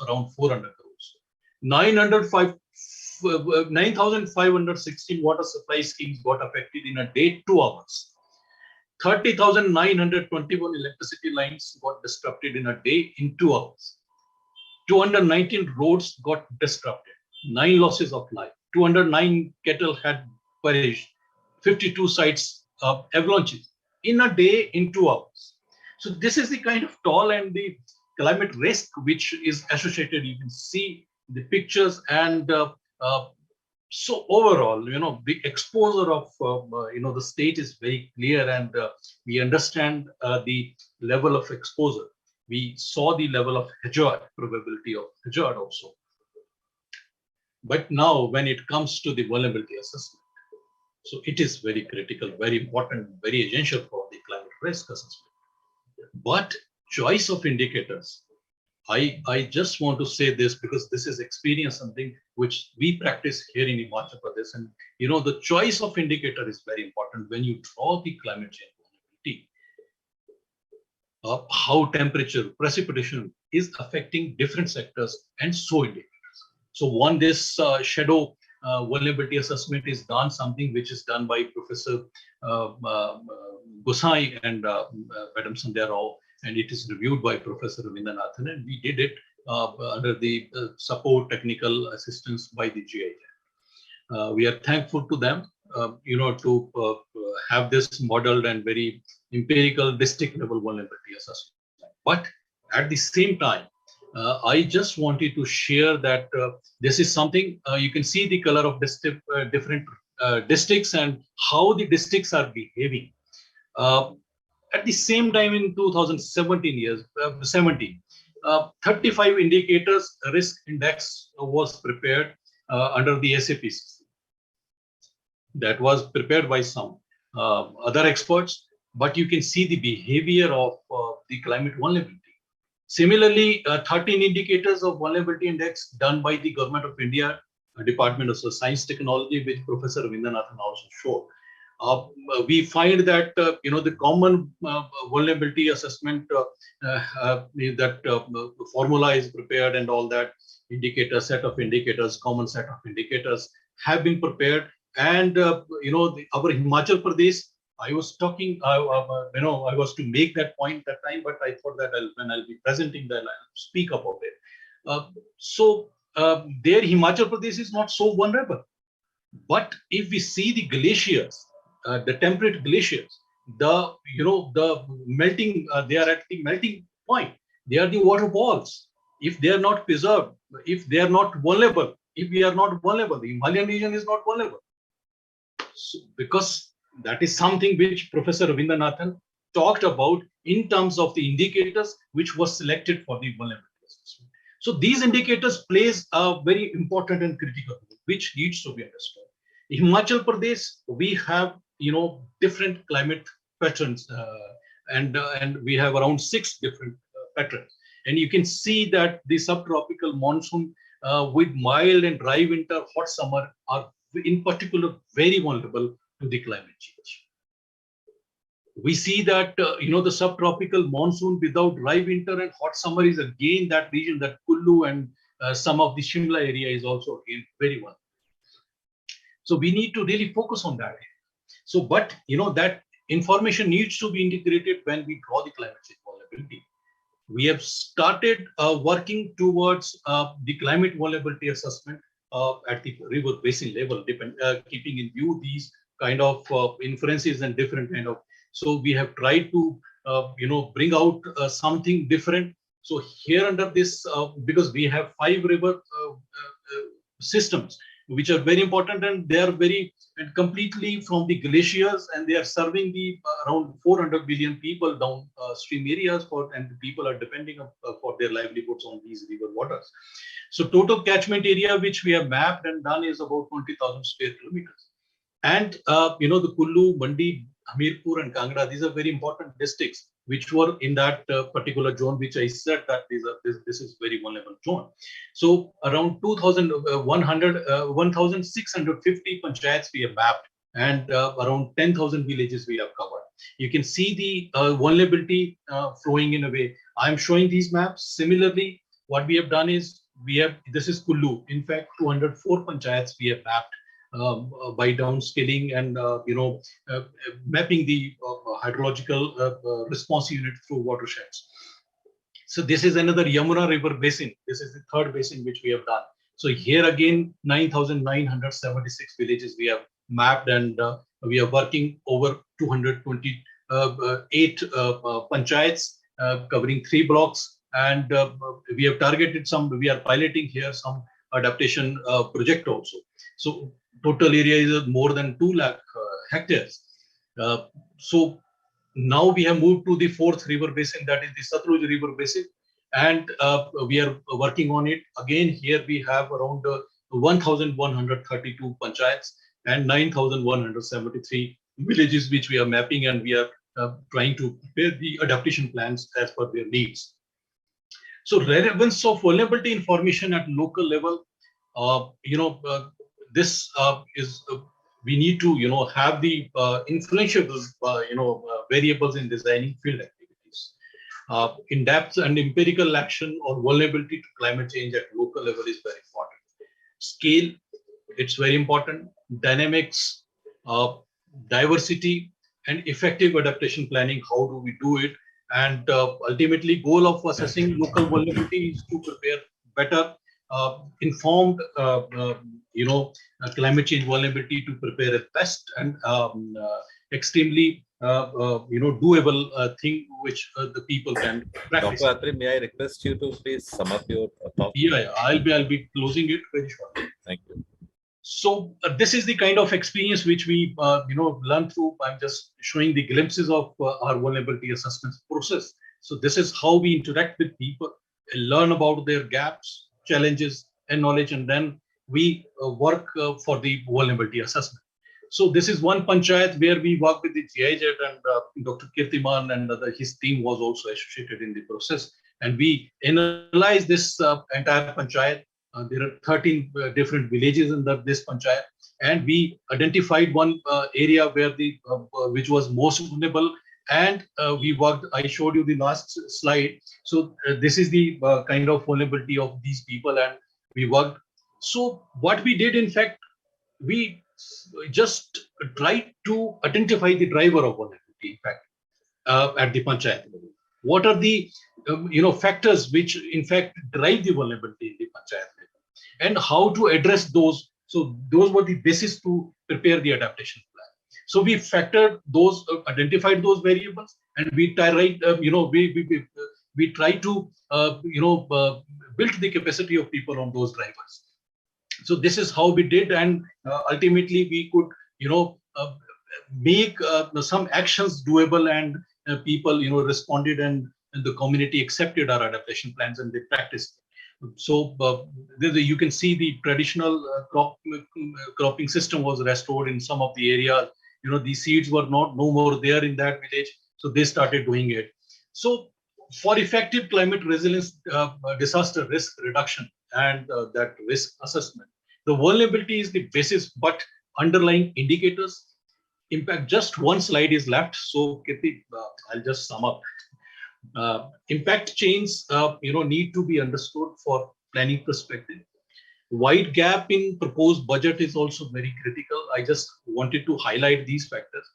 9,516 water supply schemes got affected in a day, 2 hours. 30,921 electricity lines got disrupted in a day in 2 hours. 219 roads got disrupted. 9 losses of life. 209 cattle had perished. 52 sites of avalanches in a day in 2 hours. So this is the kind of toll and the climate risk which is associated. You can see the pictures, and so overall, the exposure of the state is very clear, and we understand the level of exposure. We saw the level of hazard, probability of hazard also. But now, when it comes to the vulnerability assessment, so it is very critical, very important, very essential for the climate risk assessment. But choice of indicators, I just want to say this because this is experience, something which we practice here in Himachal Pradesh. And the choice of indicator is very important when you draw the climate change vulnerability. How temperature, precipitation is affecting different sectors and so indicators. So this shadow vulnerability assessment is done, something which is done by Professor Gosai and Madam Sandhya Rao, and it is reviewed by Professor Ravindranathan, and we did it under the support technical assistance by the GIJ. We are thankful to them, to have this modeled and very empirical district level vulnerability assessment. But at the same time, I just wanted to share that this is something you can see the color of different districts and how the districts are behaving. At the same time, in 2017, 35 indicators risk index was prepared under the SAP system. That was prepared by some other experts, but you can see the behavior of the climate vulnerability. Similarly, 13 indicators of vulnerability index done by the Government of India, Department of Science Technology, which Professor Ravindranathan also showed. We find that the common vulnerability assessment that formula is prepared, and all that indicator set of indicators, common set of indicators have been prepared. And our Himachal Pradesh, I was talking, I was to make that point that time, but I thought that when I'll be presenting, then I'll speak about it. There Himachal Pradesh is not so vulnerable. But if we see the glaciers, the temperate glaciers, the melting, they are at the melting point. They are the water balls. If they are not preserved, if they are not vulnerable, if we are not vulnerable. The Himalayan region is not vulnerable. So, because that is something which Professor Ravindranath talked about in terms of the indicators which was selected for the vulnerability assessment. So these indicators plays a very important and critical role, which needs to be understood. In Himachal Pradesh, we have different climate patterns, and we have around 6 different patterns. And you can see that the subtropical monsoon with mild and dry winter, hot summer are in particular very vulnerable to the climate change. We see that the subtropical monsoon without dry winter and hot summer is again that region, that Kullu and some of the Shimla area is also again very vulnerable. So we need to really focus on that. So, but that information needs to be integrated when we draw the climate change vulnerability. We have started working towards the climate vulnerability assessment at the river basin level, keeping in view these kind of inferences and different kind of. So we have tried to bring out something different. So here under this, because we have 5 river systems which are very important, and they are very and completely from the glaciers, and they are serving the around 400 billion people downstream areas and people are depending for their livelihoods on these river waters. So total catchment area which we have mapped and done is about 20,000 square kilometers. And the Kullu, Mandi, Hamirpur and Kangra, these are very important districts which were in that particular zone, which I said that this is very vulnerable zone. So around 1,650 panchayats we have mapped, and around 10,000 villages we have covered. You can see the vulnerability flowing in a way. I'm showing these maps. Similarly, what we have done is this is Kullu. In fact, 204 panchayats we have mapped by downscaling and mapping the hydrological response unit through watersheds. So this is another Yamuna River basin. This is the 3rd basin which we have done. So here again 9,976 villages we have mapped, and we are working over 228 panchayats covering 3 blocks, and we have targeted we are piloting here some adaptation project also. So total area is more than 2 lakh hectares. So now we have moved to the 4th river basin, that is the Satluj River basin, and we are working on it. Again, here we have around 1,132 panchayats and 9,173 villages which we are mapping, and we are trying to prepare the adaptation plans as per their needs. So relevance of vulnerability information at local level, this is we need to have the influential variables in designing field activities. In-depth and empirical action or vulnerability to climate change at local level is very important. Scale, it's very important. Dynamics, diversity, and effective adaptation planning. How do we do it? And ultimately, goal of assessing local vulnerability is to prepare better, informed, climate change vulnerability to prepare a best and extremely doable thing which the people can practice. Dr. Atri, may I request you to please sum up your talk? Yeah, I'll be closing it very shortly. Thank you. So this is the kind of experience which we learn through. I'm just showing the glimpses of our vulnerability assessment process. So this is how we interact with people, learn about their gaps, challenges, and knowledge, and then we work for the vulnerability assessment. So this is one panchayat where we work with the GIZ, and Dr. Kirtiman and his team was also associated in the process. And we analyze this entire panchayat. There are 13 different villages in this panchayat, and we identified one area where which was most vulnerable, and we worked. I showed you the last slide. So this is the kind of vulnerability of these people, and we worked. So what we did, in fact, we just tried to identify the driver of vulnerability, in fact, at the panchayat level. What are the factors which, in fact, drive the vulnerability in the panchayat level, and how to address those? So those were the basis to prepare the adaptation plan. So we factored those, identified those variables, and we try to build the capacity of people on those drivers. So this is how we did, and ultimately we could, make some actions doable, and people, responded, and the community accepted our adaptation plans and they practiced. So you can see the traditional cropping system was restored in some of the areas. These seeds were no more there in that village, so they started doing it. So for effective climate resilience, disaster risk reduction, and that risk assessment, the vulnerability is the basis, but underlying indicators. In fact, just one slide is left. So Kirti, I'll just sum up. Impact chains, need to be understood for planning perspective. Wide gap in proposed budget is also very critical. I just wanted to highlight these factors.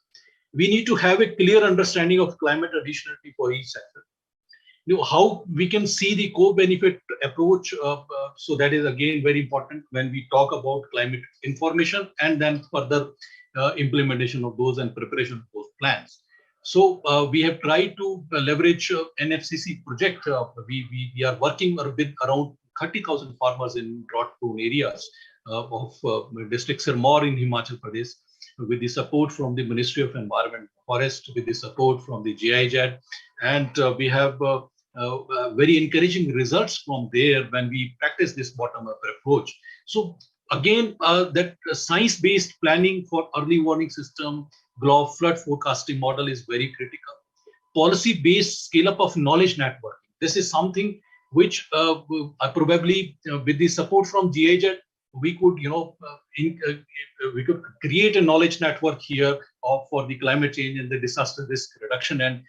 We need to have a clear understanding of climate additionality for each sector. How we can see the co-benefit approach. So that is again very important when we talk about climate information and then further implementation of those and preparation of those plans. So we have tried to leverage NFCC project. We are working with around 30,000 farmers in drought-prone areas of district Sirmaur in Himachal Pradesh, with the support from the Ministry of Environment and Forest, with the support from the GIZ, and we have very encouraging results from there when we practice this bottom-up approach. So again, that science-based planning for early warning system, GLOB flood forecasting model is very critical. Policy-based scale-up of knowledge networking. This is something which probably with the support from GIZ, we could, we could create a knowledge network here for the climate change and the disaster risk reduction, and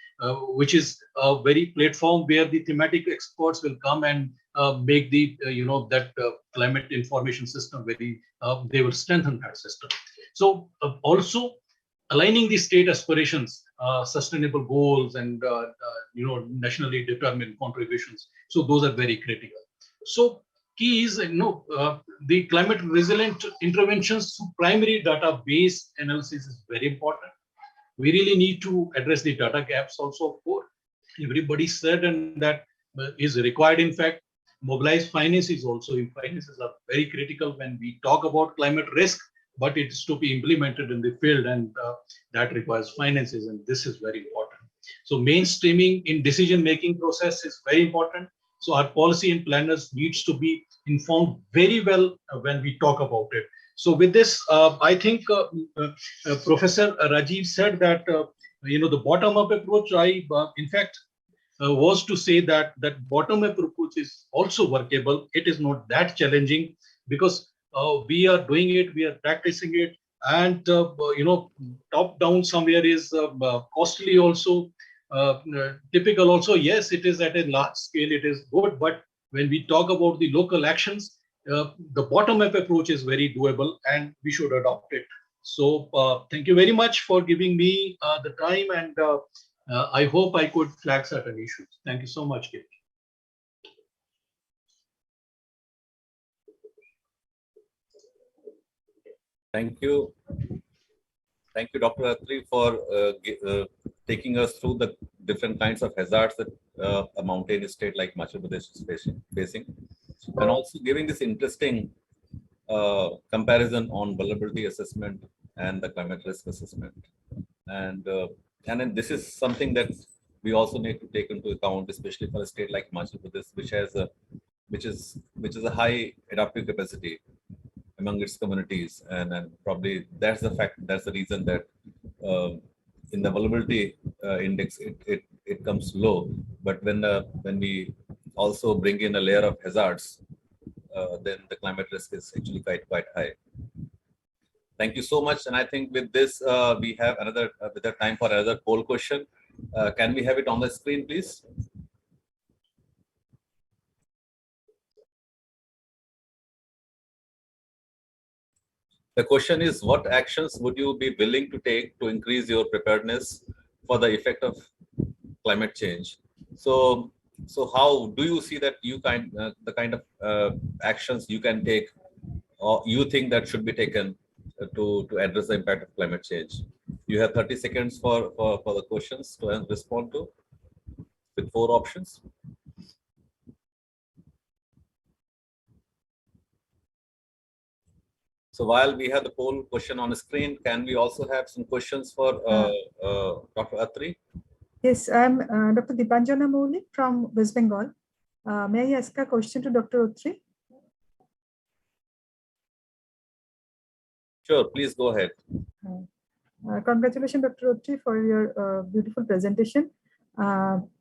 which is a very platform where the thematic experts will come and make the, that climate information system very, they will strengthen that system. So also aligning the state aspirations, sustainable goals, and, nationally determined contributions. So those are very critical. So key is, the climate resilient interventions through primary database analysis is very important. We really need to address the data gaps also, of course. Everybody said, and that is required. In fact, mobilized finance is also, finances are very critical when we talk about climate risk, but it's to be implemented in the field, and that requires finances, and this is very important. So mainstreaming in decision-making process is very important. So our policy and planners needs to be informed very well when we talk about it. So with this, I think Professor Rajiv said that, the bottom-up approach, in fact, was to say that bottom-up approach is also workable. It is not that challenging because we are doing it, we are practicing it, and top-down somewhere is costly also. Typical also, yes, it is at a large scale, it is good, but when we talk about the local actions, the bottom-up approach is very doable and we should adopt it. So thank you very much for giving me the time, and I hope I could flag certain issues. Thank you so much, Kate. Thank you. Thank you, Dr. Atri, for taking us through the different kinds of hazards that a mountainous state like Himachal Pradesh is facing, and also giving this interesting comparison on vulnerability assessment and the climate risk assessment. And then this is something that we also need to take into account, especially for a state like Himachal Pradesh, which has which is a high adaptive capacity among its communities, and probably that's the reason that in the vulnerability index it comes low. But when we also bring in a layer of hazards, then the climate risk is actually quite high. Thank you so much. And I think with this we have another time for another poll question. Can we have it on the screen, please? The question is, what actions would you be willing to take to increase your preparedness for the effect of climate change? So how do you see that the kind of actions you can take, or you think that should be taken to address the impact of climate change? You have 30 seconds for the questions to respond to, with 4 options. So while we have the poll question on the screen, can we also have some questions for Dr. Atri? Yes, I'm Dr. Dipanjana Moulik from West Bengal. May I ask a question to Dr. Atri? Sure, please go ahead. Congratulations, Dr. Atri, for your beautiful presentation.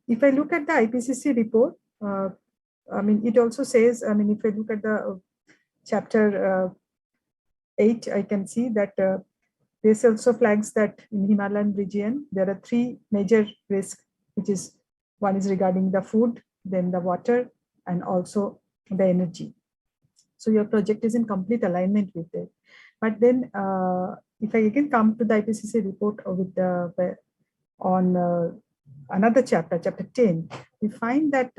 If I look at the IPCC report, I mean, it also says, I mean, if I look at the chapter 8, I can see that this also flags that in Himalayan region, there are 3 major risks, which is one is regarding the food, then the water, and also the energy. So your project is in complete alignment with it. But then if I again come to the IPCC report with the, on another chapter, chapter 10, we find that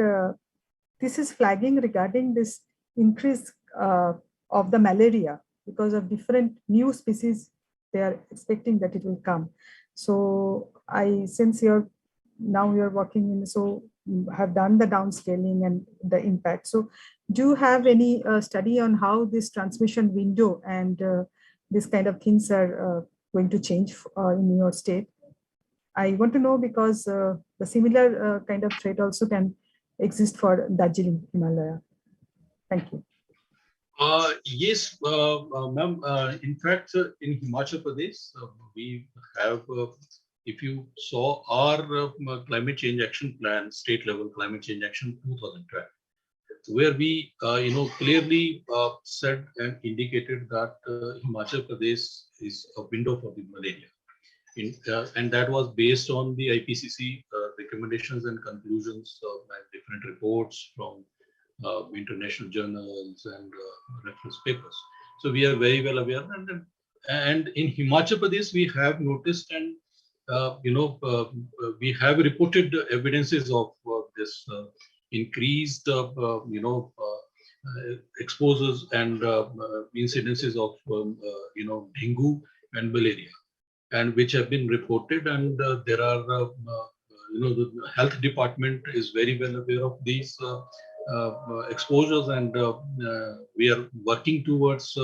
this is flagging regarding this increase of the malaria because of different new species. They are expecting that it will come. So since now you're working in, so you have done the downscaling and the impact. So do you have any study on how this transmission window and this kind of things are going to change in your state? I want to know because the similar kind of threat also can exist for Darjeeling, Himalaya. Thank you. Yes, ma'am. In fact, in Himachal Pradesh, we have, if you saw our climate change action plan, state level climate change action 2012, where we, clearly said and indicated that Himachal Pradesh is a window for the malaria. And that was based on the IPCC recommendations and conclusions and different reports from international journals and reference papers. So we are very well aware. And in Himachal Pradesh, we have noticed and, we have reported evidences of this increased, exposures and incidences of, dengue and malaria, and which have been reported. And there are, the health department is very well aware of these exposures, and we are working towards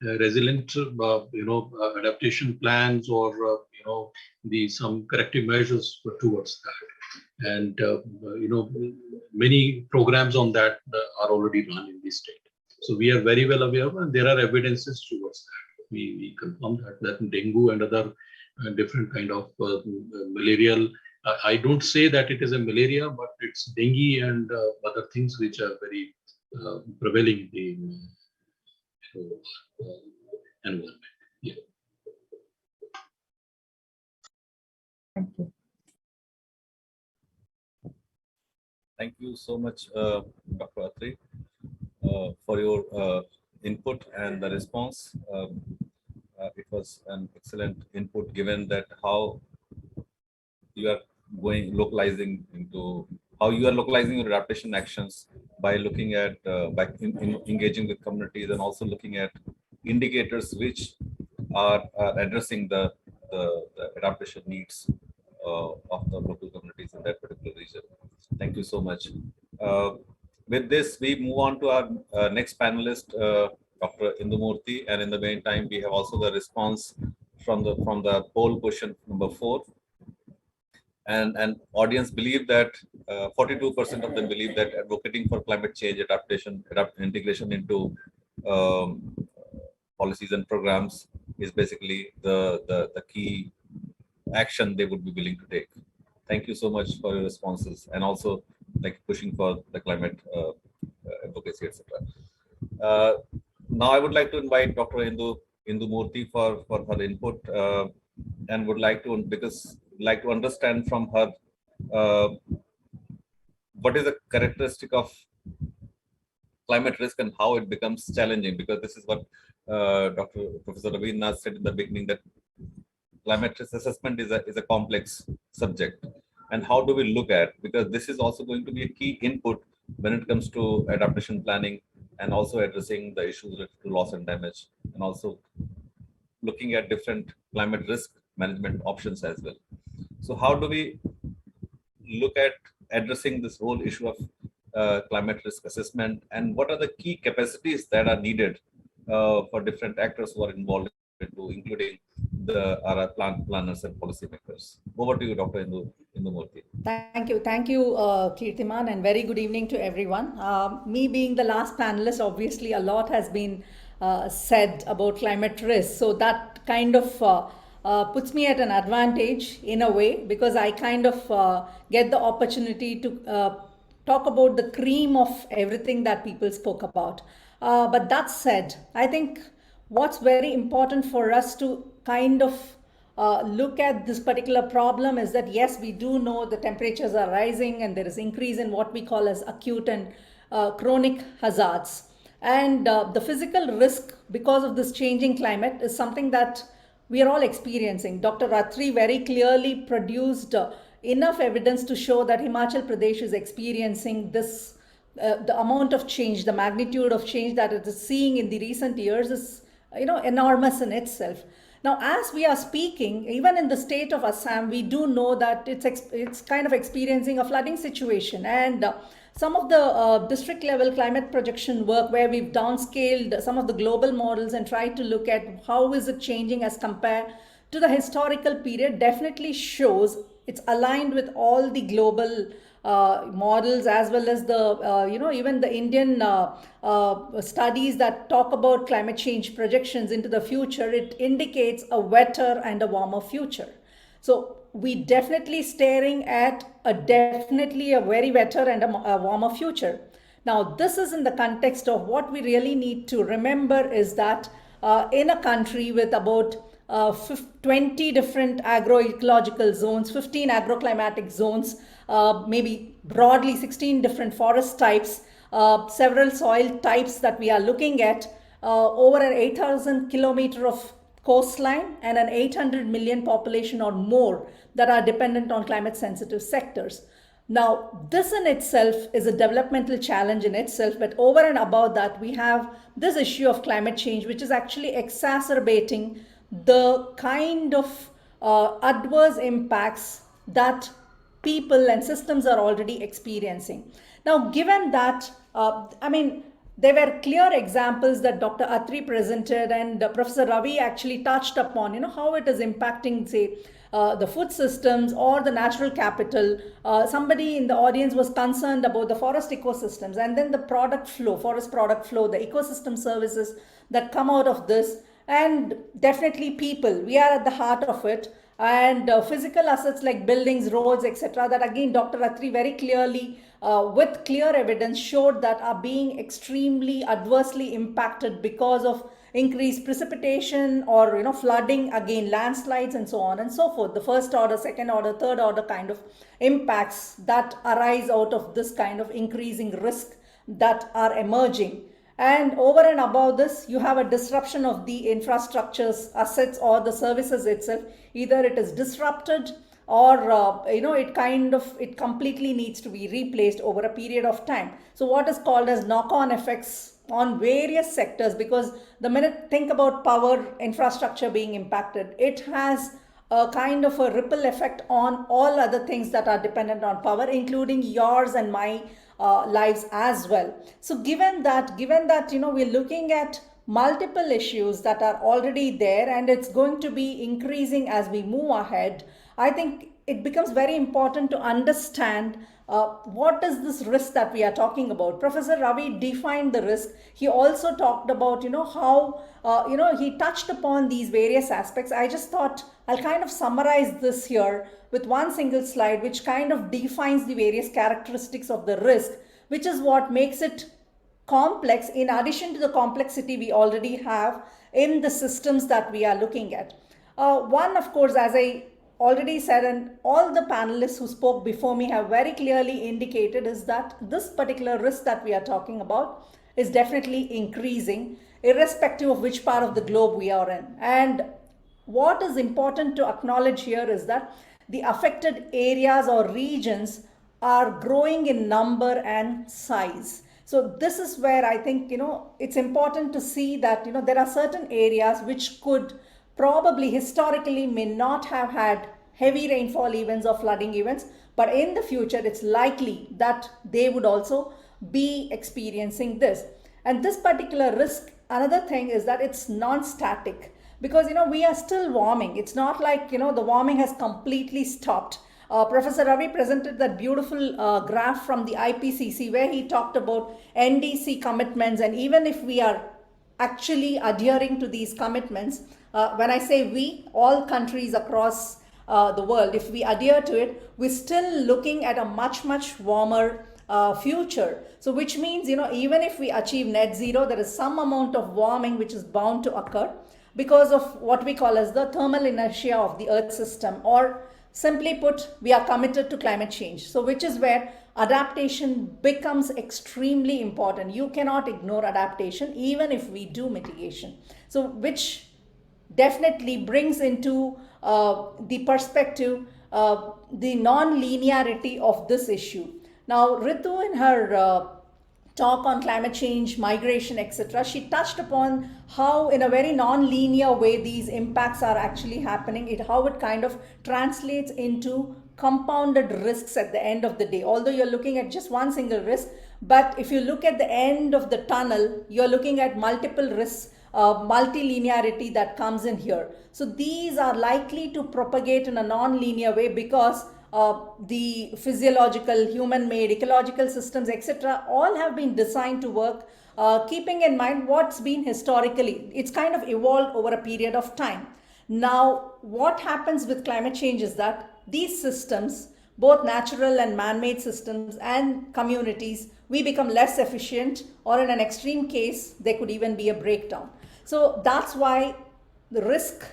resilient, adaptation plans or some corrective measures towards that. And many programs on that are already run in this state. So we are very well aware, and there are evidences towards that. We confirm that dengue and other different kind of malarial. I don't say that it is a malaria, but it's dengue and other things which are very prevailing in the environment. Yeah. Thank you. Thank you so much, Dr. Atri, for your input and the response. It was an excellent input given that how you are localizing your adaptation actions by looking at engaging with communities and also looking at indicators which are addressing the adaptation needs of the local communities in that particular region. Thank you so much. With this, we move on to our next panelist, Dr. Indumurthy, and in the meantime, we have also the response from the poll question number 4. And audience believe that 42% of them believe that advocating for climate change, integration into policies and programs is basically the key action they would be willing to take. Thank you so much for your responses, and also like pushing for the climate advocacy, etc. Now I would like to invite Dr. Indumurthy for her input, and would like to understand from her what is the characteristic of climate risk and how it becomes challenging, because this is what Professor Ravindra said in the beginning, that climate risk assessment is a complex subject. And how do we look at, because this is also going to be a key input when it comes to adaptation planning and also addressing the issues related to loss and damage, and also looking at different climate risk management options as well. So how do we look at addressing this whole issue of climate risk assessment, and what are the key capacities that are needed for different actors who are involved into, including our planners and policymakers. Over to you, Dr. Indumurthy. Thank you, Kirtiman, and very good evening to everyone. Me being the last panelist, obviously a lot has been said about climate risk. So that kind of puts me at an advantage in a way, because I kind of get the opportunity to talk about the cream of everything that people spoke about. But that said, I think what's very important for us to kind of look at this particular problem is that, yes, we do know the temperatures are rising and there is increase in what we call as acute and chronic hazards. And the physical risk because of this changing climate is something that we are all experiencing. Dr. Attri very clearly produced enough evidence to show that Himachal Pradesh is experiencing this, the amount of change, the magnitude of change that it is seeing in the recent years is, enormous in itself. Now, as we are speaking, even in the state of Assam, we do know that it's kind of experiencing a flooding situation. And some of the district level climate projection work where we've downscaled some of the global models and tried to look at how is it changing as compared to the historical period definitely shows it's aligned with all the global models, as well as the, even the Indian studies that talk about climate change projections into the future. It indicates a wetter and a warmer future. So we definitely staring at a very wetter and a warmer future. Now, this is in the context of what we really need to remember is that in a country with about 20 different agroecological zones, 15 agroclimatic zones, maybe broadly 16 different forest types, several soil types that we are looking at, over an 8,000 kilometer of coastline and an 800 million population or more that are dependent on climate sensitive sectors. Now, this in itself is a developmental challenge in itself, but over and above that, we have this issue of climate change, which is actually exacerbating the kind of adverse impacts that people and systems are already experiencing. Now, given that, there were clear examples that Dr. Attri presented and Professor Ravi actually touched upon, how it is impacting, say, the food systems or the natural capital. Somebody in the audience was concerned about the forest ecosystems and then the forest product flow, the ecosystem services that come out of this. And definitely people, we are at the heart of it. And physical assets like buildings, roads, etc., that again Dr. Attri very clearly with clear evidence showed that are being extremely adversely impacted because of increased precipitation or flooding, again landslides and so on and so forth. The first order, second order, third order kind of impacts that arise out of this kind of increasing risk that are emerging. And over and above this, you have a disruption of the infrastructures, assets, or the services itself. Either it is disrupted or it completely needs to be replaced over a period of time. So what is called as knock-on effects on various sectors, because the minute think about power infrastructure being impacted, it has a kind of a ripple effect on all other things that are dependent on power, including yours and my lives as well. So given that we're looking at multiple issues that are already there and it's going to be increasing as we move ahead, I think it becomes very important to understand what is this risk that we are talking about. Professor Ravi defined the risk. He also talked about, how, he touched upon these various aspects. I just thought I'll kind of summarize this here with one single slide, which kind of defines the various characteristics of the risk, which is what makes it complex in addition to the complexity we already have in the systems that we are looking at. One, of course, as I already said, and all the panelists who spoke before me have very clearly indicated, is that this particular risk that we are talking about is definitely increasing, irrespective of which part of the globe we are in. And what is important to acknowledge here is that the affected areas or regions are growing in number and size. So this is where I think, it's important to see that, there are certain areas which could probably historically may not have had heavy rainfall events or flooding events, but in the future, it's likely that they would also be experiencing this. And this particular risk, another thing is that it's non-static, because we are still warming. It's not like the warming has completely stopped. Professor Ravi presented that beautiful graph from the IPCC where he talked about NDC commitments, and even if we are actually adhering to these commitments, when I say we, all countries across the world, if we adhere to it, we're still looking at a much warmer future. So which means, even if we achieve net zero, there is some amount of warming which is bound to occur because of what we call as the thermal inertia of the Earth system, or simply put, we are committed to climate change. So which is where adaptation becomes extremely important. You cannot ignore adaptation even if we do mitigation. So which definitely brings into the perspective the non-linearity of this issue. Now, Ritu, in her talk on climate change, migration, etc., she touched upon how in a very non-linear way these impacts are actually happening, how it kind of translates into compounded risks at the end of the day. Although you're looking at just one single risk, but if you look at the end of the tunnel, you're looking at multiple risks, multilinearity that comes in here. So these are likely to propagate in a non-linear way because the physiological, human-made, ecological systems, etc., all have been designed to work, keeping in mind what's been historically. It's kind of evolved over a period of time. Now, what happens with climate change is that these systems, both natural and man-made systems and communities, we become less efficient, or in an extreme case, there could even be a breakdown. So that's why the risk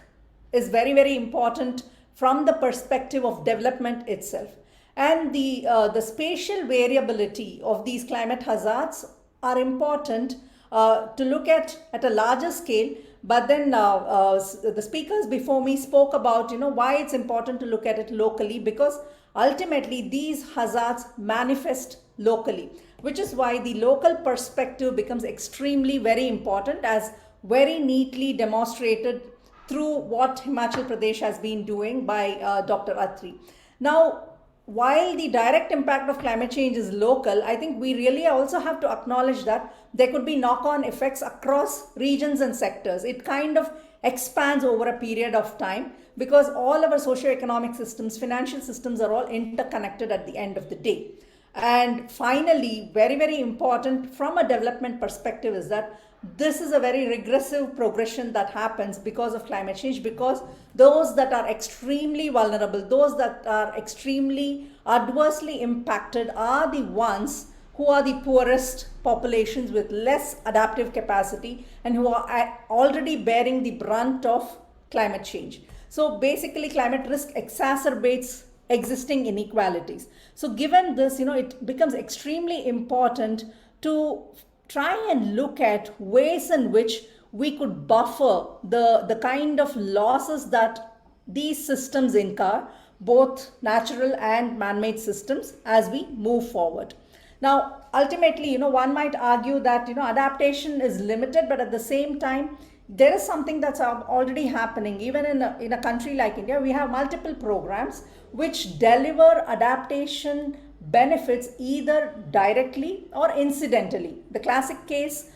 is very important from the perspective of development itself. And the spatial variability of these climate hazards are important to look at a larger scale. But then the speakers before me spoke about why it's important to look at it locally, because ultimately these hazards manifest locally, which is why the local perspective becomes extremely very important, as very neatly demonstrated through what Himachal Pradesh has been doing by Dr. Atri. Now, while the direct impact of climate change is local, I think we really also have to acknowledge that there could be knock-on effects across regions and sectors. It kind of expands over a period of time because all our socio-economic systems, financial systems are all interconnected at the end of the day. And finally, very important from a development perspective is that this is a very regressive progression that happens because of climate change, because those that are extremely vulnerable, those that are extremely adversely impacted are the ones who are the poorest populations with less adaptive capacity and who are already bearing the brunt of climate change. So basically, climate risk exacerbates existing inequalities. So given this, it becomes extremely important to try and look at ways in which we could buffer the kind of losses that these systems incur, both natural and man-made systems, as we move forward. Now, ultimately, one might argue that, adaptation is limited, but at the same time, there is something that's already happening. Even in a country like India, we have multiple programs which deliver adaptation benefits either directly or incidentally. The classic case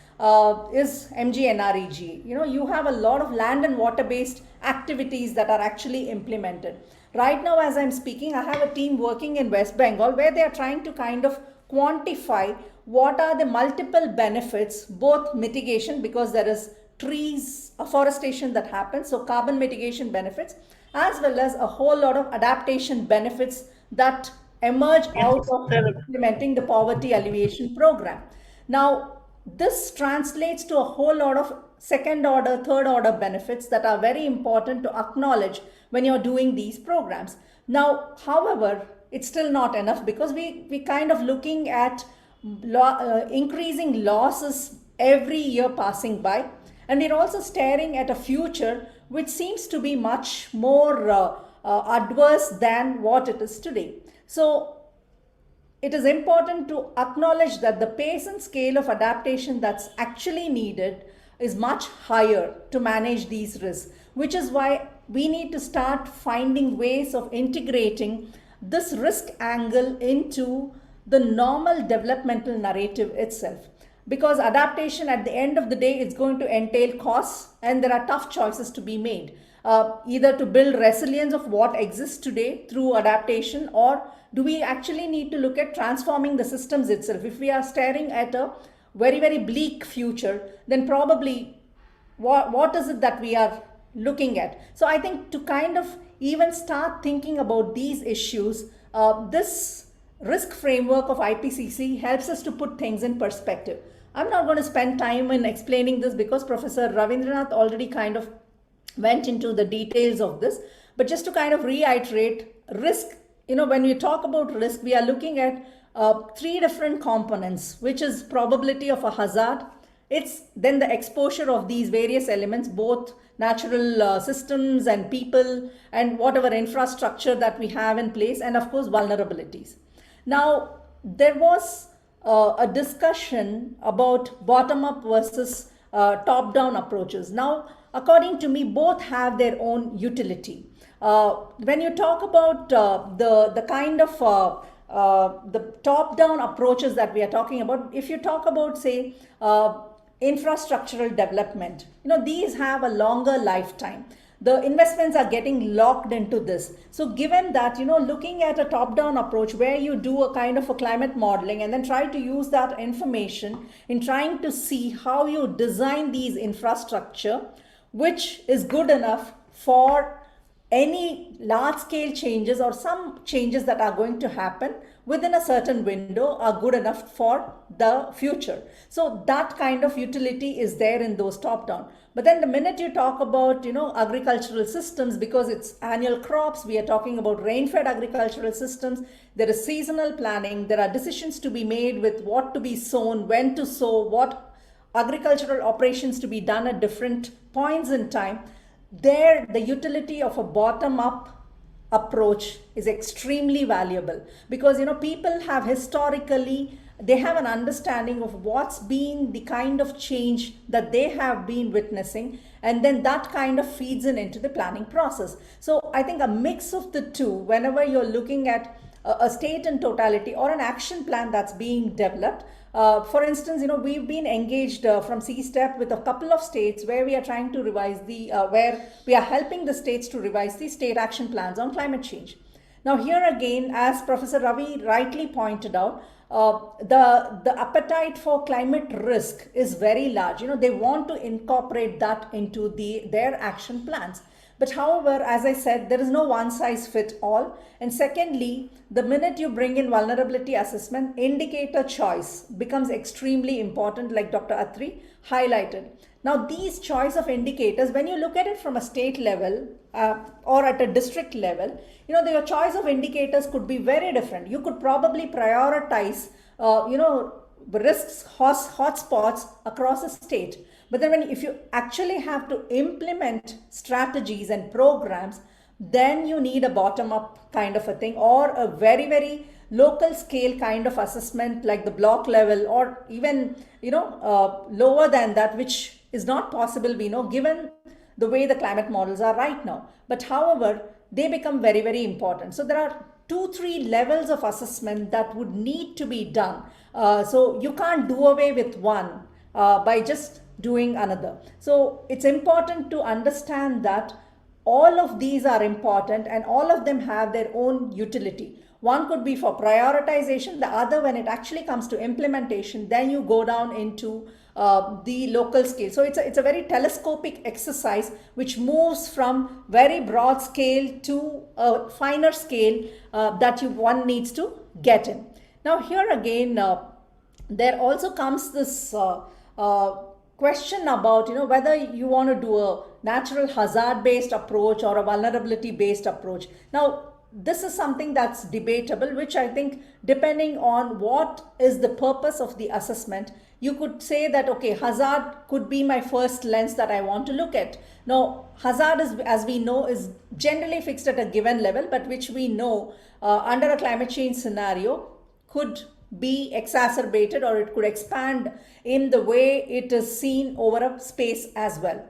is MGNREGA. You have a lot of land and water-based activities that are actually implemented. Right now, as I'm speaking, I have a team working in West Bengal where they are trying to kind of quantify what are the multiple benefits, both mitigation, because there is trees, afforestation that happens, so carbon mitigation benefits, as well as a whole lot of adaptation benefits that emerge out of implementing the poverty alleviation program. Now, this translates to a whole lot of second order, third order benefits that are very important to acknowledge when you're doing these programs. Now, however, it's still not enough because we kind of looking at increasing losses every year passing by, and we're also staring at a future which seems to be much more adverse than what it is today. So it is important to acknowledge that the pace and scale of adaptation that's actually needed is much higher to manage these risks, which is why we need to start finding ways of integrating this risk angle into the normal developmental narrative itself. because adaptation at the end of the day is going to entail costs, and there are tough choices to be made. Either to build resilience of what exists today through adaptation, or do we actually need to look at transforming the systems itself? If we are staring at a very, very bleak future, then probably what is it that we are looking at? So I think to kind of even start thinking about these issues, this risk framework of IPCC helps us to put things in perspective. I'm not going to spend time in explaining this because Professor Ravindranath already kind of went into the details of this, but just to kind of reiterate, risk, when we talk about risk, we are looking at 3 different components, which is probability of a hazard. It's then the exposure of these various elements, both natural systems and people and whatever infrastructure that we have in place, and of course vulnerabilities. Now, there was a discussion about bottom-up versus top-down approaches. Now, according to me, both have their own utility. When you talk about the kind of the top-down approaches that we are talking about, if you talk about, say, infrastructural development, these have a longer lifetime. The investments are getting locked into this. So given that, looking at a top-down approach where you do a kind of a climate modeling and then try to use that information in trying to see how you design these infrastructure, which is good enough for any large-scale changes or some changes that are going to happen within a certain window are good enough for the future. So that kind of utility is there in those top-down. But then the minute you talk about, agricultural systems, because it's annual crops, we are talking about rain-fed agricultural systems, there is seasonal planning, there are decisions to be made with what to be sown, when to sow, what agricultural operations to be done at different points in time. There, the utility of a bottom-up approach is extremely valuable because, people have historically, they have an understanding of what's been the kind of change that they have been witnessing, and then that kind of feeds into the planning process. So I think a mix of the two, whenever you're looking at a state in totality or an action plan that's being developed. For instance, we've been engaged from CSTEP with a couple of states where we are trying to revise where we are helping the states to revise the state action plans on climate change. Now here again, as Professor Ravi rightly pointed out, the appetite for climate risk is very large. They want to incorporate that into their action plans. But however, as I said, there is no one size fit all. And secondly, the minute you bring in vulnerability assessment, indicator choice becomes extremely important, like Dr. Atri highlighted. Now, these choice of indicators, when you look at it from a state level or at a district level, your choice of indicators could be very different. You could probably prioritize, risks, hotspots across a state. But then if you actually have to implement strategies and programs, then you need a bottom-up kind of a thing, or a very, very local scale kind of assessment like the block level, or even, lower than that, which is not possible, given the way the climate models are right now. But however, they become very, very important. So there are 2-3 levels of assessment that would need to be done. So you can't do away with one by just doing another. So it's important to understand that all of these are important and all of them have their own utility. One could be for prioritization, the other, when it actually comes to implementation, then you go down into the local scale. So it's a very telescopic exercise which moves from very broad scale to a finer scale that one needs to get in. Now here again, there also comes this question about whether you want to do a natural hazard based approach or a vulnerability based approach. Now this is something that's debatable, which I think, depending on what is the purpose of the assessment, you could say that, okay, hazard could be my first lens that I want to look at. Now, hazard is, as we know, is generally fixed at a given level, but which we know under a climate change scenario could be exacerbated, or it could expand in the way it is seen over a space as well.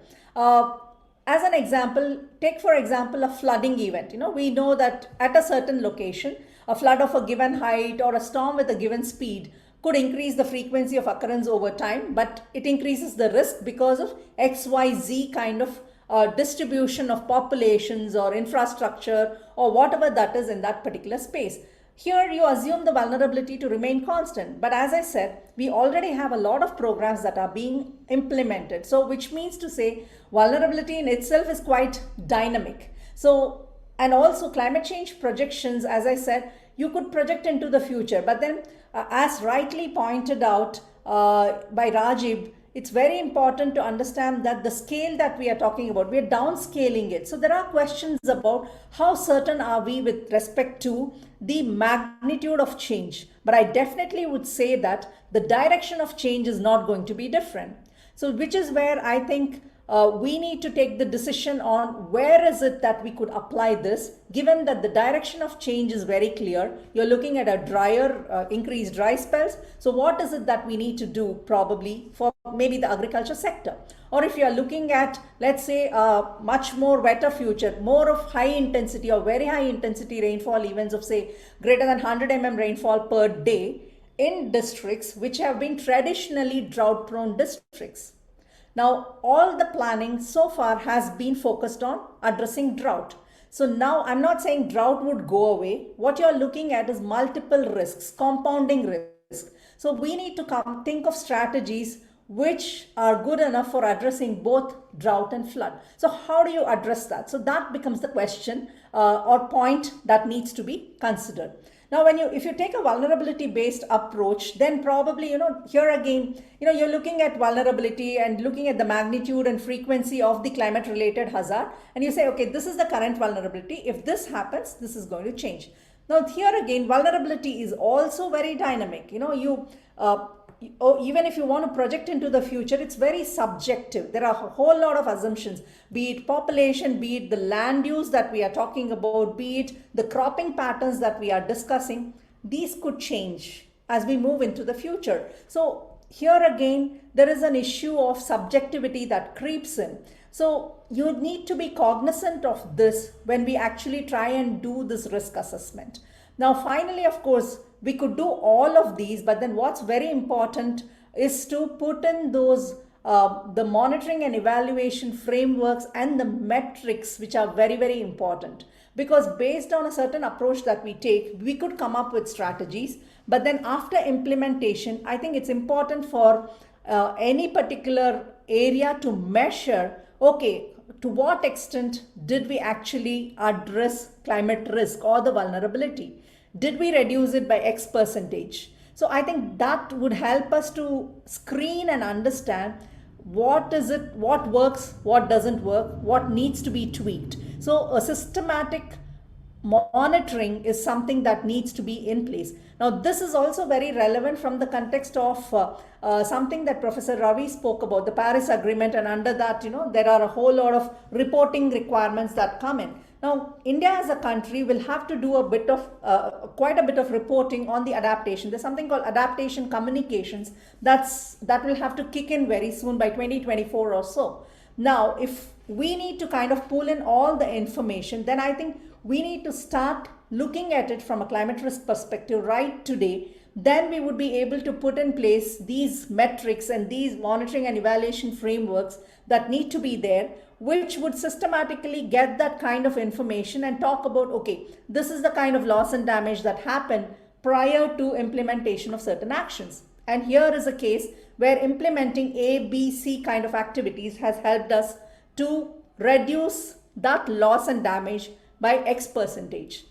As an example, take for example a flooding event. We know that at a certain location, a flood of a given height or a storm with a given speed could increase the frequency of occurrence over time, but it increases the risk because of XYZ kind of distribution of populations or infrastructure or whatever that is in that particular space. Here you assume the vulnerability to remain constant. But as I said, we already have a lot of programs that are being implemented. So which means to say vulnerability in itself is quite dynamic. So, and also climate change projections, as I said, you could project into the future. But then as rightly pointed out by Rajiv, it's very important to understand that the scale that we are talking about, we are downscaling it. So there are questions about how certain are we with respect to the magnitude of change. But I definitely would say that the direction of change is not going to be different. So which is where I think we need to take the decision on where is it that we could apply this, given that the direction of change is very clear. You're looking at a drier, increased dry spells. So what is it that we need to do probably for maybe the agriculture sector? Or if you're looking at, let's say, a much more wetter future, more of high intensity or very high intensity rainfall events of say greater than 100 mm rainfall per day in districts which have been traditionally drought prone districts. Now, all the planning so far has been focused on addressing drought. So now I'm not saying drought would go away. What you're looking at is multiple risks, compounding risk. So we need to think of strategies which are good enough for addressing both drought and flood. So how do you address that? So that becomes the question or point that needs to be considered. Now, if you take a vulnerability based approach, then probably, here again, you're looking at vulnerability and looking at the magnitude and frequency of the climate related hazard. And you say, okay, this is the current vulnerability. If this happens, this is going to change. Now, here again, vulnerability is also very dynamic. Even if you want to project into the future, it's very subjective. There are a whole lot of assumptions, be it population, be it the land use that we are talking about, be it the cropping patterns that we are discussing. These could change as we move into the future. So here again, there is an issue of subjectivity that creeps in. So you need to be cognizant of this when we actually try and do this risk assessment. Now, finally, of course, we could do all of these, but then what's very important is to put in those, the monitoring and evaluation frameworks and the metrics, which are very, very important. Because based on a certain approach that we take, we could come up with strategies. But then after implementation, I think it's important for any particular area to measure, okay, to what extent did we actually address climate risk or the vulnerability? Did we reduce it by X percentage? So I think that would help us to screen and understand what is it, what works, what doesn't work, what needs to be tweaked. So a systematic monitoring is something that needs to be in place. Now, this is also very relevant from the context of something that Professor Ravi spoke about, the Paris Agreement, and under that, there are a whole lot of reporting requirements that come in. Now, India as a country will have to do a bit of, quite a bit of reporting on the adaptation. There's something called adaptation communications that will have to kick in very soon by 2024 or so. Now, if we need to kind of pull in all the information, then I think we need to start looking at it from a climate risk perspective right today. Then we would be able to put in place these metrics and these monitoring and evaluation frameworks that need to be there, which would systematically get that kind of information and talk about, okay, this is the kind of loss and damage that happened prior to implementation of certain actions. And here is a case where implementing A, B, C kind of activities has helped us to reduce that loss and damage by X percentage.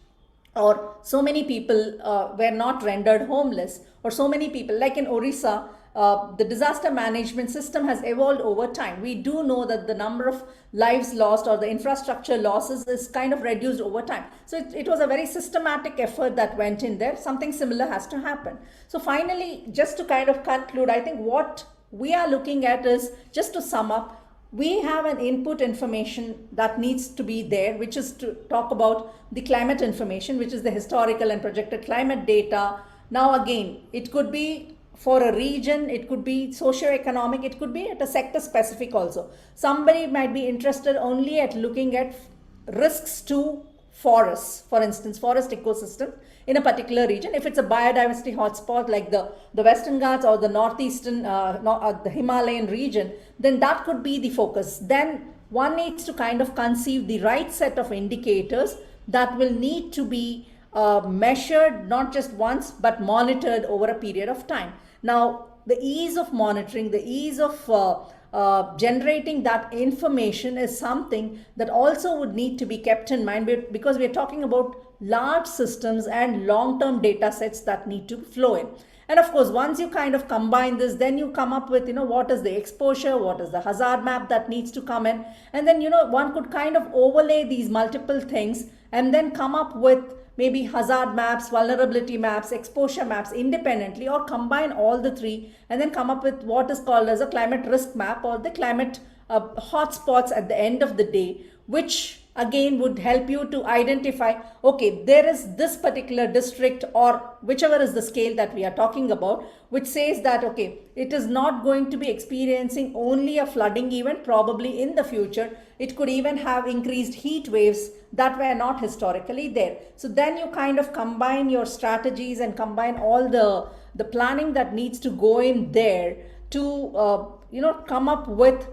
Or so many people were not rendered homeless, or so many people, like in Orissa, the disaster management system has evolved over time. We do know that the number of lives lost or the infrastructure losses is kind of reduced over time. So it was a very systematic effort that went in there. Something similar has to happen. So finally, just to kind of conclude, I think what we are looking at is, just to sum up, we have an input information that needs to be there, which is to talk about the climate information, which is the historical and projected climate data. Now again, it could be for a region, it could be socio-economic, it could be at a sector specific also. Somebody might be interested only at looking at risks to forests, for instance, forest ecosystem in a particular region. If it's a biodiversity hotspot like the Western Ghats or the northeastern, the Himalayan region, then that could be the focus. Then one needs to kind of conceive the right set of indicators that will need to be measured not just once but monitored over a period of time. Now, the ease of monitoring, the ease of generating that information is something that also would need to be kept in mind, because we're talking about large systems and long-term data sets that need to flow in. And of course, once you kind of combine this, then you come up with, what is the exposure, what is the hazard map that needs to come in. And then, one could kind of overlay these multiple things and then come up with maybe hazard maps, vulnerability maps, exposure maps independently, or combine all the three and then come up with what is called as a climate risk map, or the climate hotspots at the end of the day, which again would help you to identify, okay, there is this particular district, or whichever is the scale that we are talking about, which says that, okay, it is not going to be experiencing only a flooding event. Probably in the future, it could even have increased heat waves that were not historically there. So then you kind of combine your strategies and combine all the planning that needs to go in there to, come up with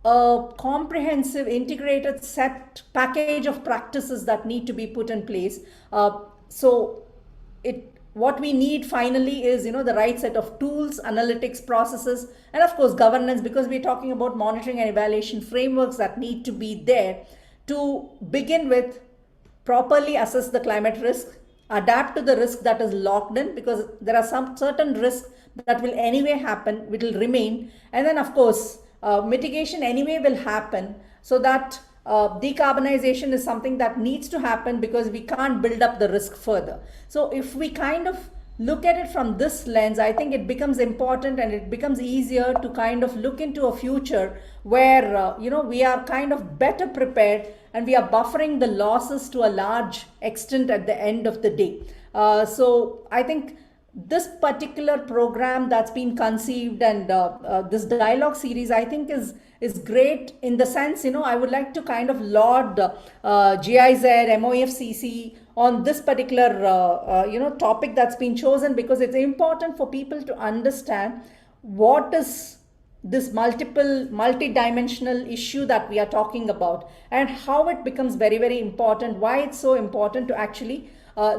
a comprehensive integrated set package of practices that need to be put in place. What we need finally is, the right set of tools, analytics processes, and of course governance, because we're talking about monitoring and evaluation frameworks that need to be there to begin with, properly assess the climate risk, adapt to the risk that is locked in, because there are some certain risks that will anyway happen, which will remain. And then of course, mitigation anyway will happen, so that decarbonization is something that needs to happen, because we can't build up the risk further. So if we kind of look at it from this lens, I think it becomes important and it becomes easier to kind of look into a future where, we are kind of better prepared and we are buffering the losses to a large extent at the end of the day. So I think this particular program that's been conceived and this dialogue series, I think is great in the sense, I would like to kind of laud GIZ, MOFCC on this particular, topic that's been chosen, because it's important for people to understand what is this multi-dimensional issue that we are talking about, and how it becomes very, very important, why it's so important to actually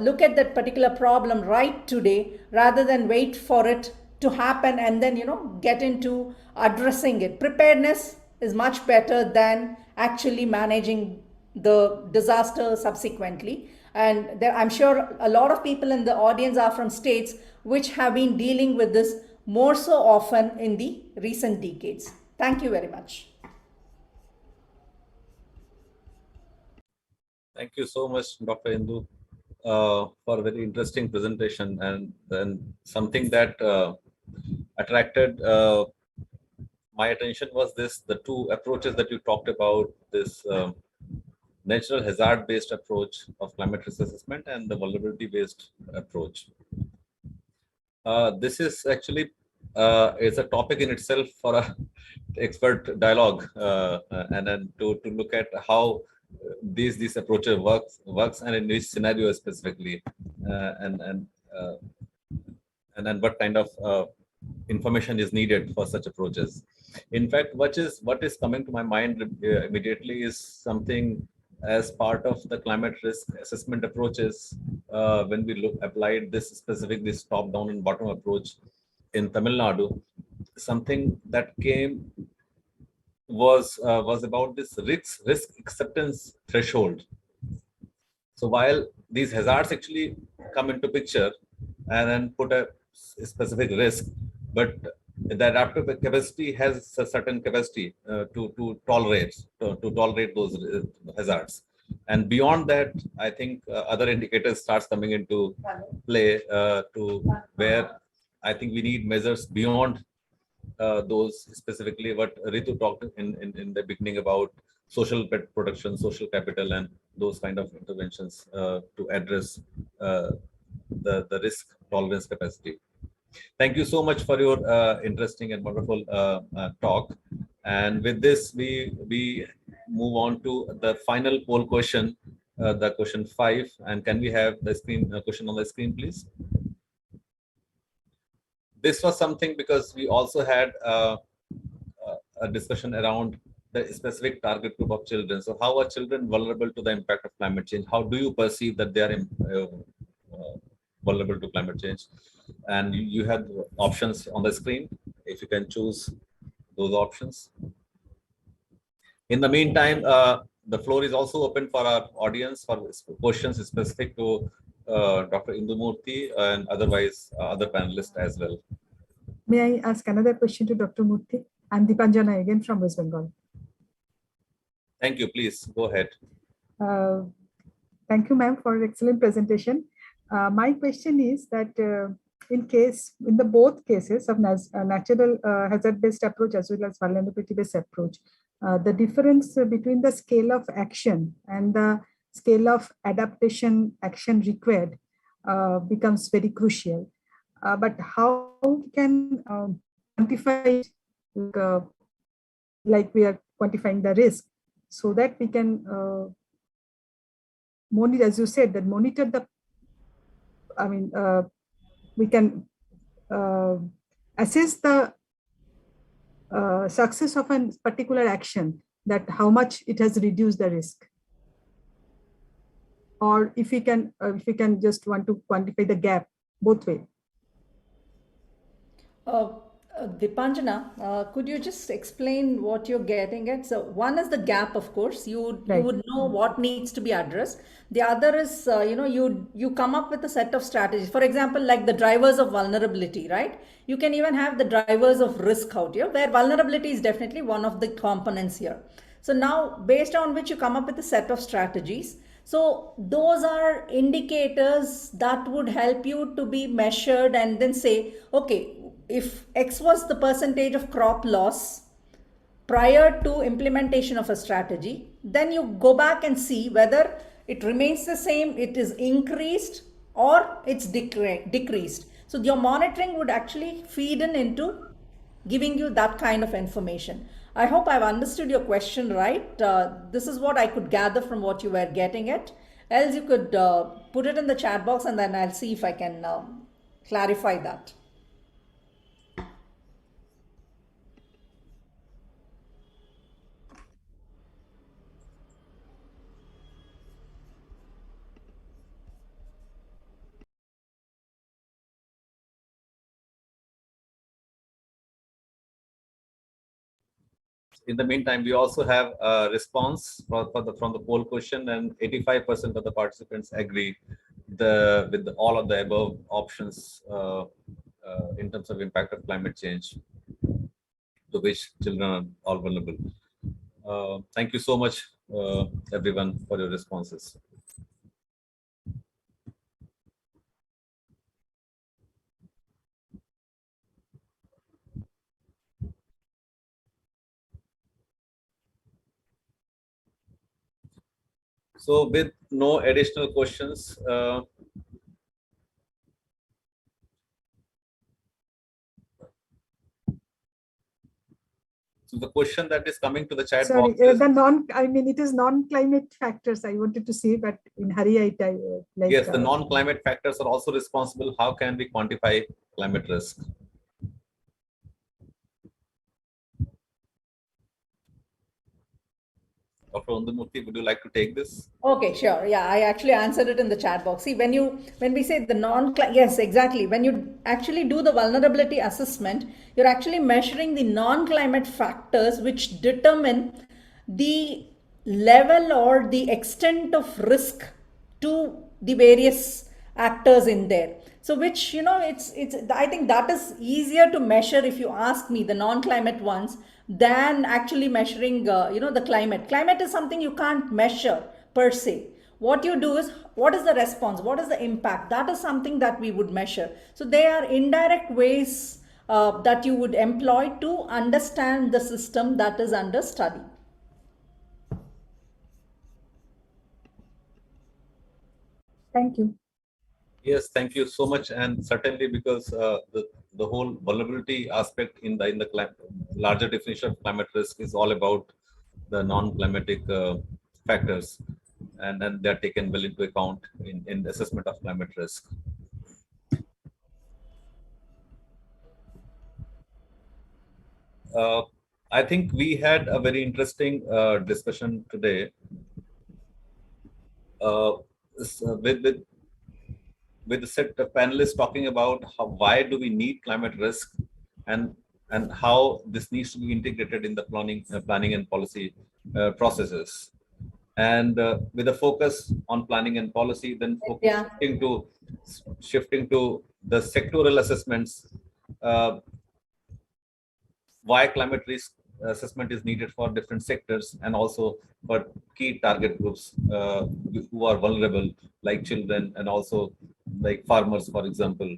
look at that particular problem right today, rather than wait for it to happen and then, get into addressing it. Preparedness is much better than actually managing the disaster subsequently. And I'm sure a lot of people in the audience are from states which have been dealing with this more so often in the recent decades. Thank you very much. Thank you so much, Dr. Indu, for a very interesting presentation. And then something that attracted my attention was the two approaches that you talked about, this natural hazard based approach of climate risk assessment and the vulnerability based approach. This is actually is a topic in itself for a expert dialogue, and then to look at how these approaches works and in which scenario specifically, and then what kind of information is needed for such approaches. In fact, what is coming to my mind immediately is something as part of the climate risk assessment approaches, when we applied this top-down and bottom approach in Tamil Nadu. Something that came was about this risk acceptance threshold. So while these hazards actually come into picture and then put a specific risk, but the adaptive capacity has a certain capacity to tolerate those hazards. And beyond that, I think other indicators starts coming into play, to where I think we need measures beyond those, specifically what Ritu talked in the beginning about social protection, social capital, and those kind of interventions to address the risk tolerance capacity. Thank you so much for your interesting and wonderful talk. And with this, we move on to the final poll question, the question 5. And can we have the screen question on the screen, please? This was something because we also had a discussion around the specific target group of children. So how are children vulnerable to the impact of climate change? How do you perceive that they are vulnerable to climate change? And you have options on the screen, if you can choose those options. In the meantime, the floor is also open for our audience for questions specific to Dr. Indumurthy and otherwise other panelists as well. May I ask another question to Dr. Murthy? I'm Deepanjana again from West Bengal. Thank you. Please go ahead. Thank you, ma'am, for an excellent presentation. My question is that in the both cases of natural hazard-based approach as well as vulnerability-based approach, the difference between the scale of action and the scale of adaptation action required becomes very crucial. But how can quantify it, like we are quantifying the risk, so that we can monitor, as you said, that monitor the, we can assess the success of a particular action, that how much it has reduced the risk, or if we can just want to quantify the gap both way. Deepanjana, could you just explain what you're getting at? So one is the gap, of course. You would know what needs to be addressed. The other is, you come up with a set of strategies. For example, like the drivers of vulnerability, right? You can even have the drivers of risk out here, where vulnerability is definitely one of the components here. So now, based on which you come up with a set of strategies. So those are indicators that would help you to be measured and then say, okay, if X was the percentage of crop loss prior to implementation of a strategy, then you go back and see whether it remains the same, it is increased, or it's decreased. So your monitoring would actually feed into giving you that kind of information. I hope I've understood your question right. This is what I could gather from what you were getting at. Else you could put it in the chat box and then I'll see if I can clarify that. In the meantime, we also have a response from the poll question, and 85% of the participants agree with all of the above options in terms of impact of climate change, to which children are all vulnerable. Thank you so much, everyone, for your responses. So with no additional questions, so the question that is coming to the chat Sorry, box is, it is non-climate factors I wanted to say, but in hurry, like. Yes, the non-climate factors are also responsible. How can we quantify climate risk? Dr. Indumurthy, would you like to take this? Okay, sure. Yeah, I actually answered it in the chat box. See, when we say the yes, exactly. When you actually do the vulnerability assessment, you're actually measuring the non-climate factors which determine the level or the extent of risk to the various actors in there. So which, I think that is easier to measure, if you ask me, the non-climate ones, than actually measuring, the climate. Climate is something you can't measure per se. What you do is, what is the response? What is the impact? That is something that we would measure. So there are indirect ways that you would employ to understand the system that is under study. Thank you. Yes, thank you so much. And certainly because the whole vulnerability aspect in the larger definition of climate risk is all about the non-climatic factors. and then they're taken well into account in the assessment of climate risk. I think we had a very interesting discussion today with the set of panelists talking about why do we need climate risk, and how this needs to be integrated in the planning and policy processes. And with a focus on planning and policy, then shifting to the sectoral assessments, why climate risk assessment is needed for different sectors and also for key target groups who are vulnerable, like children and also like farmers, for example.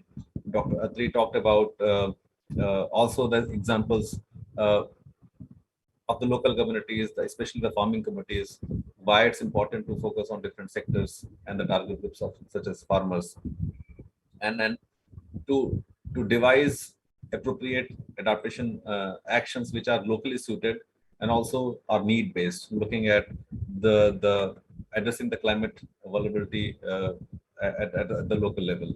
Dr. Atri talked about also the examples of the local communities, especially the farming communities, why it's important to focus on different sectors and the target groups of such as farmers, and then to devise appropriate adaptation actions which are locally suited and also are need based, looking at the addressing the climate vulnerability at the local level.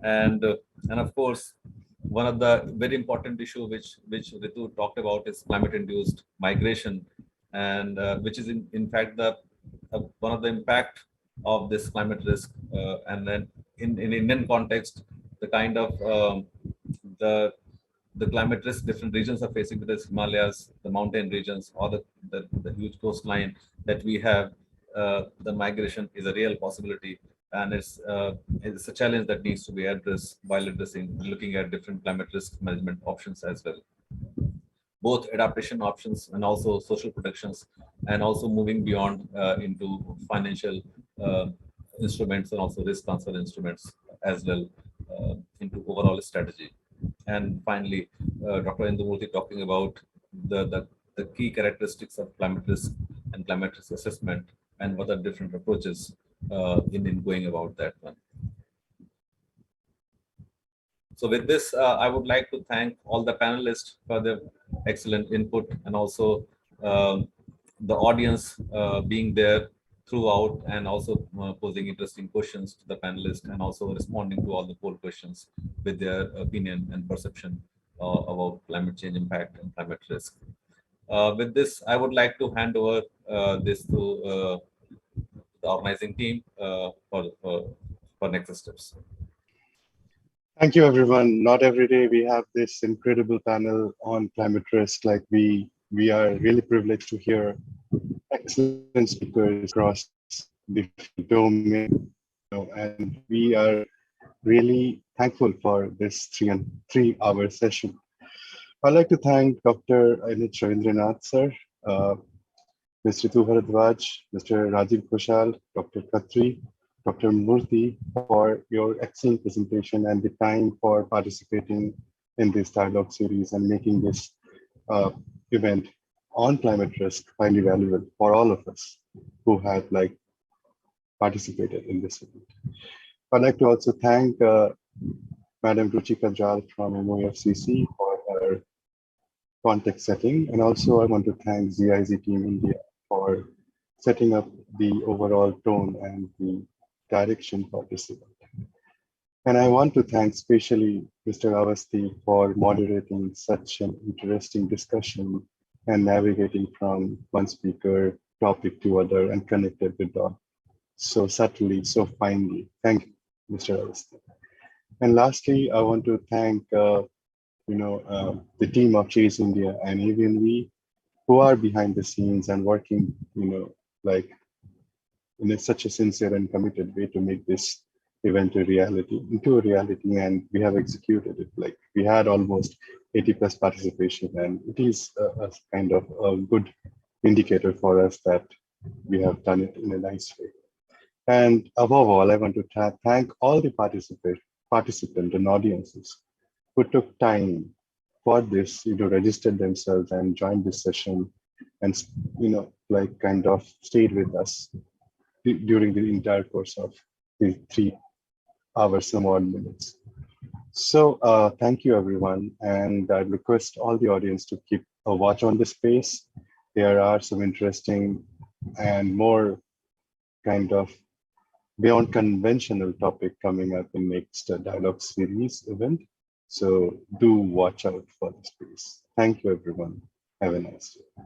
And of course, one of the very important issue which Ritu talked about is climate induced migration, and which is in fact the one of the impact of this climate risk, and then in Indian context, the kind of the climate risk different regions are facing, whether it's Himalayas, the mountain regions, or the huge coastline that we have. The migration is a real possibility, and it's a challenge that needs to be addressed while looking at different climate risk management options as well, both adaptation options and also social protections, and also moving beyond into financial instruments and also risk transfer instruments as well into overall strategy. And finally, Dr. Indumurthy talking about the key characteristics of climate risk and climate risk assessment and what are different approaches in going about that one. So with this, I would like to thank all the panelists for their excellent input, and also the audience being there throughout, and also posing interesting questions to the panelists, and also responding to all the poll questions with their opinion and perception about climate change impact and climate risk. With this, I would like to hand over this to the organizing team for next steps. Thank you, everyone. Not every day we have this incredible panel on climate risk. Like we are really privileged to hear excellent speakers across different domains, and we are really thankful for this 3-hour session. I'd like to thank Dr. Anit Ravindranath, sir, Ms. Ritu Bharadwaj, Mr. Rajiv Ghoshal, Dr. Khatri, Dr. Murthy for your excellent presentation and the time for participating in this dialogue series and making this event on climate risk highly valuable for all of us who have participated in this event. I'd like to also thank Madam Ruchi Kajal from MOFCC for her context setting, and also I want to thank GIZ Team India for setting up the overall tone and the direction for this event. And I want to thank especially Mr. Awasthi for moderating such an interesting discussion and navigating from one speaker topic to other and connected with them so subtly, so finely. Thank you, Mr. Awasthi. And lastly, I want to thank the team of Chase India and AVNV who are behind the scenes and working, in such a sincere and committed way to make this event into a reality, and we have executed it. We had almost 80+ participation, and it is a kind of a good indicator for us that we have done it in a nice way. And above all, I want to thank all the participants and audiences who took time for this, registered themselves and joined this session, and kind of stayed with us during the entire course of the 3 hours some odd minutes. So thank you, everyone, and I request all the audience to keep a watch on the space. There are some interesting and more kind of beyond conventional topic coming up in next dialogue series event. So do watch out for the space. Thank you, everyone. Have a nice day.